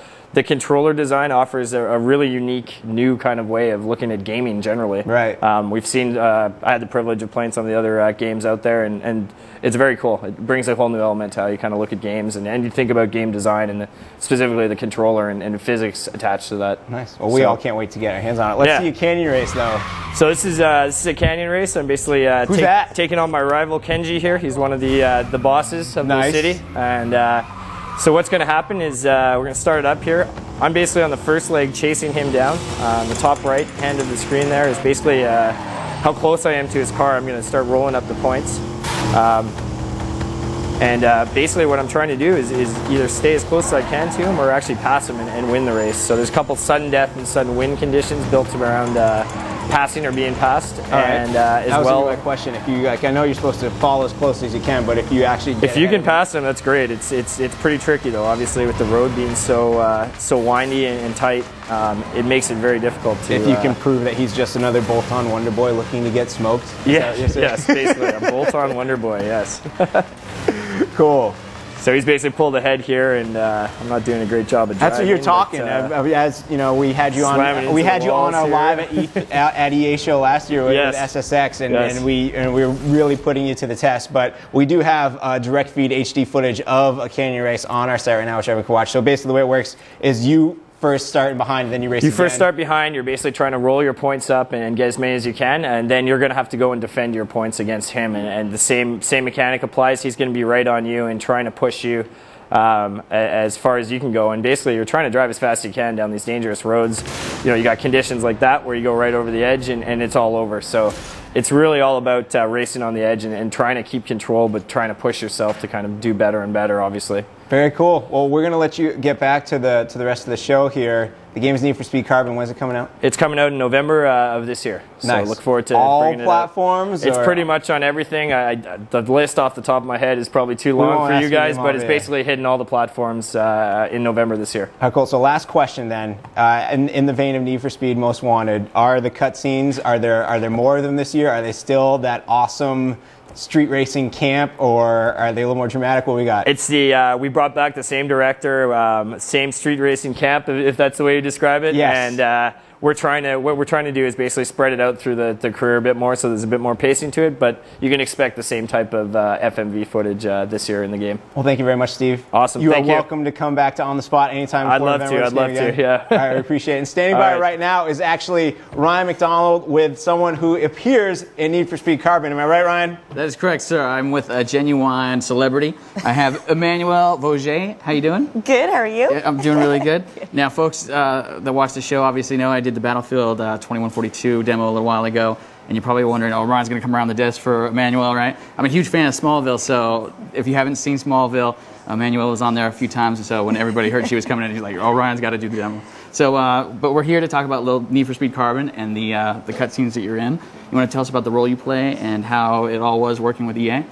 controller design offers a really unique, new kind of way of looking at gaming generally. Right. We've seen, I had the privilege of playing some of the other games out there, and it's very cool. It brings a whole new element to how you kind of look at games, and you think about game design and specifically the controller and physics attached to that. Nice. Well, we all can't wait to get our hands on it. Let's see a canyon race, though. So this is a canyon race. I'm basically taking on my rival Kenji here. He's one of the bosses of the city, and so what's going to happen is we're going to start it up here. I'm basically on the first leg chasing him down. The top right hand of the screen there is basically how close I am to his car. I'm going to start rolling up the points. Basically what I'm trying to do is either stay as close as I can to him or actually pass him and win the race. So there's a couple sudden death and sudden win conditions built around passing or being passed. And that was my question. If you I know you're supposed to follow as close as you can, but if you actually can pass him, that's great. It's pretty tricky though. Obviously, with the road being so windy and tight, it makes it very difficult to. If you can prove that he's just another bolt-on wonder boy looking to get smoked. Yes, basically a bolt-on wonder boy. Yes. Cool. So he's basically pulled ahead here, and I'm not doing a great job of driving. That's what you're talking. As you know, we had you on. We had you on our live at EA show last year with SSX, and we're really putting you to the test. But we do have direct feed HD footage of a canyon race on our site right now, which everyone can watch. So basically, the way it works is you first start behind, and then you race. You first start behind. You're basically trying to roll your points up and get as many as you can, and then you're going to have to go and defend your points against him. And the same mechanic applies. He's going to be right on you and trying to push you as far as you can go. And basically, you're trying to drive as fast as you can down these dangerous roads. You know, you got conditions like that where you go right over the edge, and it's all over. So it's really all about racing on the edge and trying to keep control, but trying to push yourself to kind of do better and better, obviously. Very cool. Well, we're going to let you get back to the rest of the show here. The game is Need for Speed Carbon. When's it coming out? It's coming out in November of this year. So nice. Look forward to all bringing platforms. It's pretty much on everything. The list off the top of my head is probably too long for you guys, but it's basically hitting all the platforms in November this year. All right, cool. So last question then. In the vein of Need for Speed Most Wanted, are the cutscenes, are there more of them this year? Are they still that awesome street racing camp, or are they a little more dramatic? What we got? It's we brought back the same director, same street racing camp, if that's the way you describe it. Yes. And what we're trying to do is basically spread it out through the career a bit more, so there's a bit more pacing to it. But you can expect the same type of FMV footage this year in the game. Well, thank you very much, Steve. Awesome. You thank are welcome to come back to On the Spot anytime. I'd love to. Yeah. I appreciate it. And standing by right now is actually Ryan McDonald with someone who appears in Need for Speed Carbon. Am I right, Ryan? That is correct, sir. I'm with a genuine celebrity. I have Emmanuel Vauger. How you doing? Good. How are you? Yeah, I'm doing really good. Now, folks that watch the show obviously know I did the Battlefield 2142 demo a little while ago, and you're probably wondering, oh, Ryan's going to come around the desk for Emmanuel, right? I'm a huge fan of Smallville, so if you haven't seen Smallville, Emmanuel was on there a few times, and so when everybody heard she was coming in, he's like, oh, Ryan's got to do the demo. So, but we're here to talk about little Need for Speed Carbon and the cutscenes that you're in. You want to tell us about the role you play and how it all was working with EA?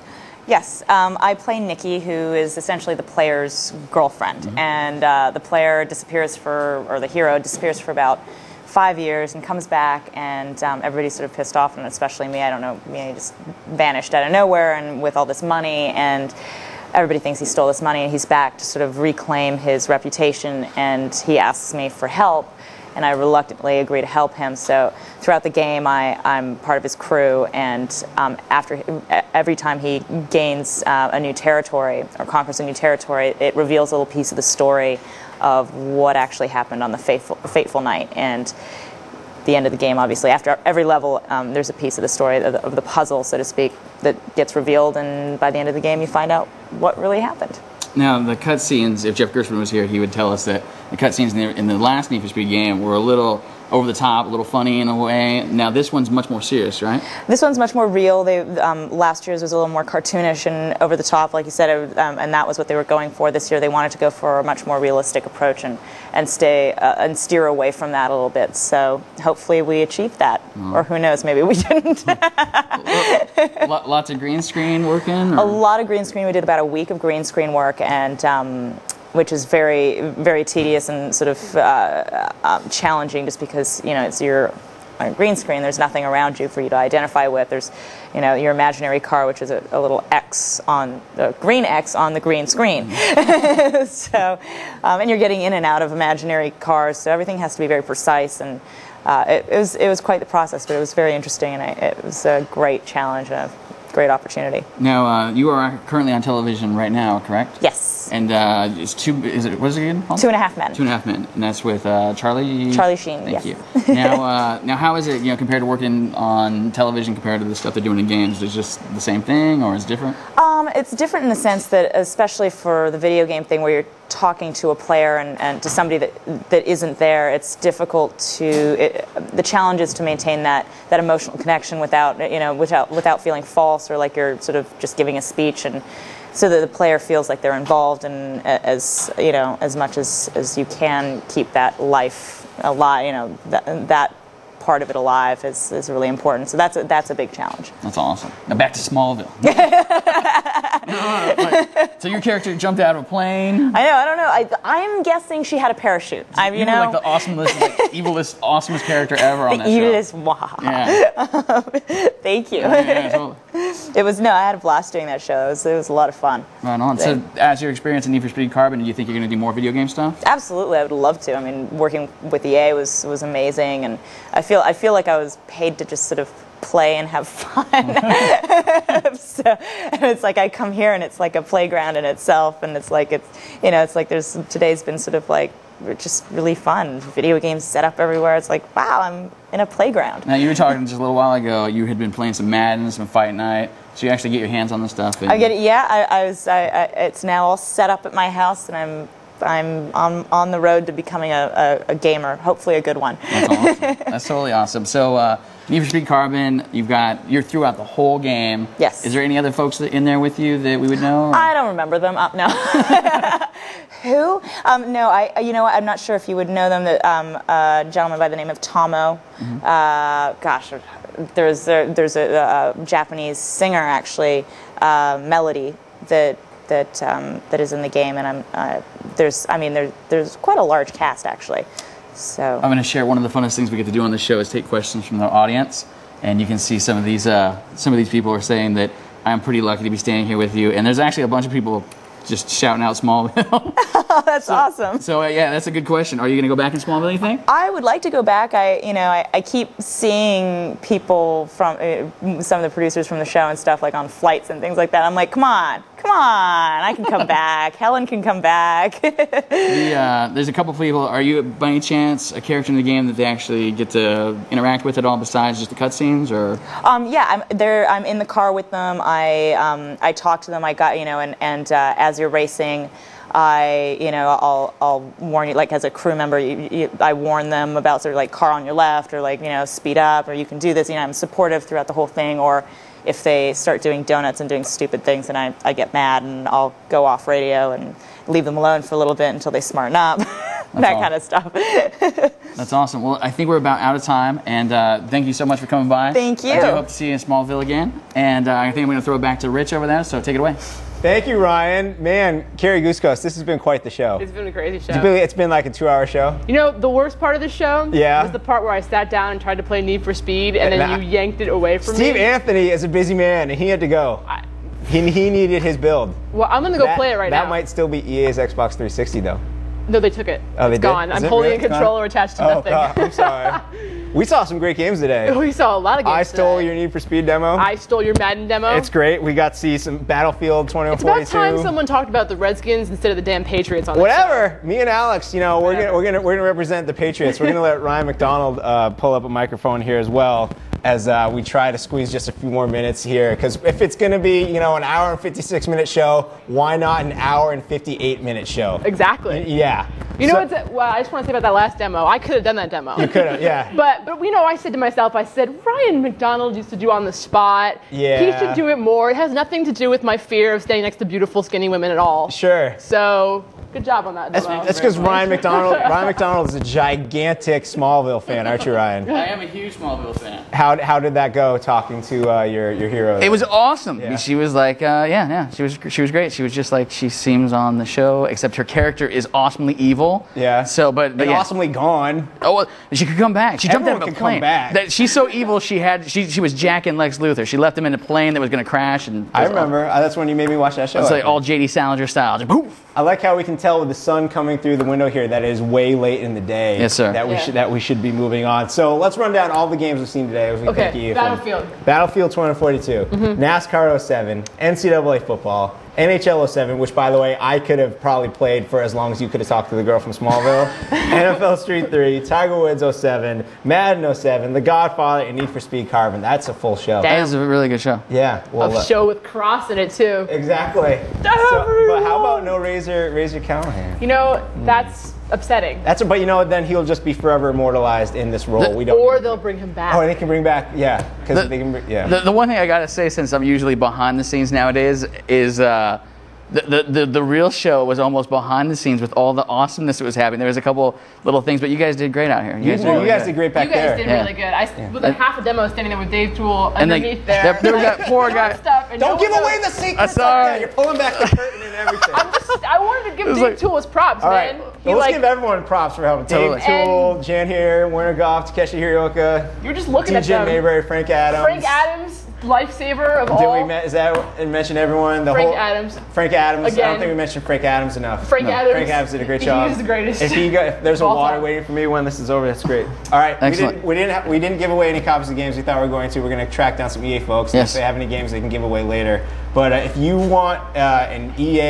Yes, I play Nikki, who is essentially the player's girlfriend, and the player disappears or the hero disappears for about 5 years and comes back, and everybody's sort of pissed off, and especially me. I don't know, he just vanished out of nowhere and with all this money, and everybody thinks he stole this money, and he's back to sort of reclaim his reputation, and he asks me for help, and I reluctantly agree to help him. So throughout the game, I'm part of his crew, and every time he gains a new territory or conquers a new territory, it reveals a little piece of the story of what actually happened on the fateful night. And the end of the game, obviously, after every level, there's a piece of the story, of the puzzle, so to speak, that gets revealed, and by the end of the game, you find out what really happened. Now, the cutscenes, if Jeff Gershman was here, he would tell us that the cutscenes in the last Need for Speed game were a little over the top, a little funny in a way. Now, this one's much more serious, right? This one's much more real. Last year's was a little more cartoonish and over the top, like you said, and that was what they were going for. This year, they wanted to go for a much more realistic approach and steer away from that a little bit. So hopefully, we achieved that, or who knows, maybe we didn't. Lots of green screen working? A lot of green screen. We did about a week of green screen work, and which is very, very tedious and sort of challenging, just because it's your green screen. There's nothing around you for you to identify with. There's, your imaginary car, which is a little X on the green X on the green screen. So, and you're getting in and out of imaginary cars. So everything has to be very precise, and it was quite the process, but it was very interesting, and it was a great challenge and a great opportunity. Now, you are currently on television right now, correct? Yes. And what is it again called? 2.5 Men. 2.5 Men, and that's with Charlie Sheen. Thank yes. you. Now, how is it, compared to working on television compared to the stuff they're doing in games? Is it just the same thing, or is it different? It's different in the sense that, especially for the video game thing, where you're talking to a player and to somebody that isn't there, it's difficult the challenge is to maintain that emotional connection without feeling false, or like you're sort of just giving a speech, and so that the player feels like they're involved, and as much as you can keep that life alive, that part of it alive is really important. So that's a big challenge. That's awesome. Now back to Smallville. So your character jumped out of a plane. I don't know. I'm guessing she had a parachute. You know, like the awesomest, evilest, awesomest character ever on that show. The evilest, wow. Yeah. Thank you. Yeah, totally. I had a blast doing that show. It was a lot of fun. Right on. So, as your experience in Need for Speed Carbon, do you think you're going to do more video game stuff? Absolutely, I would love to. I mean, working with EA was amazing, and I feel like I was paid to just sort of play and have fun. So it's like I come here and it's like a playground in itself, and it's like today's been sort of like just really fun. Video games set up everywhere. It's like, wow, I'm in a playground. Now, you were talking just a little while ago, you had been playing some Madden, some Fight Night, so you actually get your hands on this stuff. I get it, yeah. It's now all set up at my house, and I'm on the road to becoming a gamer, hopefully a good one. That's awesome. That's totally awesome. So, Need for Speed Carbon, you're throughout the whole game. Yes. Is there any other folks in there with you that we would know? Or? I don't remember them. No. Who? No. I'm not sure if you would know them. A gentleman by the name of Tomo. Mm-hmm. There's a Japanese singer actually, Melody, that is in the game, and there's quite a large cast actually. So I'm going to share one of the funnest things we get to do on the show is take questions from the audience, and you can see some of these people are saying that I'm pretty lucky to be standing here with you. And there's actually a bunch of people just shouting out Smallville. That's awesome. So yeah, that's a good question. Are you going to go back in Smallville, you think? I would like to go back. I keep seeing people from some of the producers from the show and stuff like on flights and things like that. I'm like, come on, I can come back. Helen can come back. There's a couple people. Are you by any chance a character in the game that they actually get to interact with at all besides just the cutscenes, or? Yeah, I'm in the car with them. I talk to them. I got and as you're racing, I'll warn you, like as a crew member, I warn them about sort of like car on your left, or like speed up, or you can do this. I'm supportive throughout the whole thing. Or if they start doing donuts and doing stupid things, then I get mad and I'll go off radio and leave them alone for a little bit until they smarten up. Kind of stuff. That's awesome. Well, I think we're about out of time, and thank you so much for coming by. Thank you. I do hope to see you in Smallville again, and I think I'm going to throw it back to Rich over there, so take it away. Thank you, Ryan. Man, Carrie Goosekos, this has been quite the show. It's been a crazy show. It's been like a 2-hour show. The worst part of the show was the part where I sat down and tried to play Need for Speed, and then you yanked it away from me. Steve Anthony is a busy man, and he had to go. He needed his build. Well, I'm going to go play it right now. That might still be EA's Xbox 360, though. No, they took it. Oh, it's gone. I'm holding a controller attached to nothing. God, I'm sorry. We saw some great games today. We saw a lot of games I stole your Need for Speed demo. I stole your Madden demo. It's great. We got to see some Battlefield 2042. It's about time someone talked about the Redskins instead of the damn Patriots on the Whatever. Me and Alex, we're gonna represent the Patriots. We're gonna let Ryan McDonald pull up a microphone here as well, as we try to squeeze just a few more minutes here. Because if it's going to be, an hour and 56-minute show, why not an hour and 58-minute show? Exactly. Yeah. I just want to say about that last demo. I could have done that demo. You could have, yeah. But I said to myself, Ryan McDonald used to do On the Spot. Yeah. He should do it more. It has nothing to do with my fear of standing next to beautiful, skinny women at all. Sure. So, good job on that demo. That's because Ryan McDonald is a gigantic Smallville fan, aren't you, Ryan? I am a huge Smallville fan. How did that go talking to your hero? It was awesome. Yeah. She was like, she was great. She was just like she seems on the show, except her character is awesomely evil. Yeah. So, but yeah. Awesomely gone. Oh, well, she could come back. She jumped out of a plane. Come back. She's so evil. She was jacking Lex Luthor. She left him in a plane that was going to crash. And I remember. That's when you made me watch that show. It's like all J.D. Salinger style. Just poof. I like how we can tell with the sun coming through the window here that it is way late in the day. Yes, sir. That we should be moving on. So let's run down all the games we've seen today. Battlefield 2042, NASCAR 07, NCAA football, NHL 07, which, by the way, I could have probably played for as long as you could have talked to the girl from Smallville, NFL Street 3, Tiger Woods 07, Madden 07, The Godfather, and Need for Speed Carbon. That's a full show. That is a really good show. Yeah. Well, a show with Cross in it, too. Exactly. But how about no Razor Callahan? That's upsetting. But then he'll just be forever immortalized in this role. They'll bring him back. Oh, they can bring back, yeah. Because they can, The one thing I gotta say, since I'm usually behind the scenes nowadays, is the real show was almost behind the scenes with all the awesomeness that was happening. There was a couple little things, but you guys did great out here. You guys did great back there. You guys did really good. I was like half a demo standing there with Dave Toole underneath there. There was that poor guy. Don't give away the secrets. Sorry. You're pulling back the curtain and everything. I wanted to give Dave Toole his props, man. Well, let's give everyone props for helping. Dave Toole, Jan here, Werner Goff, Takeshi Hirooka. You're just looking at them. DJ Mayberry, Frank Adams. Lifesaver of all. Is that mention everyone? Frank Adams. Again. I don't think we mentioned Frank Adams enough. Frank Adams did a great job. He's the greatest. If there's a water waiting for me when this is over, that's great. All right. Excellent. We didn't give away any copies of games we thought we were going to. We're going to track down some EA folks. Yes. If they have any games they can give away later. But if you want an empty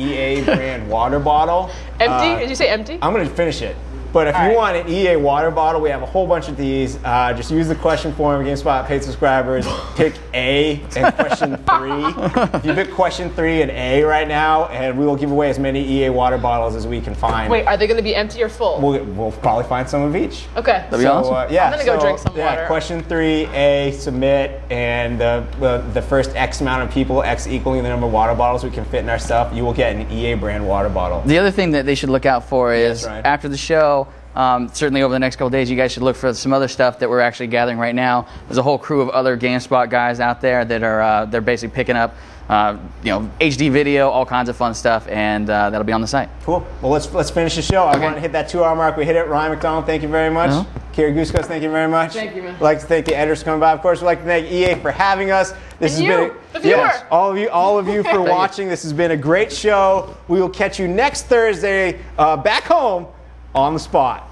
EA brand water bottle. Empty? Did you say empty? I'm going to finish it. But if you want an EA water bottle, we have a whole bunch of these. Just use the question form, GameSpot paid subscribers. Pick A and question 3. If you pick question 3 and A right now, and we will give away as many EA water bottles as we can find. Wait, are they going to be empty or full? We'll probably find some of each. Okay. That'd be awesome. I'm going to go drink some water. Question 3, A, submit, and the first X amount of people, X equaling the number of water bottles we can fit in our stuff, you will get an EA brand water bottle. The other thing that they should look out for is after the show, certainly over the next couple of days, you guys should look for some other stuff that we're actually gathering right now. There's a whole crew of other GameSpot guys out there that are they're basically picking up HD video, all kinds of fun stuff, and that'll be on the site. Cool. Well, let's finish the show. I want to hit that 2-hour mark. We hit it. Ryan McDonald, thank you very much. Kira Guskos, thank you very much. Thank you, man. I'd like to thank the editors for coming by. Of course, we'd like to thank EA for having us. This and has you, been the viewer. Yes, all of you for watching. This has been a great show. We will catch you next Thursday back home on the spot.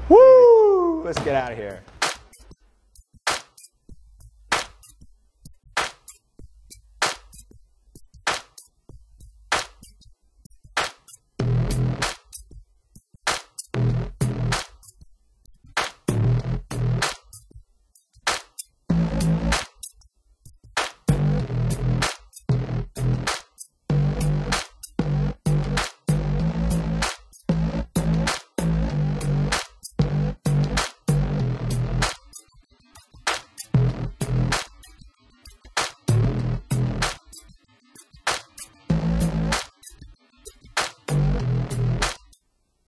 Woo! Let's get out of here.